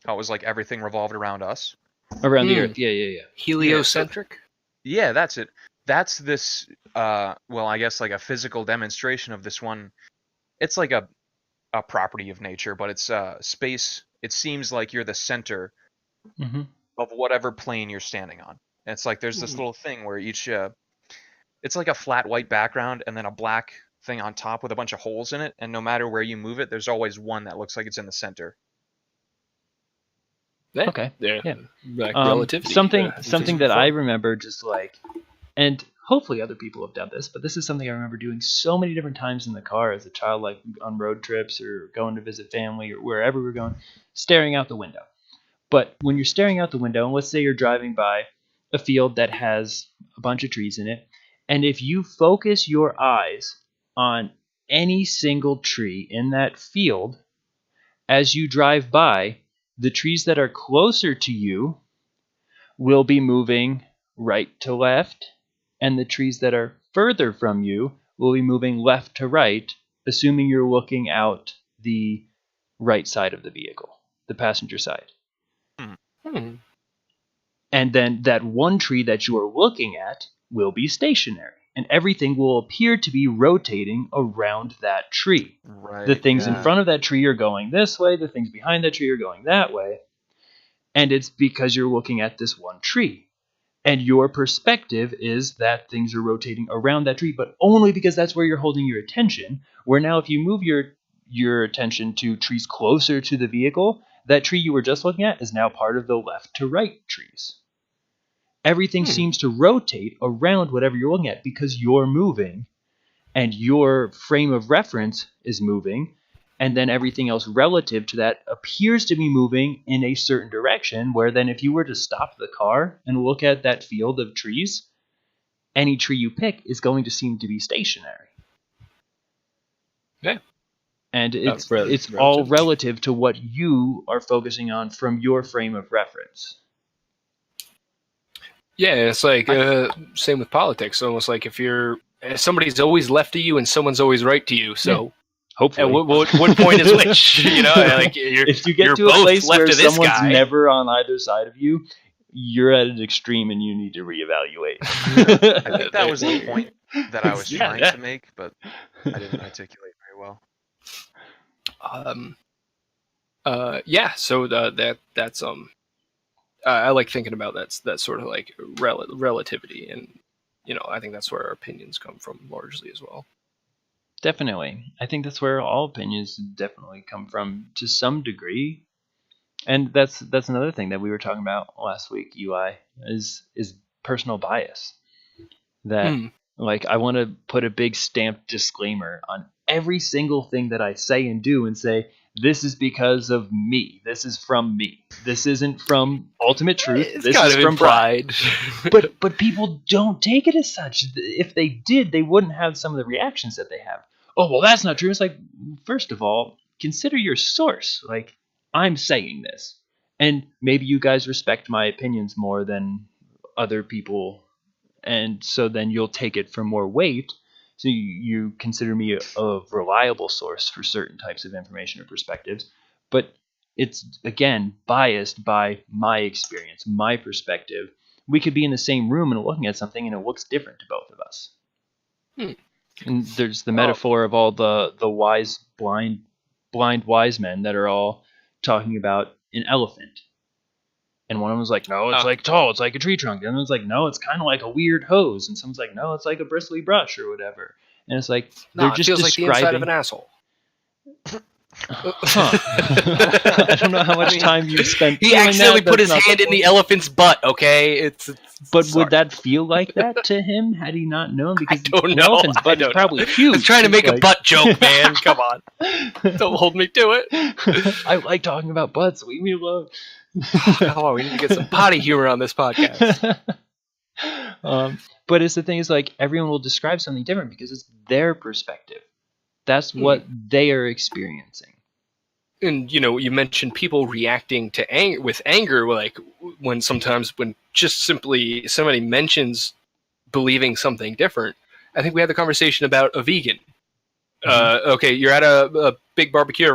How it was like everything revolved around us? Around the Earth, yeah. Heliocentric? Yeah, that's it. That's this, I guess like a physical demonstration of this one. It's like a property of nature, but it's space. It seems like you're the center of whatever plane you're standing on. And it's like there's this little thing where each... it's like a flat white background and then a black thing on top with a bunch of holes in it. And no matter where you move it, there's always one that looks like it's in the center. Yeah. Okay. Yeah. Like relativity. Something that I remember just like, and hopefully other people have done this, but this is something I remember doing so many different times in the car as a child, like on road trips or going to visit family or wherever we're going, staring out the window. But when you're staring out the window, and let's say you're driving by a field that has a bunch of trees in it, and if you focus your eyes on any single tree in that field, as you drive by, the trees that are closer to you will be moving right to left, and the trees that are further from you will be moving left to right, assuming you're looking out the right side of the vehicle, the passenger side. And then that one tree that you are looking at will be stationary, and everything will appear to be rotating around that tree. Right. The things in front of that tree are going this way, the things behind that tree are going that way, and it's because you're looking at this one tree. And your perspective is that things are rotating around that tree, but only because that's where you're holding your attention, where now if you move your attention to trees closer to the vehicle, that tree you were just looking at is now part of the left to right trees. Everything seems to rotate around whatever you're looking at because you're moving and your frame of reference is moving, and then everything else relative to that appears to be moving in a certain direction, where then if you were to stop the car and look at that field of trees, any tree you pick is going to seem to be stationary. Yeah. And it's relative. all relative to what you are focusing on from your frame of reference. Yeah, it's like same with politics. Almost like if somebody's always left of you and someone's always right to you. So hopefully, at what point is which? Like if you get you're to a both place left where of this someone's guy. never on either side of you, you're at an extreme and you need to reevaluate. I think that was the point that I was trying to make, but I didn't articulate very well. So that's I like thinking about that sort of like relativity, and I think that's where our opinions come from largely as well. Definitely. I think that's where all opinions definitely come from to some degree. And that's another thing that we were talking about last week, UI, is personal bias. That like I want to put a big stamped disclaimer on every single thing that I say and do and say, this is because of me. This is from me. This isn't from ultimate truth. It's this kind is of from implied. But people don't take it as such. If they did, they wouldn't have some of the reactions that they have. Oh, well, that's not true. It's like, first of all, consider your source. Like, I'm saying this. And maybe you guys respect my opinions more than other people. And so then you'll take it for more weight. So you consider me a reliable source for certain types of information or perspectives. But it's, again, biased by my experience, my perspective. We could be in the same room and looking at something and it looks different to both of us. And there's the metaphor of all the wise, blind wise men that are all talking about an elephant. And one of them was like, no, it's like tall, it's like a tree trunk. And the other one's like, no, it's kind of like a weird hose. And someone's like, no, it's like a bristly brush or whatever. And it's like, they're just it feels describing... like the inside of an asshole. I don't know how much time you've spent. He accidentally put his hand in the elephant's butt. Okay, it's but sorry. Would that feel like that to him had he not known? Because I don't an know. elephant's butt is probably huge. I was trying to make a butt joke, man. Come on, don't hold me to it. I like talking about butts. Leave me alone. Come on, we need to get some potty humor on this podcast. But it's the thing is, like, everyone will describe something different because it's their perspective. That's what they are experiencing. And you mentioned people reacting to with anger, like when just simply somebody mentions believing something different. I think we had the conversation about a vegan. Okay, you're at a big barbecue.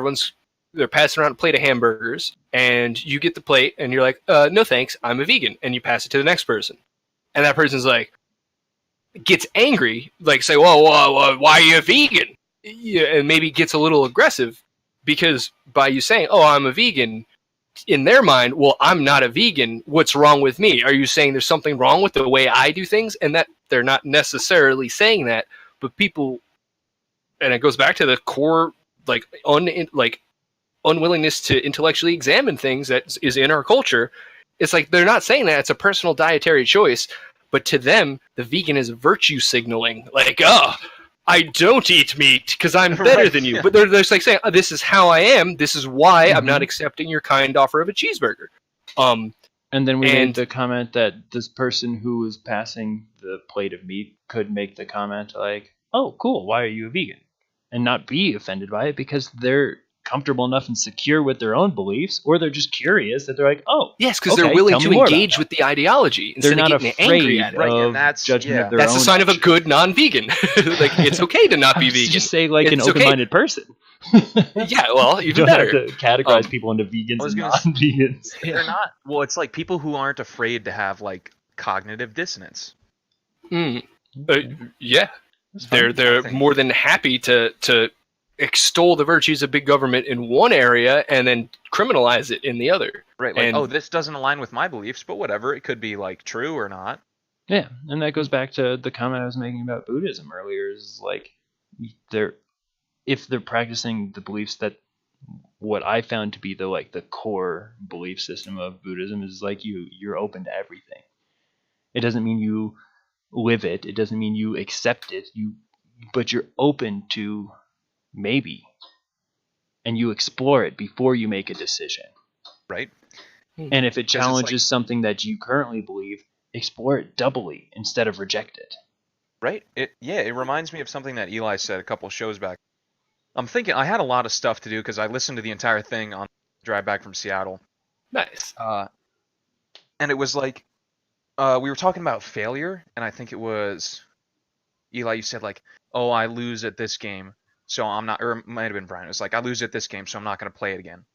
They're passing around a plate of hamburgers, and you get the plate, and you're like, "No thanks, I'm a vegan," and you pass it to the next person, and that person's like, gets angry, like say, "Whoa, why are you a vegan?" Yeah, and maybe gets a little aggressive because by you saying, "Oh, I'm a vegan," in their mind, well, I'm not a vegan. What's wrong with me? Are you saying there's something wrong with the way I do things? And that they're not necessarily saying that, but people, and it goes back to the core, unwillingness to intellectually examine things that is in our culture. It's like they're not saying that. It's a personal dietary choice, but to them, the vegan is virtue signaling. Like, I don't eat meat because I'm better than you. But they're just like saying, this is how I am. This is why I'm not accepting your kind offer of a cheeseburger. And then we made the comment that this person who was passing the plate of meat could make the comment like, oh, cool, why are you a vegan? And not be offended by it because they're comfortable enough and secure with their own beliefs, or they're just curious that they're like, oh, yes, because they're willing to engage with the ideology instead of getting angry at it. Right, and that's judgment of their that's own a sign of a good non-vegan. Like, it's okay to not be vegan. Just say like an open-minded person. Yeah, well, even you don't better. have to categorize people into vegans and non-vegans. They're not. Well, it's like people who aren't afraid to have like cognitive dissonance. Yeah, they're more than happy to extol the virtues of big government in one area and then criminalize it in the other. Right, like, this doesn't align with my beliefs, but whatever, it could be like true or not. Yeah, and that goes back to the comment I was making about Buddhism earlier, is like if they're practicing the beliefs that what I found to be the core belief system of Buddhism is like you're open to everything. It doesn't mean you live it, it doesn't mean you accept it, but you're open to maybe. and you explore it before you make a decision. Right? And if it 'Cause it's challenges something that you currently believe, explore it doubly instead of reject it. Right? It reminds me of something that Eli said a couple shows back. I'm thinking I had a lot of stuff to do because I listened to the entire thing on the drive back from Seattle. Nice. And it was like we were talking about failure, and I think it was Eli. You said like, "Oh, I lose at this game, so I'm not." Or it might have been Brian. It was like, "I lose at this game, so I'm not going to play it again."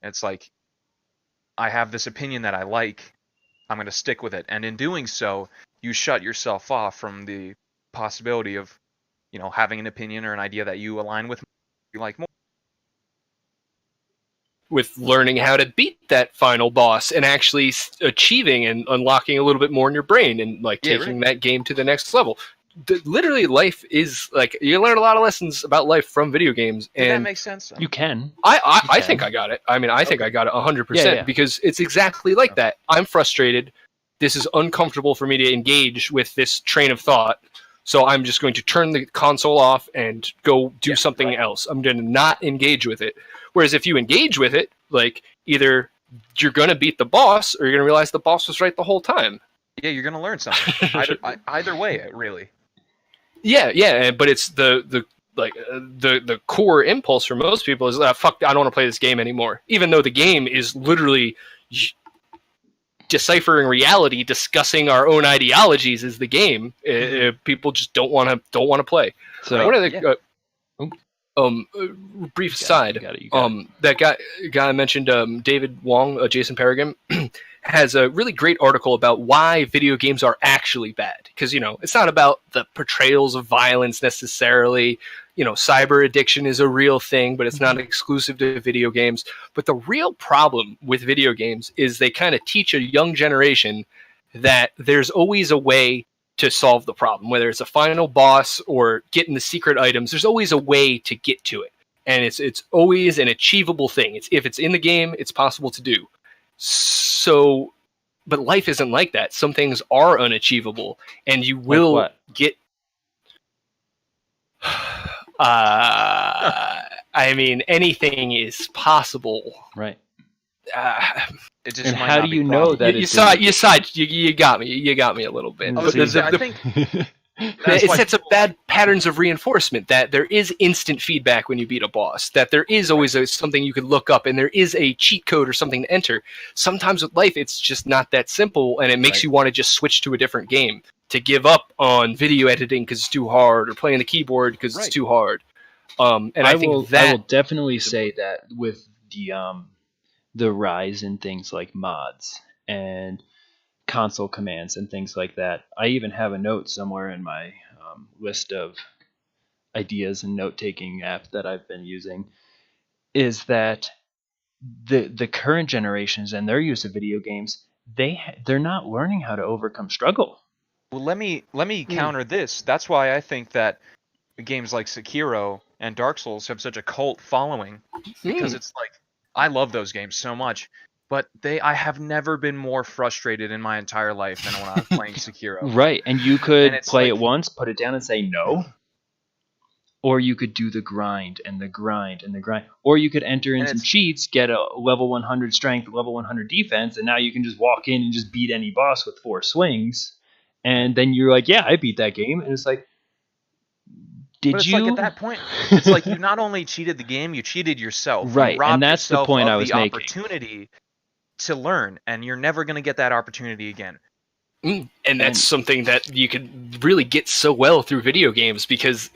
And it's like I have this opinion that I like. I'm going to stick with it, and in doing so, you shut yourself off from the possibility of, having an opinion or an idea that you align with, you like more. With learning how to beat that final boss and actually achieving and unlocking a little bit more in your brain and like taking that game to the next level. Literally, life is like you learn a lot of lessons about life from video games. Does and that make sense? You can. I think I got it. I mean, I think I got it 100% because it's exactly like that. I'm frustrated. This is uncomfortable for me to engage with this train of thought. So I'm just going to turn the console off and go do something else. I'm going to not engage with it. Whereas if you engage with it, like either you're going to beat the boss or you're going to realize the boss was right the whole time. Yeah, you're going to learn something. Either way, really. Yeah, but it's the core impulse for most people is fuck, I don't want to play this game anymore. Even though the game is literally deciphering reality, discussing our own ideologies is the game. People just don't want to play. So what are the brief aside? That guy I mentioned, David Wong, Jason Paragon, has a really great article about why video games are actually bad. Because it's not about the portrayals of violence necessarily. Cyber addiction is a real thing, but it's not exclusive to video games. But the real problem with video games is they kind of teach a young generation that there's always a way to solve the problem, whether it's a final boss or getting the secret items. There's always a way to get to it, and it's always an achievable thing. If it's in the game, it's possible to do. So, but life isn't like that. Some things are unachievable, and you will get. I mean, anything is possible, right? It just and how do you know that you got me? You got me a little bit. I think it sets up bad patterns of reinforcement. That there is instant feedback when you beat a boss. That there is always something you can look up, and there is a cheat code or something to enter. Sometimes with life, it's just not that simple, and it makes you want to just switch to a different game, to give up on video editing because it's too hard, or playing the keyboard because it's too hard. And I think that I will definitely say that with the rise in things like mods and console commands and things like that. I even have a note somewhere in my list of ideas and note-taking app that I've been using, is that the current generations and their use of video games, they're not learning how to overcome struggle. Well, let me counter this. That's why I think that games like Sekiro and Dark Souls have such a cult following, because it's like, I love those games so much, but I have never been more frustrated in my entire life than when I was playing Sekiro. Right, and you could play it once, put it down and say no, or you could do the grind and the grind and the grind, or you could enter in some cheats, get a level 100 strength, level 100 defense, and now you can just walk in and just beat any boss with 4 swings, and then you're like, yeah, I beat that game, and it's like, But it's like at that point, it's like you not only cheated the game, you cheated yourself. Right, and that's the point I was making. Opportunity to learn, and you're never going to get that opportunity again. And that's something that you could really get so well through video games, because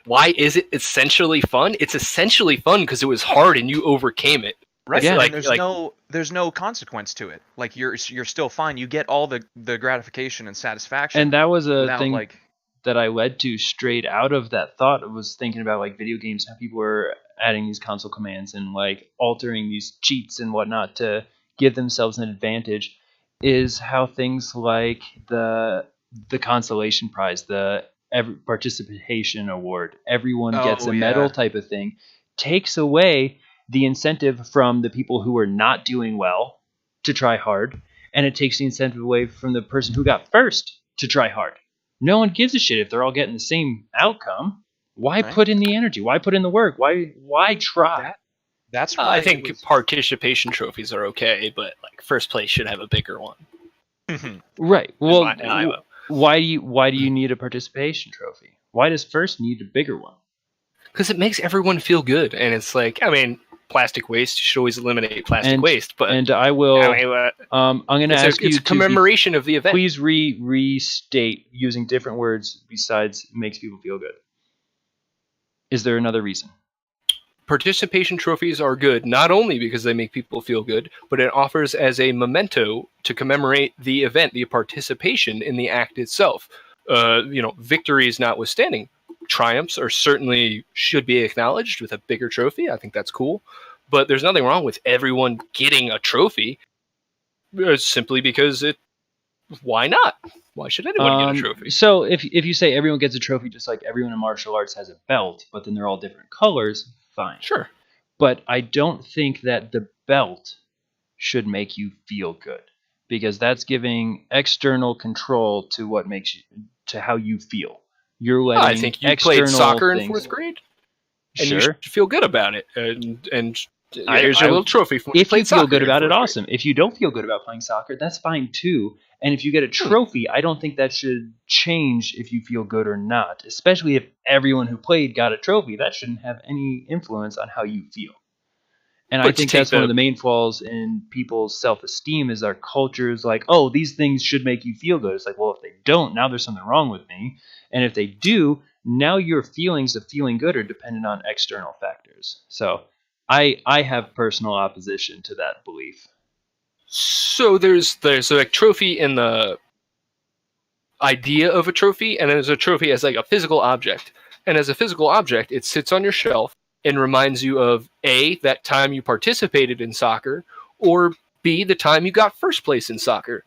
why is it essentially fun? It's essentially fun because it was hard and you overcame it. Right. Yeah. And there's no consequence to it. Like you're still fine. You get all the gratification and satisfaction. And that was a thing that I led to straight out of that thought. I was thinking about like video games, how people were adding these console commands and like altering these cheats and whatnot to give themselves an advantage, is how things like the consolation prize, the participation award, everyone gets a medal type of thing, takes away the incentive from the people who are not doing well to try hard, and it takes the incentive away from the person who got first to try hard. No one gives a shit if they're all getting the same outcome. Why Right. put in the energy? Why put in the work? Why try? That's why I think participation trophies are okay, but like first place should have a bigger one. Right. Well, I why do you need a participation trophy? Why does first need a bigger one? Because it makes everyone feel good, and it's like, I mean, plastic waste, you should always eliminate plastic waste, but I will. I mean, I'm going to ask you it's a commemoration of the event. Please restate using different words besides makes people feel good. Is there another reason? Participation trophies are good not only because they make people feel good, but it offers as a memento to commemorate the event, the participation in the act itself. Victories notwithstanding, triumphs are certainly should be acknowledged with a bigger trophy. I think that's cool, but there's nothing wrong with everyone getting a trophy simply because why not? Why should anyone get a trophy? So if you say everyone gets a trophy, just like everyone in martial arts has a belt, but then they're all different colors, fine. Sure. But I don't think that the belt should make you feel good, because that's giving external control to what makes you, to how you feel. You're letting I think you played soccer in 4th grade, and sure, you should feel good about it. And here's your little trophy. From if you feel good about it, awesome. If you don't feel good about playing soccer, that's fine too. And if you get a trophy, I don't think that should change if you feel good or not. Especially if everyone who played got a trophy, that shouldn't have any influence on how you feel. And I think that's one of the main flaws in people's self-esteem is our culture is like, oh, these things should make you feel good. It's like, well, if they don't, now there's something wrong with me. And if they do, now your feelings of feeling good are dependent on external factors. So I have personal opposition to that belief. So there's a trophy in the idea of a trophy, and then there's a trophy as like a physical object. And as a physical object, it sits on your shelf and reminds you of A, that time you participated in soccer, or B, the time you got first place in soccer.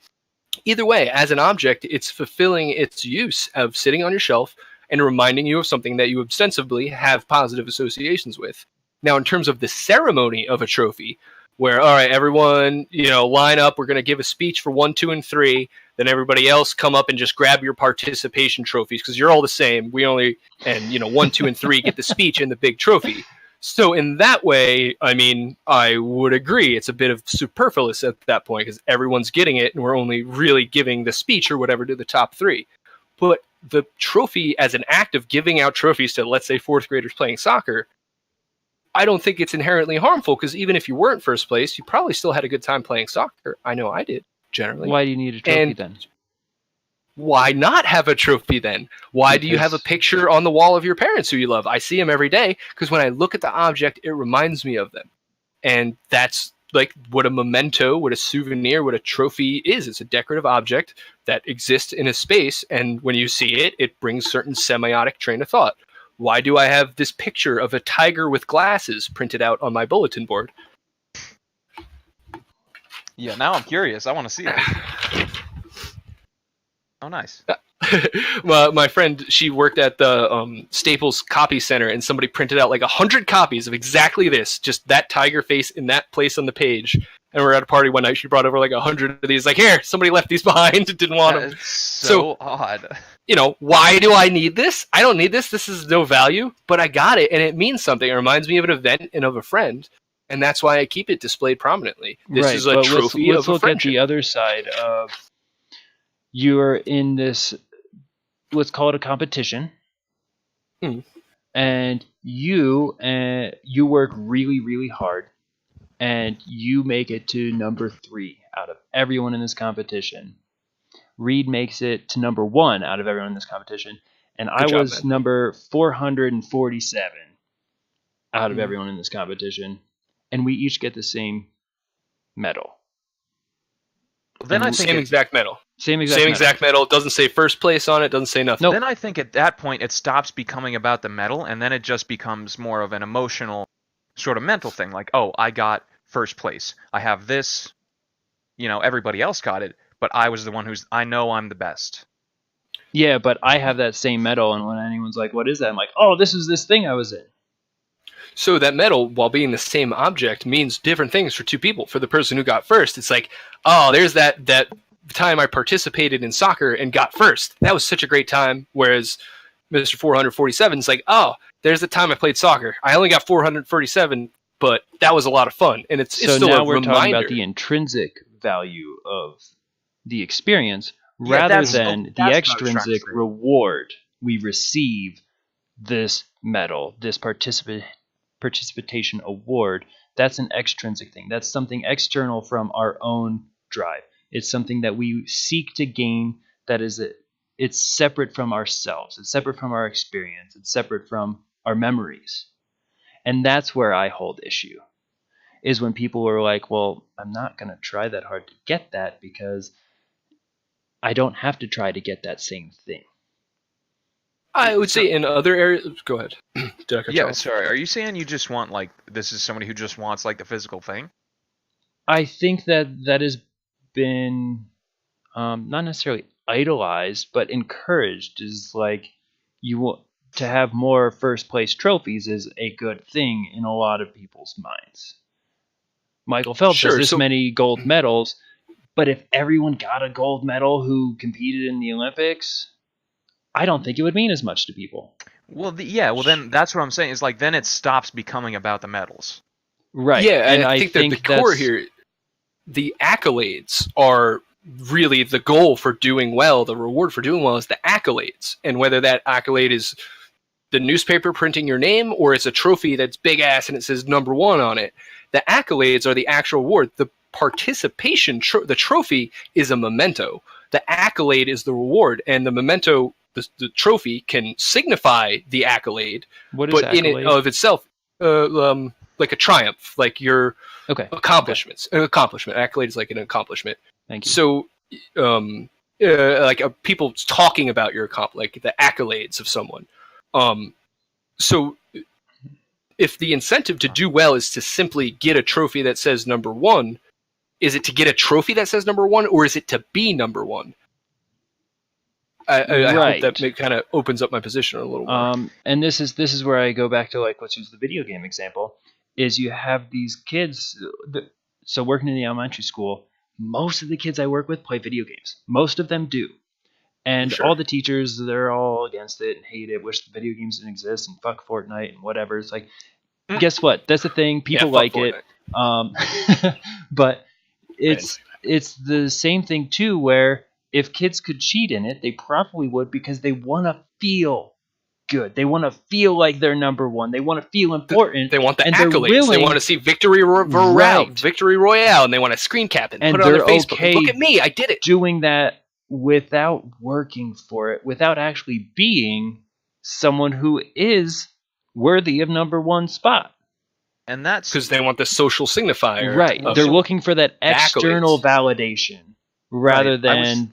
Either way, as an object, it's fulfilling its use of sitting on your shelf and reminding you of something that you ostensibly have positive associations with. Now, in terms of the ceremony of a trophy, where, all right, everyone, line up, we're going to give a speech for 1, 2, and 3, then everybody else come up and just grab your participation trophies, because you're all the same. We only, 1, 2, and 3 get the speech and the big trophy. So in that way, I mean, I would agree. It's a bit of superfluous at that point, because everyone's getting it, and we're only really giving the speech or whatever to the top 3. But the trophy as an act of giving out trophies to, let's say, 4th graders playing soccer, I don't think it's inherently harmful, because even if you weren't first place, you probably still had a good time playing soccer. I know I did, generally. Why do you need a trophy then? Why not have a trophy then? Why do you have a picture on the wall of your parents who you love? I see them every day, because when I look at the object, it reminds me of them. And that's like what a memento, what a souvenir, what a trophy is. It's a decorative object that exists in a space, and when you see it, it brings certain semiotic train of thought. Why do I have this picture of a tiger with glasses printed out on my bulletin board? Yeah, now I'm curious. I want to see it. Oh, nice. Well, my friend, she worked at the Staples Copy Center, and somebody printed out like 100 copies of exactly this, just that tiger face in that place on the page. And we're at a party one night. She brought over like 100 of these. Like, here, somebody left these behind. Didn't want them. It's so odd. Why do I need this? I don't need this. This is no value. But I got it, and it means something. It reminds me of an event and of a friend. And that's why I keep it displayed prominently. This is a trophy of a friendship. Let's look at the other side of you're in this, let's call it a competition. And you work really, really hard. And you make it to number 3 out of everyone in this competition. Reed makes it to number 1 out of everyone in this competition. And I was number 447 out of everyone in this competition. And we each get the same medal. Then I think same exact medal. Same exact medal. It doesn't say first place on it. Doesn't say nothing. Nope. Then I think at that point it stops becoming about the medal, and then it just becomes more of an emotional sort of mental thing. Like, oh, I got first place. I have this. Everybody else got it, but I was the one I know I'm the best. Yeah, but I have that same medal, and when anyone's like, what is that? I'm like, oh, this is this thing I was in. So that medal, while being the same object, means different things for two people. For the person who got first, it's like, oh, there's that time I participated in soccer and got first. That was such a great time. Whereas, Mr. 447. It's like, oh, there's the time I played soccer. I only got 447, but that was a lot of fun, and it's So still now a we're reminder. talking about the intrinsic value of the experience Yeah, rather that's than what I the was trying to extrinsic say. reward we receive this medal, this participation award. That's an extrinsic thing. That's something external from our own drive. It's something that we seek to gain that is it's separate from ourselves. It's separate from our experience. It's separate from our memories. And that's where I hold issue. Is when people are like, well, I'm not going to try that hard to get that because I don't have to try to get that same thing. I would say in other areas. Go ahead. Did I cut you Yeah, off? sorry. Are you saying you just want like this is somebody who just wants like the physical thing? I think that has been not necessarily idolized, but encouraged. Is like you want to have more first place trophies is a good thing in a lot of people's minds. Michael Phelps has this many gold medals, but if everyone got a gold medal who competed in the Olympics, I don't think it would mean as much to people. Well, well then that's what I'm saying is like then it stops becoming about the medals. Right. Yeah, and I think that the core here, the accolades are really the goal for doing well. The reward for doing well is the accolades, and whether that accolade is the newspaper printing your name or it's a trophy that's big ass and it says number 1 on it. The accolades are the actual award. The participation, the trophy is a memento. The accolade is the reward, and the memento, the trophy, can signify the accolade. What is but accolade? in it of itself, like a triumph, like your accomplishments. An accomplishment. Accolade is like an accomplishment. Thank you. So, people talking about your like the accolades of someone. So if the incentive to do well is to simply get a trophy that says number 1, is it to get a trophy that says number 1, or is it to be number 1? I hope that kind of opens up my position a little more. And this is where I go back to, like, let's use the video game example, is you have these kids, so working in the elementary school, most of the kids I work with play video games. Most of them do. And all the teachers, they're all against it and hate it, wish the video games didn't exist, and fuck Fortnite and whatever. It's like, guess what? That's the thing. People like Fortnite. It. But it's the same thing, too, where if kids could cheat in it, they probably would because they want to feel good. They want to feel like they're number 1. They want to feel important. They want the accolades. They want to see Victory Royale, and they want to screen cap it and put it on their Facebook. Okay, look at me, I did it. Doing that without working for it, without actually being someone who is worthy of number 1 spot. And that's because they want the social signifier. Right. They're looking for that external validation rather than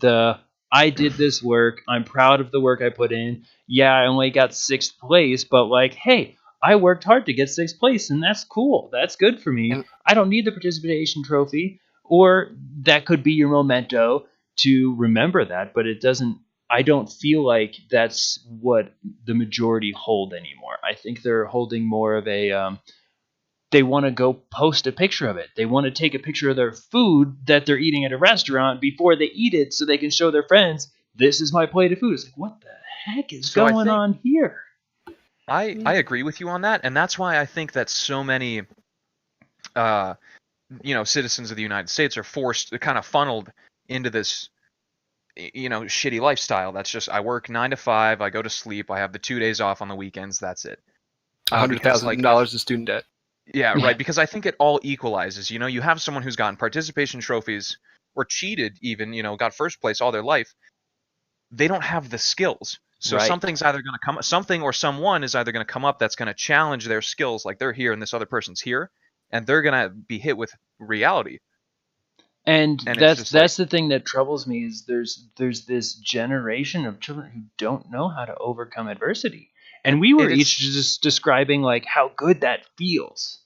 I did this work. I'm proud of the work I put in. Yeah, I only got 6th place, but like, hey, I worked hard to get 6th place, and that's cool. That's good for me. I don't need the participation trophy, or that could be your memento to remember that, but it doesn't. I don't feel like that's what the majority hold anymore. I think they're holding more of a they want to go post a picture of it. They want to take a picture of their food that they're eating at a restaurant before they eat it so they can show their friends, this is my plate of food. It's like, what the heck is going on here? I agree with you on that, and that's why I think that so many citizens of the United States are kind of funneled into this shitty lifestyle. That's just, I work 9 to 5, I go to sleep, I have the 2 days off on the weekends, that's it. $100,000 in student debt. Yeah, right, because I think it all equalizes. You have someone who's gotten participation trophies or cheated even, got 1st place all their life. They don't have the skills. So something's either going to come, something or someone is either going to come up that's going to challenge their skills, like they're here and this other person's here, and they're going to be hit with reality. And that's the thing that troubles me is there's this generation of children who don't know how to overcome adversity. And we were each just describing like how good that feels.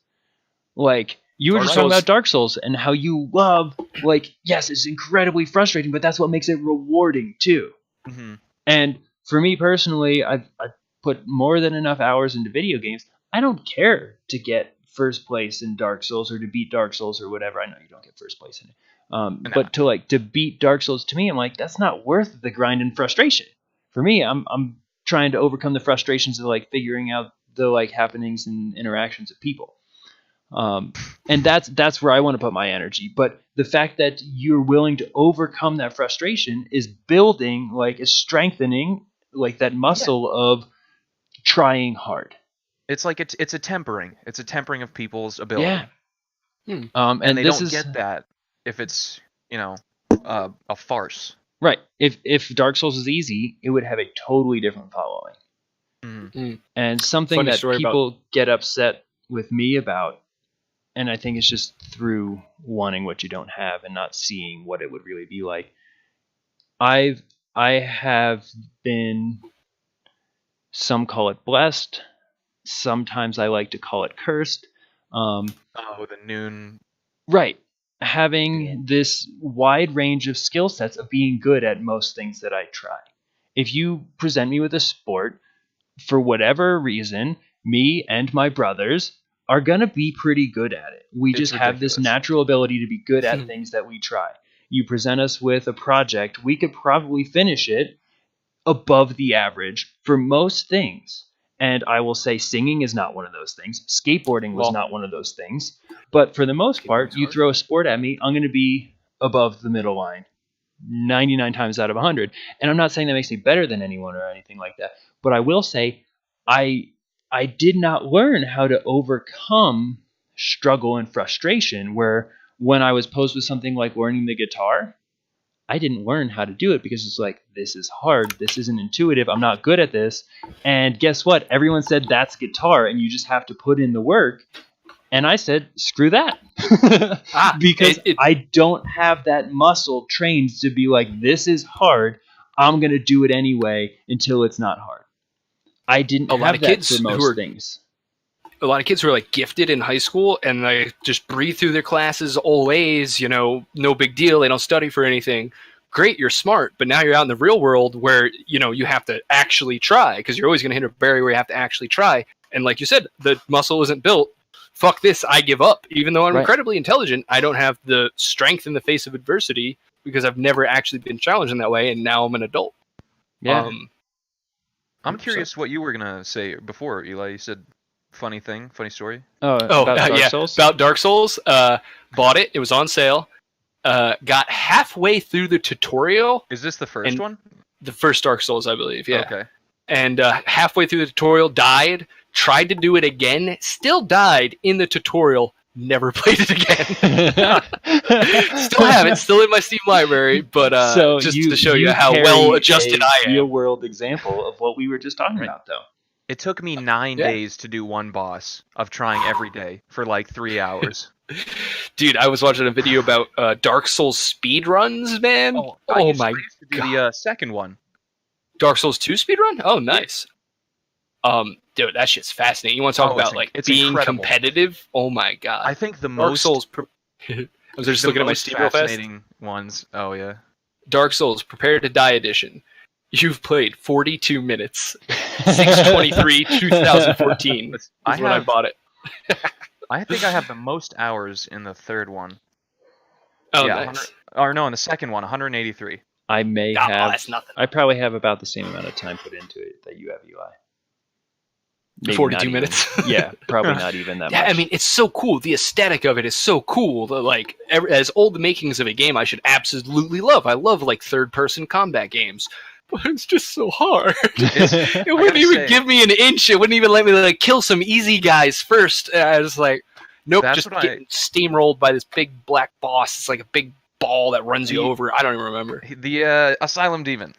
Like you were just talking about Dark Souls and how you love, like, yes, it's incredibly frustrating, but that's what makes it rewarding too. Mm-hmm. And for me personally, I've put more than enough hours into video games. I don't care to get 1st place in Dark Souls or to beat Dark Souls or whatever. I know you don't get 1st place in it. But to beat Dark Souls, to me, I'm like, that's not worth the grind and frustration. For me, I'm trying to overcome the frustrations of like figuring out the like happenings and interactions of people. And that's where I want to put my energy. But the fact that you're willing to overcome that frustration is building, like, is strengthening, like, that muscle of trying hard. It's like it's a tempering. It's a tempering of people's ability. Yeah. And they this don't is, get that if it's, a farce. right. If Dark Souls is easy, it would have a totally different following. And something Funny that story people get upset with me about, and I think it's just through wanting what you don't have and not seeing what it would really be like. I have been, some call it blessed, sometimes I like to call it cursed. The noon. Right. Having this wide range of skill sets of being good at most things that I try. If you present me with a sport, for whatever reason, me and my brothers are going to be pretty good at it. We just have this natural ability to be good at things that we try. You present us with a project, we could probably finish it above the average for most things. And I will say singing is not one of those things. Skateboarding was not one of those things. But for the most part, you throw a sport at me, I'm going to be above the middle line 99 times out of 100. And I'm not saying that makes me better than anyone or anything like that. But I will say I did not learn how to overcome struggle and frustration, where when I was posed with something like learning the guitar, I didn't learn how to do it because it's like, this is hard. This isn't intuitive. I'm not good at this. And guess what? Everyone said that's guitar and you just have to put in the work. And I said, screw that. Because I don't have that muscle trained to be like, this is hard. I'm going to do it anyway until it's not hard. I didn't have that for most things. A lot of kids who are like gifted in high school and they just breathe through their classes always, no big deal. They don't study for anything. Great, you're smart, but now you're out in the real world where, you have to actually try, because you're always going to hit a barrier where you have to actually try. And like you said, the muscle isn't built. Fuck this, I give up. Even though I'm incredibly intelligent, I don't have the strength in the face of adversity because I've never actually been challenged in that way, and now I'm an adult. Yeah. I'm curious what you were going to say before, Eli. You said funny story? About Dark Souls? About Dark Souls. Bought it. It was on sale. Got halfway through the tutorial. Is this the first one? The first Dark Souls, I believe, yeah. Okay. And halfway through the tutorial, died. Tried to do it again. Still died in the tutorial. Never played it again. Still have it. Still in my Steam library. But so just to show you how well adjusted I am. Real world example of what we were just talking about, though. It took me 9 days to do one boss of trying every day for like 3 hours. Dude, I was watching a video about Dark Souls speedruns, man. Oh my god. The second one. Dark Souls 2 speedrun? Oh, nice. Dude, that shit's fascinating. You want to talk about it's being incredible. Competitive? Oh my god. I think the Dark most Souls I was just looking at my Steam real fast. Fascinating ones. Oh yeah. Dark Souls Prepare to Die edition. You've played 42 minutes. 6/23, 2014 is when I bought it. I think I have the most hours in the third one. Oh, yeah, nice. In the second one, 183. I may have. That's nothing. I probably have about the same amount of time put into it that you have, Eli. Maybe 42 minutes. Yeah, probably not even that much. I mean, it's so cool. The aesthetic of it is so cool. Like, as old the makings of a game I should absolutely love. I love, like, third-person combat games. But it's just so hard. It wouldn't even give me an inch. It wouldn't even let me, like, kill some easy guys first. And I was like, nope, just getting steamrolled by this big black boss. It's like a big ball that runs you over. I don't even remember. The Asylum Demon.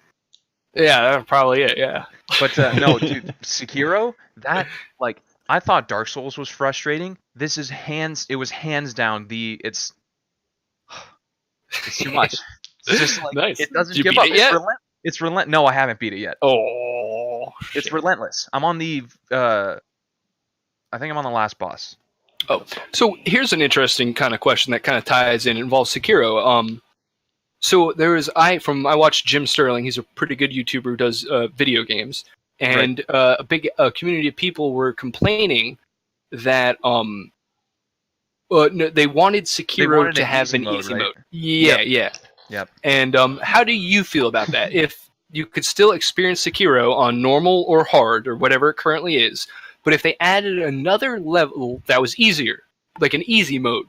Yeah, that's probably it, yeah. But no, dude, Sekiro, that, like, I thought Dark Souls was frustrating. This is it was hands down it's too much. It's just like, nice. It doesn't give up. It's relentless. No, I haven't beat it yet. Oh, it's relentless. I'm on the, I think I'm on the last boss. Oh, so here's an interesting kind of question that kind of ties in, involves Sekiro. So I watched Jim Sterling. He's a pretty good YouTuber who does video games, and a big community of people were complaining that they wanted Sekiro to have an easy mode. Yeah. Yep. And how do you feel about that? If you could still experience Sekiro on normal or hard or whatever it currently is, but if they added another level that was easier, like an easy mode,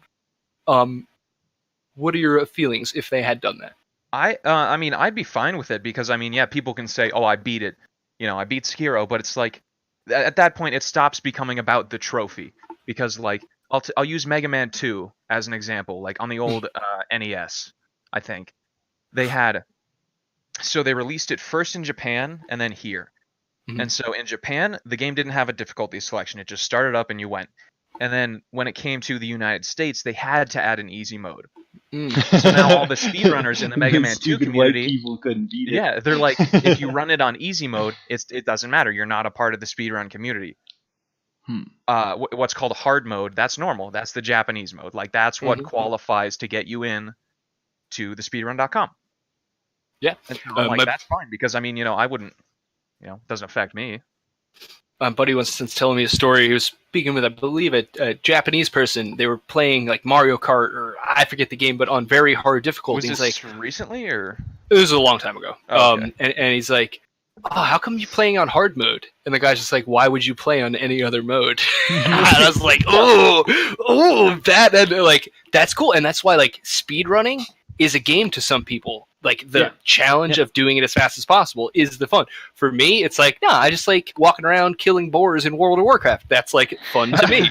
what are your feelings if they had done that? I mean, I'd be fine with it because I mean, yeah, people can say, "Oh, I beat it," I beat Sekiro, but it's like at that point it stops becoming about the trophy because like I'll use Mega Man 2 as an example, like on the old NES, I think they had so they released it first in Japan and then here. Mhm. And so in Japan, the game didn't have a difficulty selection. It just started up and you went. And then when it came to the United States, they had to add an easy mode. So now all the speedrunners in the Mega Man 2 stupid community, white people couldn't beat it. yeah, they're like, if you run it on easy mode, it doesn't matter. You're not a part of the speedrun community. What's called hard mode, that's normal. That's the Japanese mode. Like that's what qualifies to get you in to the speedrun.com. Yeah, and so I'm like, that's fine because I mean, I wouldn't, it doesn't affect me. My buddy was since telling me a story. He was speaking with, I believe, a Japanese person. They were playing like Mario Kart, or I forget the game, but on very hard difficulty. Was this recently, or it was a long time ago? Oh, okay. And he's like, "Oh, how come you playing on hard mode?" And the guy's just like, "Why would you play on any other mode?" And I was like, "Oh, that and like that's cool." And that's why like speed running is a game to some people. Like the challenge of doing it as fast as possible is the fun. For me, it's like, no, I just like walking around killing boars in World of Warcraft. That's like fun to me.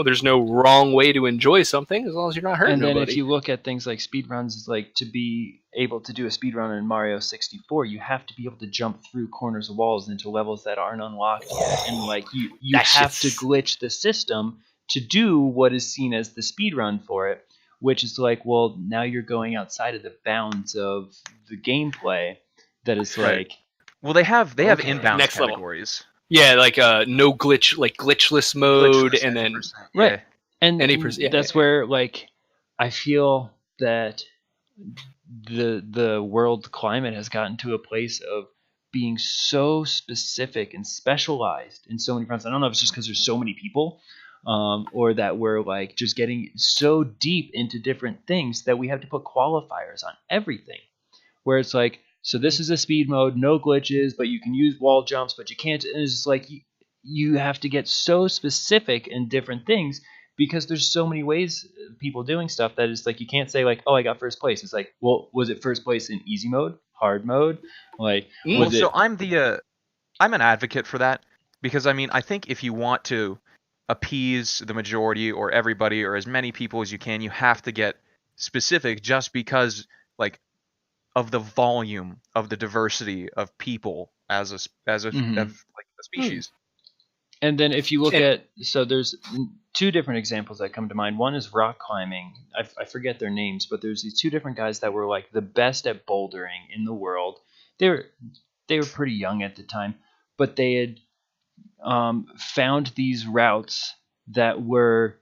There's no wrong way to enjoy something as long as you're not hurting nobody. And then if you look at things like speedruns, like to be able to do a speedrun in Mario 64, you have to be able to jump through corners of walls into levels that aren't unlocked yet. And like you have to glitch the system to do what is seen as the speedrun for it. Which is like, well, now you're going outside of the bounds of the gameplay. That is like, well, they have inbound next categories. Level. Yeah, like no glitch, like glitchless mode, and then right, and that's where like I feel that the world climate has gotten to a place of being so specific and specialized in so many fronts. I don't know if it's just because there's so many people. Or that we're like just getting so deep into different things that we have to put qualifiers on everything. Where it's like, so this is a speed mode, no glitches, but you can use wall jumps, but you can't. And it's just like you have to get so specific in different things because there's so many ways people doing stuff that it's like you can't say like, oh, I got first place. It's like, well, was it first place in easy mode, hard mode? Like, so I'm an advocate for that because I mean I think if you want to appease the majority or everybody or as many people as you can, you have to get specific just because like of the volume of the diversity of people as a species. And then if you look at, so there's two different examples that come to mind. One is rock climbing. I forget their names, but there's these two different guys that were like the best at bouldering in the world. They were pretty young at the time, but they had found these routes that were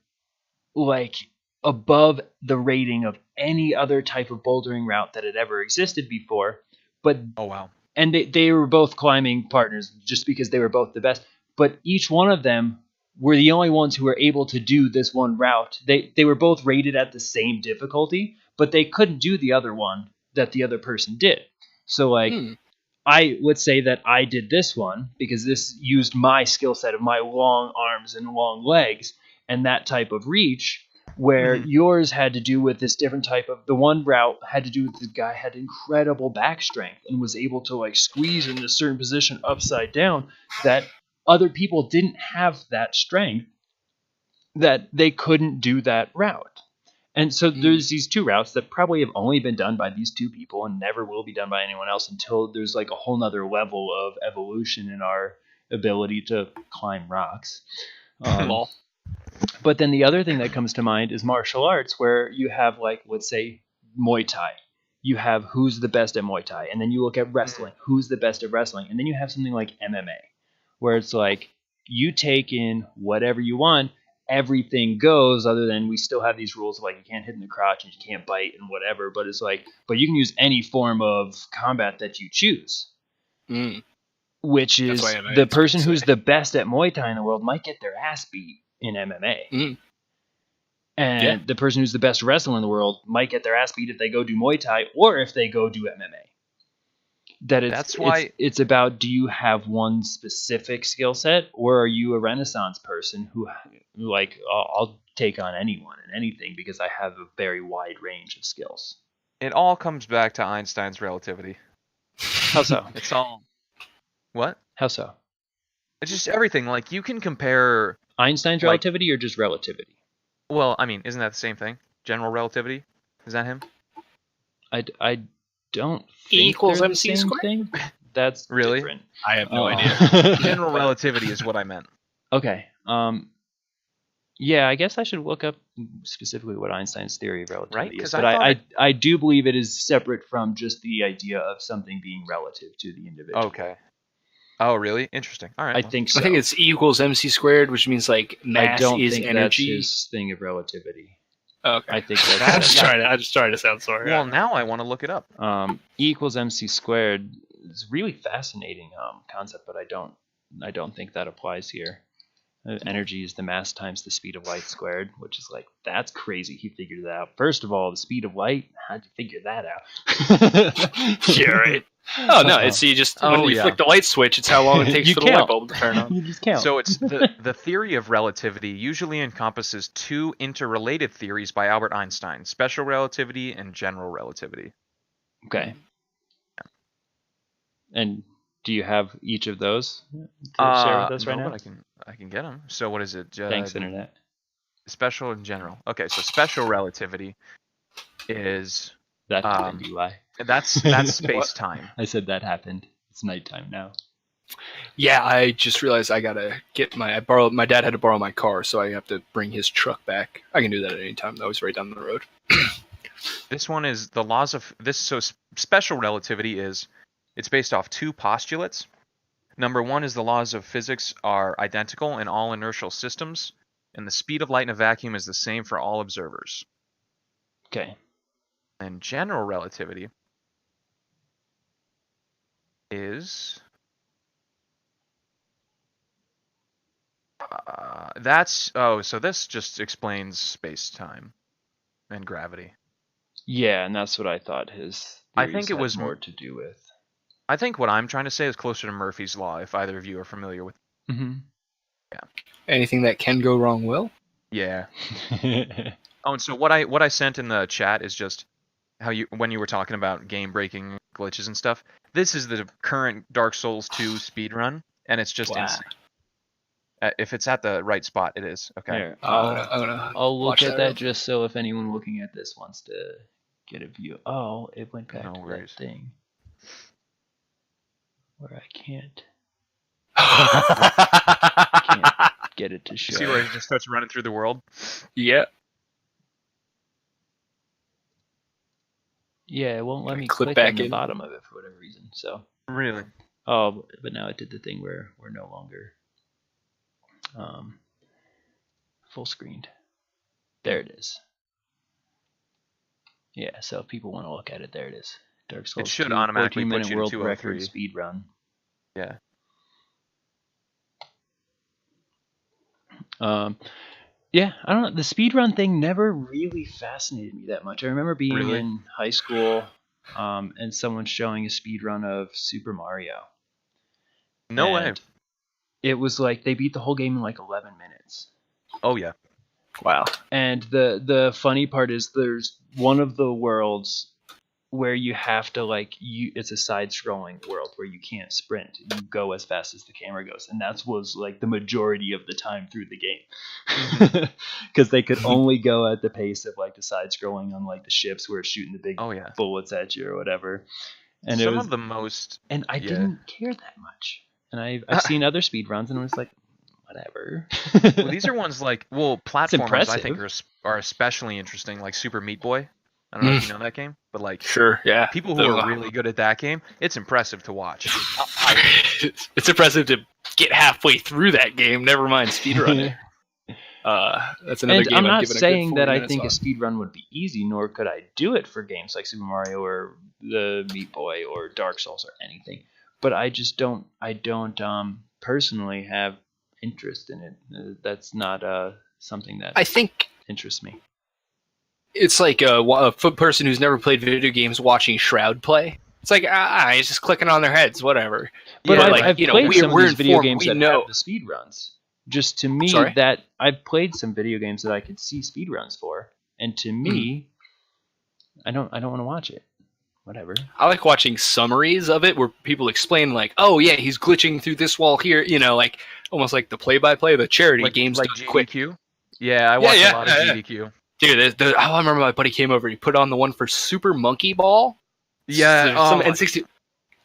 like above the rating of any other type of bouldering route that had ever existed before. But oh wow. And they were both climbing partners just because they were both the best. But each one of them were the only ones who were able to do this one route. They were both rated at the same difficulty, but they couldn't do the other one that the other person did. So like I would say that I did this one because this used my skill set of my long arms and long legs and that type of reach, where yours had to do with this different type of, the one route had to do with the guy had incredible back strength and was able to like squeeze in a certain position upside down that other people didn't have that strength, that they couldn't do that route. And so there's these two routes that probably have only been done by these two people and never will be done by anyone else until there's like a whole nother level of evolution in our ability to climb rocks. But then the other thing that comes to mind is martial arts, where you have like, let's say Muay Thai. You have who's the best at Muay Thai. And then you look at wrestling, who's the best at wrestling. And then you have something like MMA, where it's like you take in whatever you want. Everything goes, other than we still have these rules of like you can't hit in the crotch and you can't bite and whatever, but it's like, but you can use any form of combat that you choose, which is the person who's the best at Muay Thai in the world might get their ass beat in MMA, and the person who's the best wrestler in the world might get their ass beat if they go do Muay Thai or if they go do MMA. that That's why it's about, do you have one specific skill set, or are you a Renaissance person who like, I'll take on anyone and anything because I have a very wide range of skills. it all comes back to Einstein's relativity. How so? It's all what? How so? It's just everything. Like you can compare. Einstein's Like- relativity or just relativity? Well, I mean, isn't that the same thing? General relativity? Is that him? I don't think E equals they're the MC same squared? thing. That's Really? different. I have no Oh. idea. General relativity is what I meant. Okay. Yeah, I guess I should look up specifically what Einstein's theory of relativity Right? is. 'Cause But I thought I do believe it is separate from just the idea of something being relative to the individual. Okay. Oh, really? Interesting. All right. I well. think so. I think it's E equals MC squared, which means like I mass don't is think energy. that's his thing of relativity. Okay. I think that's I just trying to sound sorry. Well, now I want to look it up. E equals MC squared is a really fascinating concept, but I don't think that applies here. Energy is the mass times the speed of light squared, which is like, that's crazy. He figured that out. First of all, the speed of light. How'd you figure that out? Yeah, right. Oh no! It's you just when you flick the light switch, it's how long it takes You for the count. light bulb to turn on. You just count. So it's the theory of relativity usually encompasses two interrelated theories by Albert Einstein: special relativity and general relativity. Okay. And do you have each of those to share with us right no, now? but I can get them. So what is it? Thanks, Internet. Special and general. Okay, so special relativity is That happened, Eli. that's space time. I said that happened. It's nighttime now. Yeah, I just realized I gotta get my my dad had to borrow my car, so I have to bring his truck back. I can do that at any time though. It's right down the road. This one is the laws of this. So special relativity is it's based off two postulates. Number one is the laws of physics are identical in all inertial systems, and the speed of light in a vacuum is the same for all observers. Okay. And general relativity is so this just explains space-time and gravity. Yeah, and that's what I thought his I theories think it had was more to do with. I think what I'm trying to say is closer to Murphy's Law, if either of you are familiar with. Mm-hmm. Anything that can go wrong will. Yeah. Oh, and so what I sent in the chat is just how when you were talking about game-breaking glitches and stuff. This is the current Dark Souls 2 speedrun, and it's just Wow. insane. If it's at the right spot, it is. Okay. Here, I'll look watch at that that just so if anyone looking at this wants to get a view. Oh, it went back No to worries. that thing where I can't get it to show. See where it just starts running through the world? Yeah. Yeah, it won't let me Clip click back on the in. bottom of it for whatever reason. So, Really? oh, but now it did the thing where we're no longer full screened. There it is. Yeah, so if people want to look at it, there it is. Dark Souls should 2, automatically 14-minute put you to world 203. record speed run. Yeah. Yeah, I don't know. The speedrun thing never really fascinated me that much. I remember being Really? in high school and someone showing a speedrun of Super Mario. No way. And it was like they beat the whole game in like 11 minutes. Oh yeah. Wow. And the funny part is there's one of the worlds where you have to it's a side-scrolling world where you can't sprint. You go as fast as the camera goes, and that was like the majority of the time through the game, because they could only go at the pace of like the side-scrolling on like the ships where it's shooting the big bullets at you or whatever. And some it was of the most. and I didn't care that much. And I've seen other speedruns, and I was like, whatever. Well, these are ones like platformers. I think impressive. are especially interesting, like Super Meat Boy. I don't know if you know that game, but like Sure. Yeah. people who are really good at that game, it's impressive to watch. It's impressive to get halfway through that game. Never mind speedrunning. That's another And game. I'm I'd not give it a good saying 40 that I minutes think on. a speedrun would be easy, nor could I do it for games like Super Mario or the Meat Boy or Dark Souls or anything. But I just don't. I don't personally have interest in it. That's not something that I think interests me. it's like a person who's never played video games watching Shroud play. It's like he's just clicking on their heads, whatever. But Yeah, I've played some of we're these video informed, games we that know. have the speed runs. Just to me, Sorry? that I've played some video games that I could see speed runs for, and to me, I don't want to watch it. Whatever. I like watching summaries of it where people explain like, oh yeah, he's glitching through this wall here, like almost like the play-by-play, the charity games like done quick. GDQ. Yeah, I watch a lot of GDQ. Dude, I remember my buddy came over. He put on the one for Super Monkey Ball. Yeah, Some N60.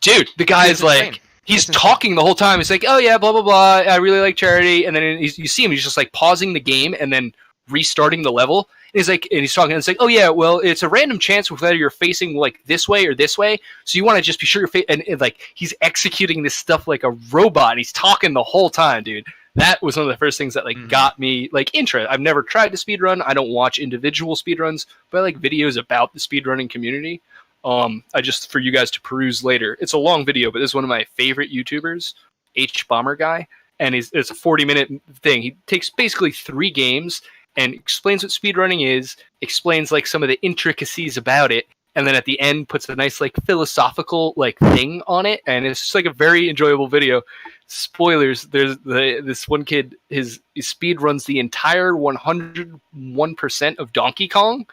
Dude, the guy is like, insane. he's talking the whole time. He's like, oh yeah, blah blah blah. I really like charity. And then you see him. He's just like pausing the game and then restarting the level. And he's like, and he's talking. And it's like, oh yeah, well, it's a random chance whether you're facing like this way or this way. So you want to just be sure you're and like he's executing this stuff like a robot. And he's talking the whole time, dude. That was one of the first things that like got me like interested. I've never tried to speedrun. I don't watch individual speedruns, but I like videos about the speedrunning community. I just for you guys to peruse later. It's a long video, but this is one of my favorite YouTubers, HBomberGuy, and it's a 40-minute thing. He takes basically 3 games and explains what speedrunning is, explains like some of the intricacies about it, and then at the end puts a nice like philosophical like thing on it, and it's just like a very enjoyable video. Spoilers, there's this one kid, his speed runs the entire 101% of Donkey Kong.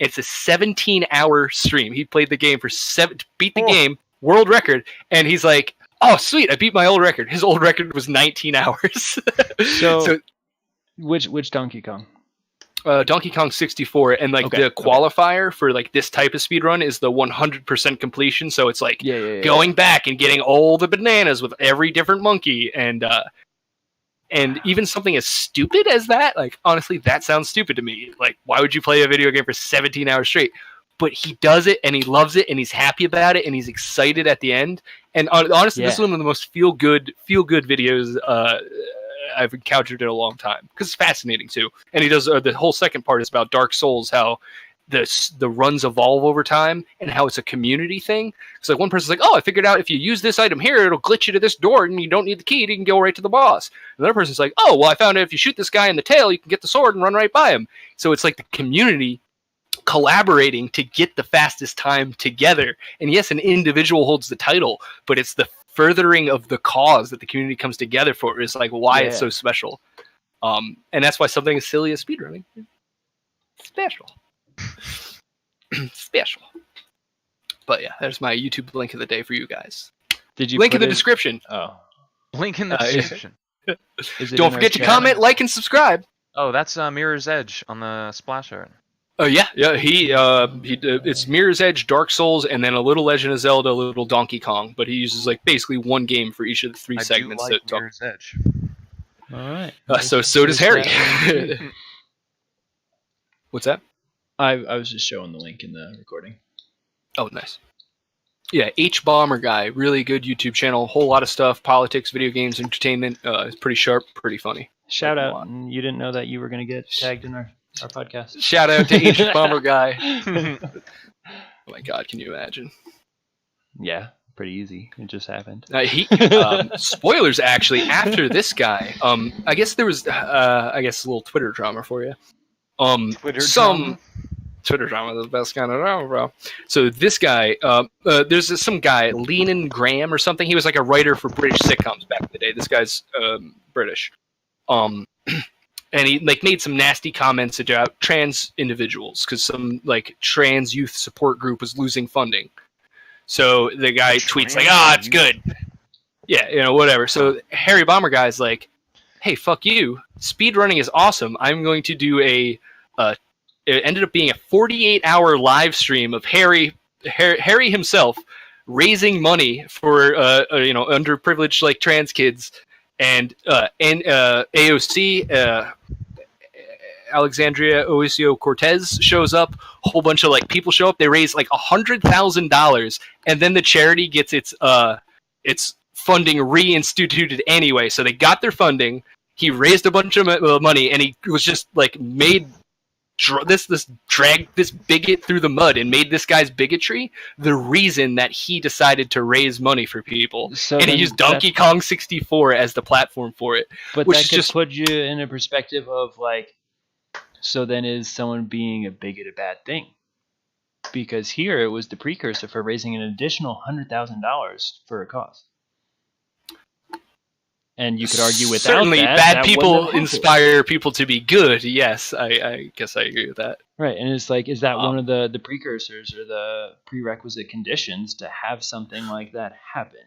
It's a 17-hour stream. He played the game for beat the game, world record, and he's like, oh sweet, I beat my old record. His old record was 19 hours. So which Donkey Kong? Donkey Kong 64, and like the qualifier for like this type of speedrun is the 100% completion. So it's like going back and getting all the bananas with every different monkey, and even something as stupid as that. Like honestly, that sounds stupid to me. Like why would you play a video game for 17 hours straight? But he does it, and he loves it, and he's happy about it, and he's excited at the end. And honestly, this is one of the most feel good videos I've encountered in a long time, because it's fascinating too. And he does the whole second part is about Dark Souls, how the runs evolve over time and how it's a community thing. Because like one person's like, oh, I figured out if you use this item here, it'll glitch you to this door and you don't need the key, you can go right to the boss. Another person's like, oh, well, I found out if you shoot this guy in the tail, you can get the sword and run right by him. So it's like the community collaborating to get the fastest time together. And yes, an individual holds the title, but it's the furthering of the cause that the community comes together for is like why it's so special. And that's why something as silly as speedrunning is special. Special. But yeah, there's my YouTube link of the day for you guys. Did you link in the description? Oh, link in the description. Don't forget to comment, like, and subscribe. Oh, that's Mirror's Edge on the splash art. Oh yeah. He it's Mirror's Edge, Dark Souls, and then a little Legend of Zelda, a little Donkey Kong. But he uses like basically one game for each of the 3 segments. I do like Mirror's Edge. All right. So does Harry. What's that? I was just showing the link in the recording. Oh, nice. Yeah, HBomberGuy, really good YouTube channel. Whole lot of stuff, politics, video games, entertainment. It's pretty sharp, pretty funny. Shout out! You didn't know that you were going to get tagged in our podcast. Shout out to HBomberGuy. Oh my God, can you imagine? Yeah, pretty easy. It just happened. Spoilers, actually, after this guy. I guess there was, a little Twitter drama for you. Twitter drama is the best kind of drama, bro. So this guy, there's some guy, Leanin Graham or something. He was like a writer for British sitcoms back in the day. This guy's British. And he like made some nasty comments about trans individuals because some like trans youth support group was losing funding. So the guy tweets like, it's good. Yeah, whatever. So Harry Bomber Guy's like, hey, fuck you. Speedrunning is awesome. I'm going to do it ended up being a 48-hour live stream of Harry himself raising money for underprivileged like trans kids, and AOC Alexandria Ocasio-Cortez shows up. A whole bunch of like people show up. They raise like $100,000, and then the charity gets its funding reinstituted anyway. So they got their funding. He raised a bunch of money, and he was just like made dragged this bigot through the mud and made this guy's bigotry the reason that he decided to raise money for people. So and he used Donkey Kong 64 as the platform for it. But that could put you in a perspective of like, so then is someone being a bigot a bad thing? because here it was the precursor for raising an additional $100,000 for a cause. And you could argue without certainly that, bad that people wouldn't have inspire people to be good. Yes, I guess I agree with that. Right, and it's like, is that one of the precursors or the prerequisite conditions to have something like that happen?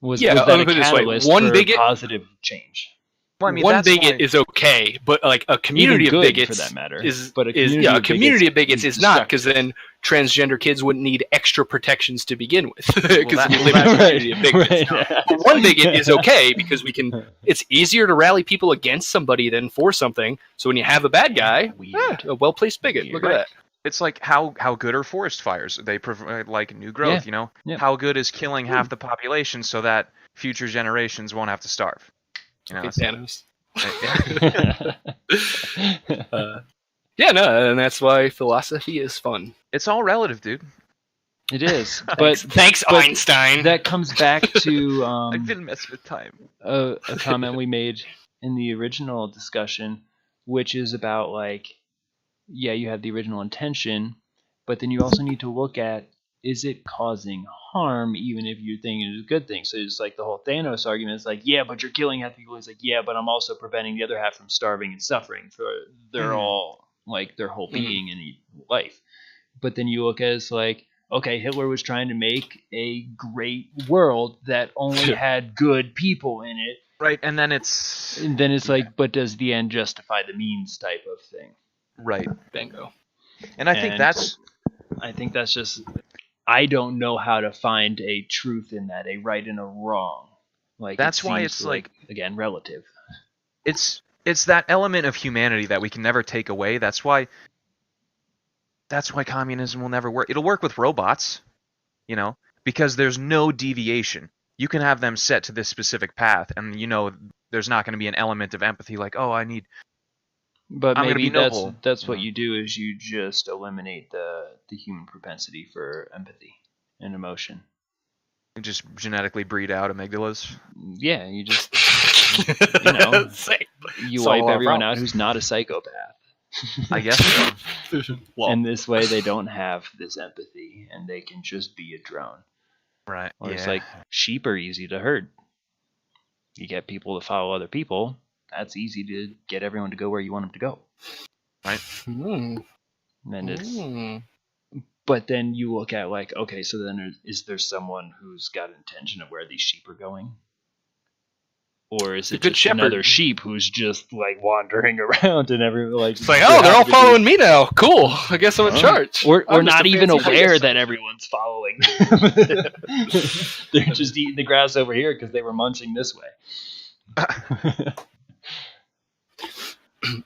Was that a catalyst for positive change? Well, I mean, one bigot is okay, but like a community of bigots, for that matter, is a community of bigots is not, because then transgender kids wouldn't need extra protections to begin with, because we live in a community of bigots. Right. But one bigot is okay because we can. It's easier to rally people against somebody than for something. So when you have a bad guy, a well-placed bigot. Look at that. It's like how good are forest fires? They provide like new growth. How good is killing half the population so that future generations won't have to starve? Thanos. And that's why philosophy is fun. It's all relative, dude. It is, but thanks Einstein. That comes back to I didn't mess with time. A comment we made in the original discussion, which is about like, yeah, you have the original intention, but then you also need to look at, is it causing harm even if you're thinking it's a good thing? So it's like the whole Thanos argument is like, yeah, but you're killing half the people. He's like, yeah, but I'm also preventing the other half from starving and suffering for their all, like their whole being and life. But then you look at it as like, okay, Hitler was trying to make a great world that only had good people in it. Right, and then it's like, but does the end justify the means type of thing? Right. Bingo. And I think that's just, I don't know how to find a truth in that, a right and a wrong. Like that's why it's like again relative. It's that element of humanity that we can never take away. That's why communism will never work. It'll work with robots, because there's no deviation. You can have them set to this specific path, and there's not going to be an element of empathy like, oh, I need. But maybe that's what you do is you just eliminate the human propensity for empathy and emotion. You just genetically breed out amygdalas. Yeah, you just you wipe everyone out who's not a psychopath. I guess so. And this way they don't have this empathy and they can just be a drone. Right. Or it's like sheep are easy to herd. You get people to follow other people. That's easy to get everyone to go where you want them to go. Right? And it's... But then you look at like, okay, so then is there someone who's got intention of where these sheep are going? Or is it just another sheep who's just like wandering around and everyone like... It's like, oh, they're all following me now. Cool. I guess I'm in charge. Or not even aware that everyone's following. They're just eating the grass over here because they were munching this way.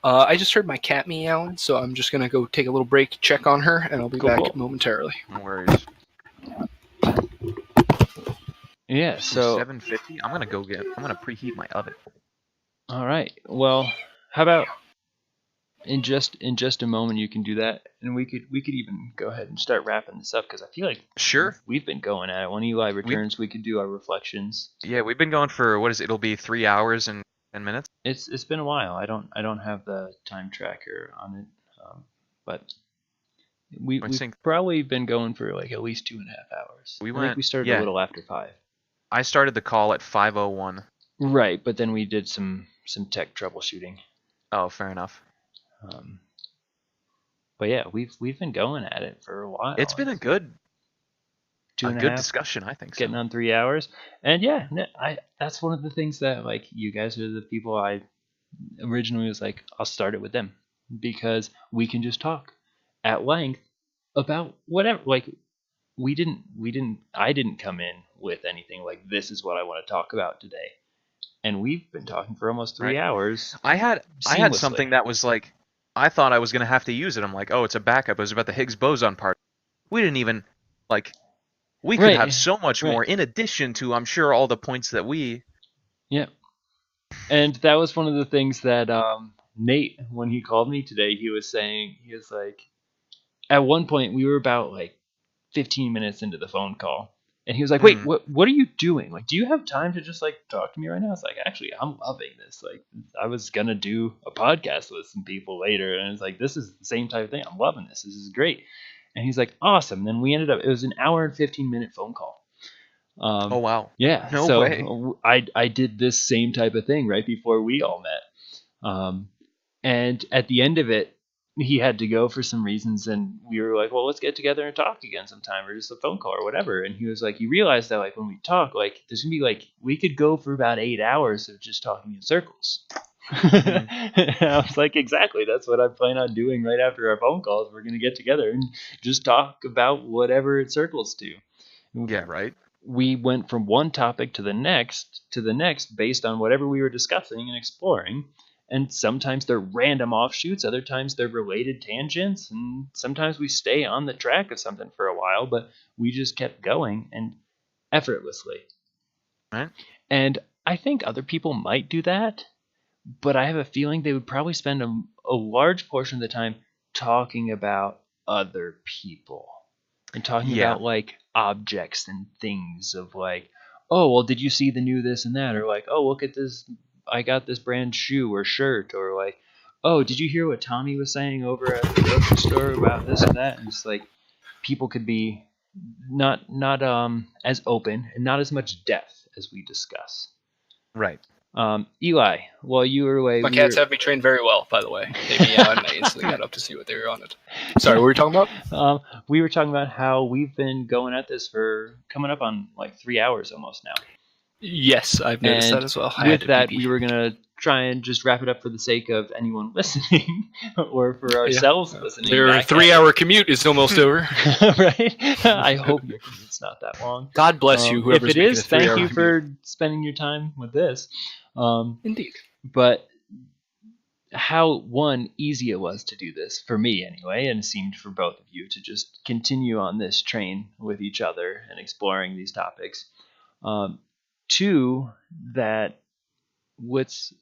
I just heard my cat meowing, so I'm just going to go take a little break, check on her, and I'll be back momentarily. No worries. Yeah, so 7:50. I'm gonna preheat my oven. All right. Well, how about in just a moment you can do that, and we could even go ahead and start wrapping this up because I feel like we've been going at it. When Eli returns, we could do our reflections. Yeah, we've been going for what is it? It'll be 3 hours and 10 minutes. It's been a while. I don't have the time tracker on it, but. We've probably been going for like at least 2.5 hours. I think we started a little after 5. I started the call at 5:01. Right, but then we did some tech troubleshooting. Oh, fair enough. But yeah, we've been going at it for a while. It's been a good discussion, I think. Getting on 3 hours, and that's one of the things that like you guys are the people I originally was like I'll start it with them because we can just talk at length about whatever. Like I didn't come in with anything like this is what I want to talk about today, and we've been talking for almost 3 hours. I had something that was like I thought I was gonna have to use it. I'm like, oh, it's a backup. It was about the Higgs boson part. We didn't even we could have so much more in addition to I'm sure all the points that we. Yeah, and that was one of the things that Nate, when he called me today, he was like, at one point we were about like 15 minutes into the phone call, and he was like, wait, what are you doing? Like, do you have time to just like talk to me right now? It's like, actually, I'm loving this. Like, I was gonna do a podcast with some people later, and it's like, this is the same type of thing. I'm loving this. This is great. And he's like, awesome. Then we ended up, it was an hour and 15-minute phone call. Oh wow. Yeah. No so way. I did this same type of thing right before we all met. And at the end of it, he had to go for some reasons, and we were like, well, let's get together and talk again sometime, or just a phone call or whatever. And he was like, you realize that like when we talk, like there's gonna be like we could go for about 8 hours of just talking in circles. And I was like, exactly, that's what I plan on doing right after our phone calls. We're gonna get together and just talk about whatever it circles to. Yeah, right. We went from one topic to the next based on whatever we were discussing and exploring. And sometimes they're random offshoots, other times they're related tangents, and sometimes we stay on the track of something for a while, but we just kept going and effortlessly. Right. And I think other people might do that, but I have a feeling they would probably spend a large portion of the time talking about other people and talking Yeah. about like objects and things of like, oh, well, did you see the new this and that? Or like, oh, look at this, I got this brand shoe or shirt. Or like, oh, did you hear what Tommy was saying over at the grocery store about this or that? And it's like people could be not as open and not as much depth as we discuss. Right. Eli, while you were away, My cats have me trained very well, by the way. They meow and I instantly got up to see what they were on it. Sorry, what were we talking about? We were talking about how we've been going at this for coming up on like 3 hours almost now. Yes, I've noticed And that as well. with that, we were going to try and just wrap it up for the sake of anyone listening or for ourselves listening. Their 3-hour commute is almost over. Right? I hope your commute's not that long. God bless you, whoever's if it is, making a 3-hour thank you commute. for spending your time with this. Indeed. But how easy it was to do this for me anyway, and it seemed for both of you to just continue on this train with each other and exploring these topics. 2, that let's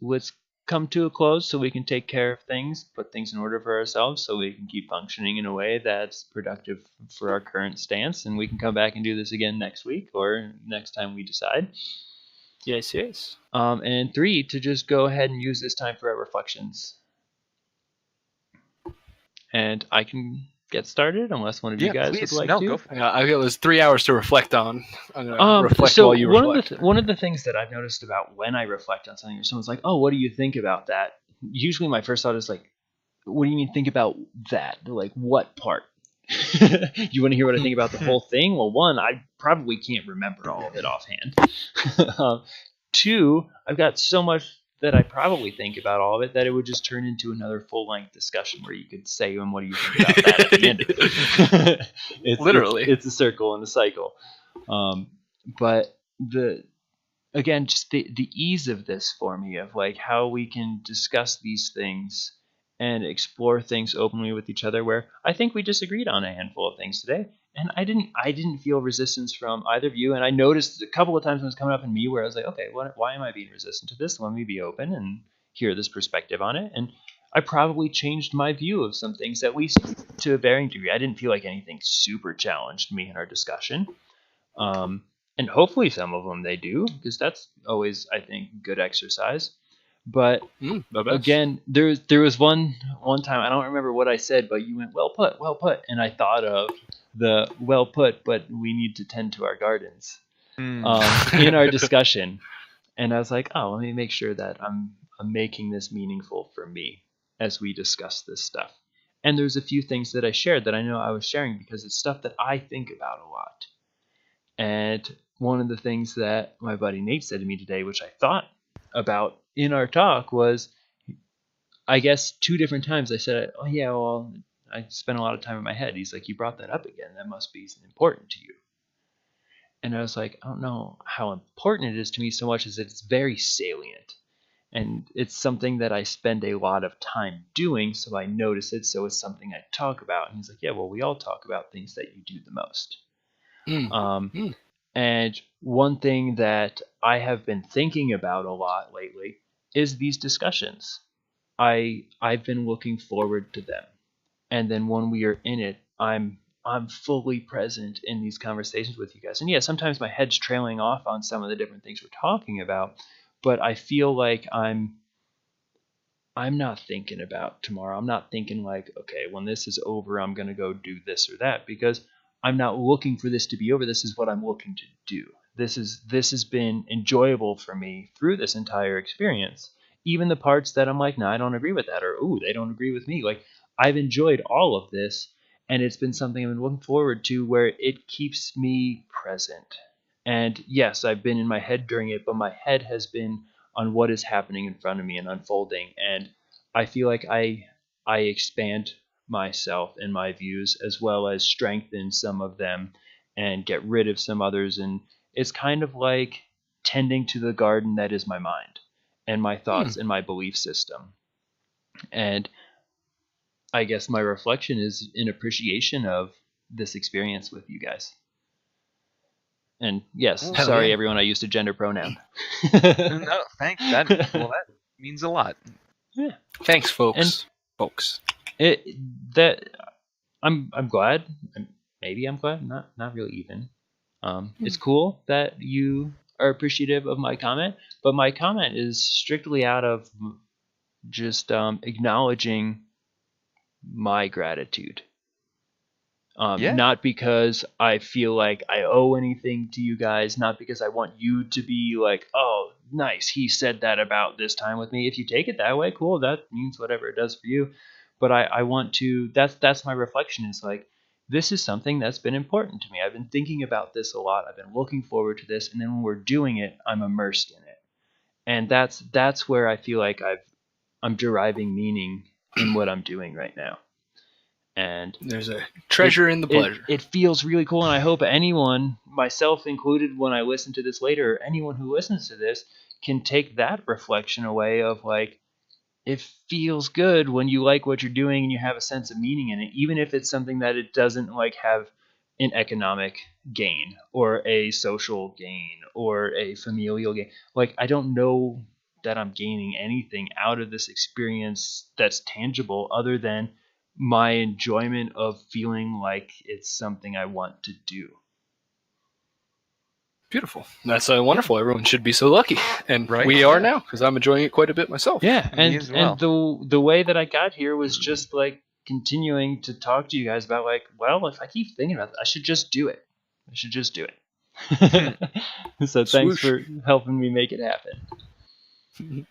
come to a close so we can take care of things, put things in order for ourselves so we can keep functioning in a way that's productive for our current stance, and we can come back and do this again next week or next time we decide. Yes, yes. And 3, to just go ahead and use this time for our reflections. And I can get started unless one of you guys please. would like No, to. go for it. I feel there's 3 hours to reflect on. I'm gonna reflect while you reflect. One of the things that I've noticed about when I reflect on something, or someone's like, "Oh, what do you think about that?" Usually, my first thought is like, "What do you mean think about that? Like what part?" You want to hear what I think about the whole thing? Well, 1, I probably can't remember all of it offhand. 2, I've got so much that I probably think about all of it that it would just turn into another full-length discussion where you could say, "And what do you think about that?" at the end of it. Literally. It's a circle and a cycle. But just the ease of this for me of like how we can discuss these things and explore things openly with each other, where I think we disagreed on a handful of things today, and I didn't feel resistance from either of you. And I noticed a couple of times when it was coming up in me where I was like, okay, why am I being resistant to this? Let me be open and hear this perspective on it. And I probably changed my view of some things, at least to a varying degree. I didn't feel like anything super challenged me in our discussion. And hopefully some of them they do, because that's always, I think, good exercise. But again, there was one time, I don't remember what I said, but you went, well put, and I thought of the well put, but we need to tend to our gardens in our discussion. And I was like, oh, let me make sure that I'm making this meaningful for me as we discuss this stuff. And there's a few things that I shared that I know I was sharing because it's stuff that I think about a lot. And one of the things that my buddy Nate said to me today, which I thought about in our talk, was, I guess 2 different times I said, oh yeah, well, I spent a lot of time in my head. He's like, you brought that up again. That must be important to you. And I was like, I don't know how important it is to me so much as it's very salient. And it's something that I spend a lot of time doing, so I notice it, so it's something I talk about. And he's like, yeah, well, we all talk about things that you do the most. And one thing that I have been thinking about a lot lately is these discussions. I've been looking forward to them. And then when we are in it, I'm fully present in these conversations with you guys. And yeah, sometimes my head's trailing off on some of the different things we're talking about, but I feel like I'm I'm not thinking about tomorrow. I'm not thinking like, okay, when this is over, I'm going to go do this or that, because I'm not looking for this to be over. This is what I'm looking to do. This has been enjoyable for me through this entire experience. Even the parts that I'm like, no, I don't agree with that, or ooh, they don't agree with me. Like, I've enjoyed all of this, and it's been something I've been looking forward to, where it keeps me present. And yes, I've been in my head during it, but my head has been on what is happening in front of me and unfolding. And I feel like I expand myself and my views, as well as strengthen some of them and get rid of some others. And it's kind of like tending to the garden that is my mind and my thoughts and my belief system. And I guess my reflection is in appreciation of this experience with you guys. And yes, Hell sorry yeah. everyone, I used a gender pronoun. No, thanks. That means a lot. Yeah. Thanks, folks. And- folks. I'm glad. Maybe I'm glad. Not really even. It's cool that you are appreciative of my comment, but my comment is strictly out of just acknowledging my gratitude. Yeah. Not because I feel like I owe anything to you guys, not because I want you to be like, oh, nice, he said that about this time with me. If you take it that way, cool, that means whatever it does for you. But I want to, that's my reflection, is like, this is something that's been important to me. I've been thinking about this a lot. I've been looking forward to this, and then when we're doing it, I'm immersed in it. And that's where I feel like I'm deriving meaning in what I'm doing right now. And There's a treasure in the pleasure. It feels really cool, and I hope anyone, myself included, when I listen to this later, anyone who listens to this can take that reflection away of like, it feels good when you like what you're doing and you have a sense of meaning in it, even if it's something that it doesn't like have an economic gain or a social gain or a familial gain. Like, I don't know that I'm gaining anything out of this experience that's tangible other than my enjoyment of feeling like it's something I want to do. Beautiful. That's wonderful. Everyone should be so lucky, and Right? we are now, because I'm enjoying it quite a bit myself. Yeah, Me as well. and the way that I got here was just like continuing to talk to you guys about like, well, if I keep thinking about it, I should just do it. I should just do it. So thanks Swoosh. for helping me make it happen.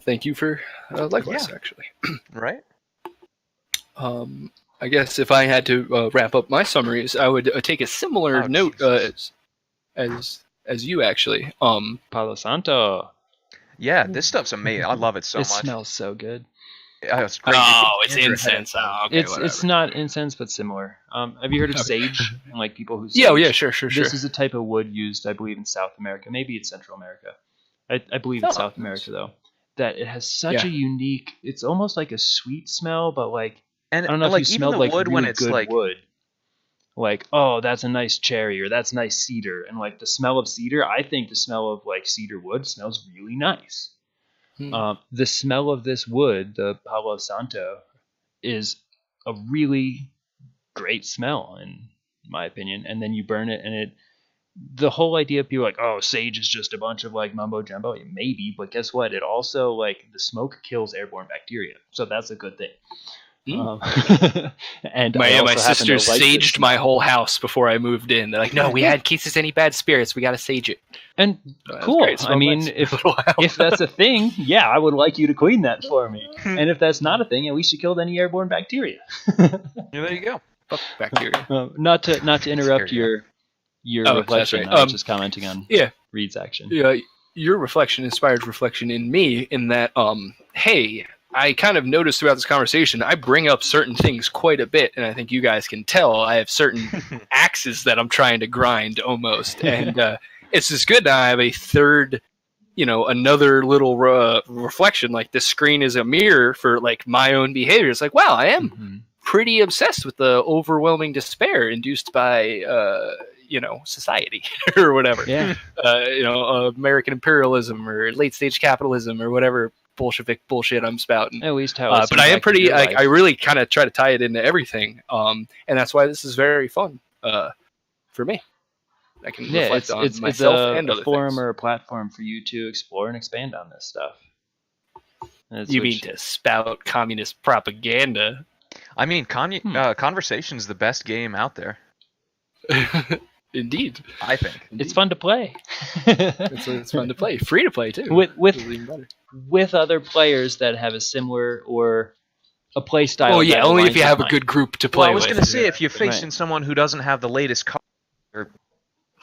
Thank you for likewise, Yeah. actually. Right? I guess if I had to wrap up my summaries, I would take a similar Oh, note Jesus. as you actually. Palo Santo. Yeah, this stuff's amazing. I love it so It much. smells so good. Yeah, it's great. it's Ginger incense. head. Oh, okay, It's not incense, but similar. Have you heard of sage? And like people who Yeah, sage? sure. This is a type of wood used, I believe, in South America. Maybe it's Central America. I believe it's South America, though. That it has such a unique. It's almost like a sweet smell, but like, And I don't know like, if you even smelled the like wood really when it's good like wood. Like, oh, that's a nice cherry, or that's nice cedar, and like the smell of cedar. I think the smell of like cedar wood smells really nice. The smell of this wood, the Palo Santo, is a really great smell in my opinion. And then you burn it, and the whole idea of people like, oh, sage is just a bunch of like mumbo jumbo. Maybe, but guess what? It also, like, the smoke kills airborne bacteria, so that's a good thing. And my sister saged my whole house before I moved in. They're like, no, we had cases any bad spirits. We got to sage it. And cool. I mean, if that's a thing, yeah, I would like you to clean that for me. And if that's not a thing, at least you killed any airborne bacteria. Yeah, there you go. Fuck bacteria. Not to interrupt your reflection. Right. I was just commenting on Reed's action. Yeah, your reflection inspired reflection in me. In that, hey, I kind of noticed throughout this conversation, I bring up certain things quite a bit, and I think you guys can tell I have certain axes that I'm trying to grind almost, and it's just good that I have a third, another little reflection. Like, this screen is a mirror for like my own behavior. It's like, wow, I am pretty obsessed with the overwhelming despair induced by society or whatever. Yeah. American imperialism or late stage capitalism or whatever Bolshevik bullshit I'm spouting. At least how. But I am pretty. I really kind of try to tie it into everything, and that's why this is very fun for me. I can reflect on myself and a other forum things. or a platform for you to explore and expand on this stuff. You mean to spout communist propaganda? I mean, Conversation's the best game out there. Indeed. I think. It's fun to play. It's fun to play. Free to play, too. With other players that have a similar or a play style. Oh, yeah, only if you have a good group to play with. I was going to say, if you're facing someone who doesn't have the latest card.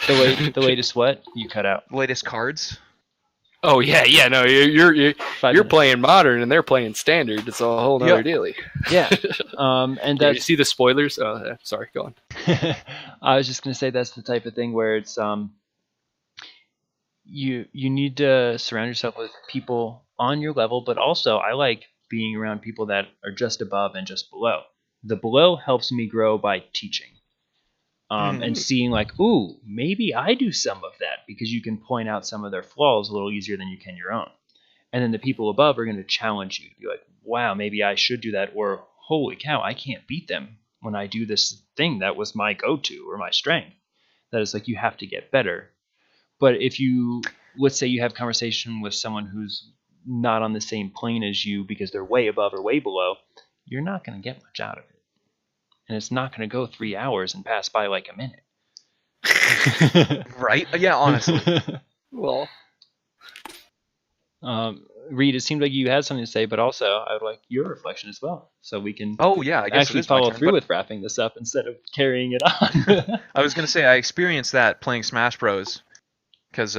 The latest what? You cut out. Latest cards. Oh yeah, no, you're playing modern and they're playing standard. It's a whole nother dealie. Yeah, and you see the spoilers. Oh, sorry, go on. I was just gonna say that's the type of thing where it's you need to surround yourself with people on your level, but also I like being around people that are just above and just below. The below helps me grow by teaching. And seeing like, ooh, maybe I do some of that, because you can point out some of their flaws a little easier than you can your own. And then the people above are going to challenge you to be like, wow, maybe I should do that, or holy cow, I can't beat them when I do this thing that was my go-to or my strength. That is like, you have to get better. But if you, let's say you have conversation with someone who's not on the same plane as you because they're way above or way below, you're not going to get much out of it. And it's not going to go 3 hours and pass by like a minute. Right? Yeah, honestly. Well, Reed, it seemed like you had something to say, but also I would like your reflection as well, so we can I guess actually follow through with wrapping this up instead of carrying it on. I was going to say, I experienced that playing Smash Bros. Because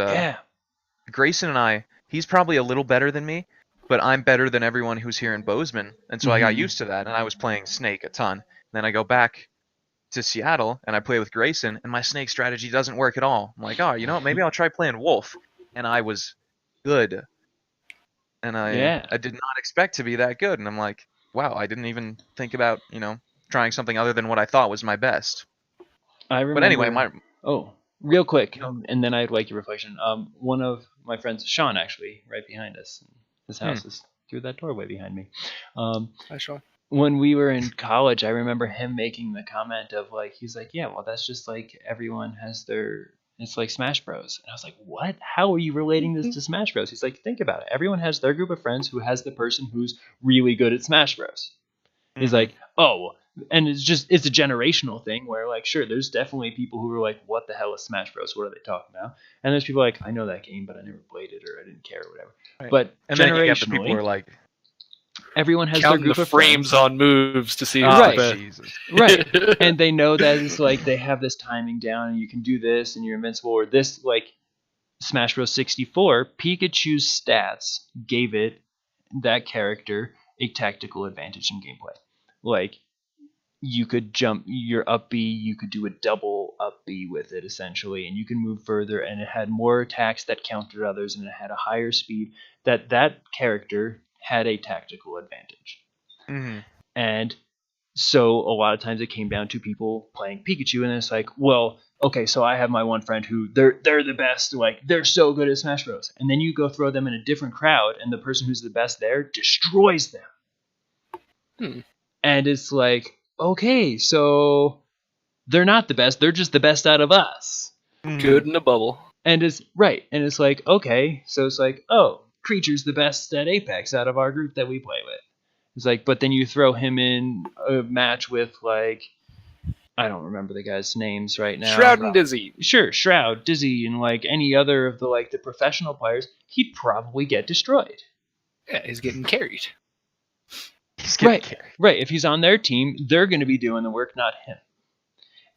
Grayson and I, he's probably a little better than me, but I'm better than everyone who's here in Bozeman. And so I got used to that, and I was playing Snake a ton. Then I go back to Seattle and I play with Grayson, and my Snake strategy doesn't work at all. I'm like, oh, you know what? Maybe I'll try playing Wolf. And I was good. And I did not expect to be that good. And I'm like, wow, I didn't even think about, trying something other than what I thought was my best. I remember. But anyway, real quick, and then I'd like your reflection. One of my friends, Sean, actually, right behind us. His house is through that doorway behind me. Hi, Sean. When we were in college, I remember him making the comment of like, he's like, yeah, well, that's just like everyone has it's like Smash Bros. And I was like, what? How are you relating this to Smash Bros? He's like, think about it. Everyone has their group of friends who has the person who's really good at Smash Bros. He's like, oh, and it's a generational thing where like, sure, there's definitely people who are like, what the hell is Smash Bros? What are they talking about? And there's people like, I know that game, but I never played it, or I didn't care, or whatever. Right. But and then you have the people who are like, everyone has their group of frames friends. On moves to see who's Jesus. Right. And they know that it's like they have this timing down and you can do this and you're invincible, or this, like Smash Bros 64, Pikachu's stats gave it, that character, a tactical advantage in gameplay. Like, you could jump your up B, you could do a double up B with it essentially, and you can move further, and it had more attacks that countered others, and it had a higher speed. That character had a tactical advantage. And so a lot of times it came down to people playing Pikachu, and it's like, well, okay, so I have my one friend who they're the best, like they're so good at Smash Bros. And then you go throw them in a different crowd, and the person who's the best there destroys them. And it's like, okay, so they're not the best, they're just the best out of us. Good in a bubble. And it's right, and it's like, okay, so it's like, oh, Creature's the best at Apex out of our group that we play with. It's like, but then you throw him in a match with, like, I don't remember the guys' names right now. Shroud and Dizzy. Sure, Shroud, Dizzy, and like any other of the professional players, he'd probably get destroyed. Yeah, he's getting carried. Right. If he's on their team, they're going to be doing the work, not him.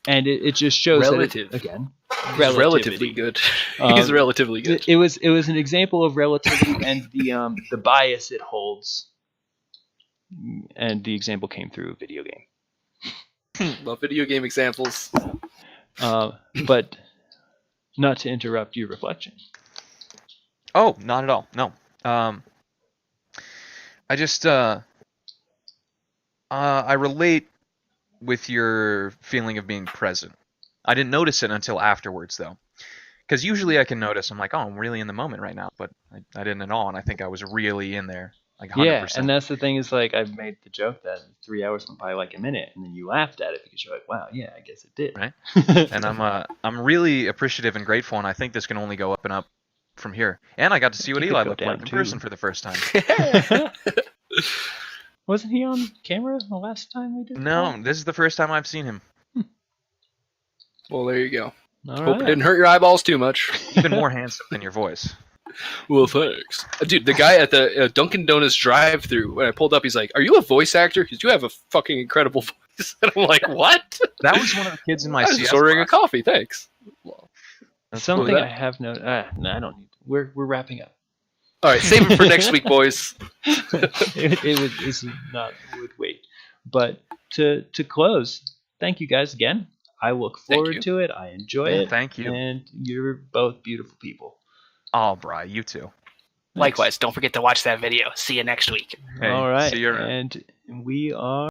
And it just shows relative. That again, relatively good. He's relatively good. It was an example of relativity and the bias it holds. And the example came through a video game. Love video game examples. But not to interrupt your reflection. Oh, not at all. No. I just I relate with your feeling of being present. I didn't notice it until afterwards, though. Because usually I can notice, I'm like, oh, I'm really in the moment right now. But I didn't at all, and I think I was really in there, like 100%. Yeah, and that's the thing is, like, I've made the joke that 3 hours went by like a minute, and then you laughed at it because you're like, wow, yeah, I guess it did. Right? And I'm really appreciative and grateful, and I think this can only go up and up from here. And I got to see what He could Eli go looked like down, in too. person for the first time. Wasn't he on camera the last time we did? No, this is the first time I've seen him. Well, there you go. All Hope it right. didn't hurt your eyeballs too much. Even more handsome than your voice. Well, thanks. Dude, the guy at the Dunkin' Donuts drive-thru, when I pulled up, he's like, "Are you a voice actor? Because you have a fucking incredible voice." And I'm like, "What?" That was one of the kids in my I was CS just ordering a class. coffee, thanks. That's Something cool. I have no. No, I don't need. We're wrapping up. All right, save it for next week, boys. It's not would wait. But to close, thank you guys again. I look forward you. to it. I enjoy Yeah, it. thank you. And you're both beautiful people. Oh, Bri, you too. Likewise, don't forget to watch that video. See you next week. Hey, All right. see you around. And we are.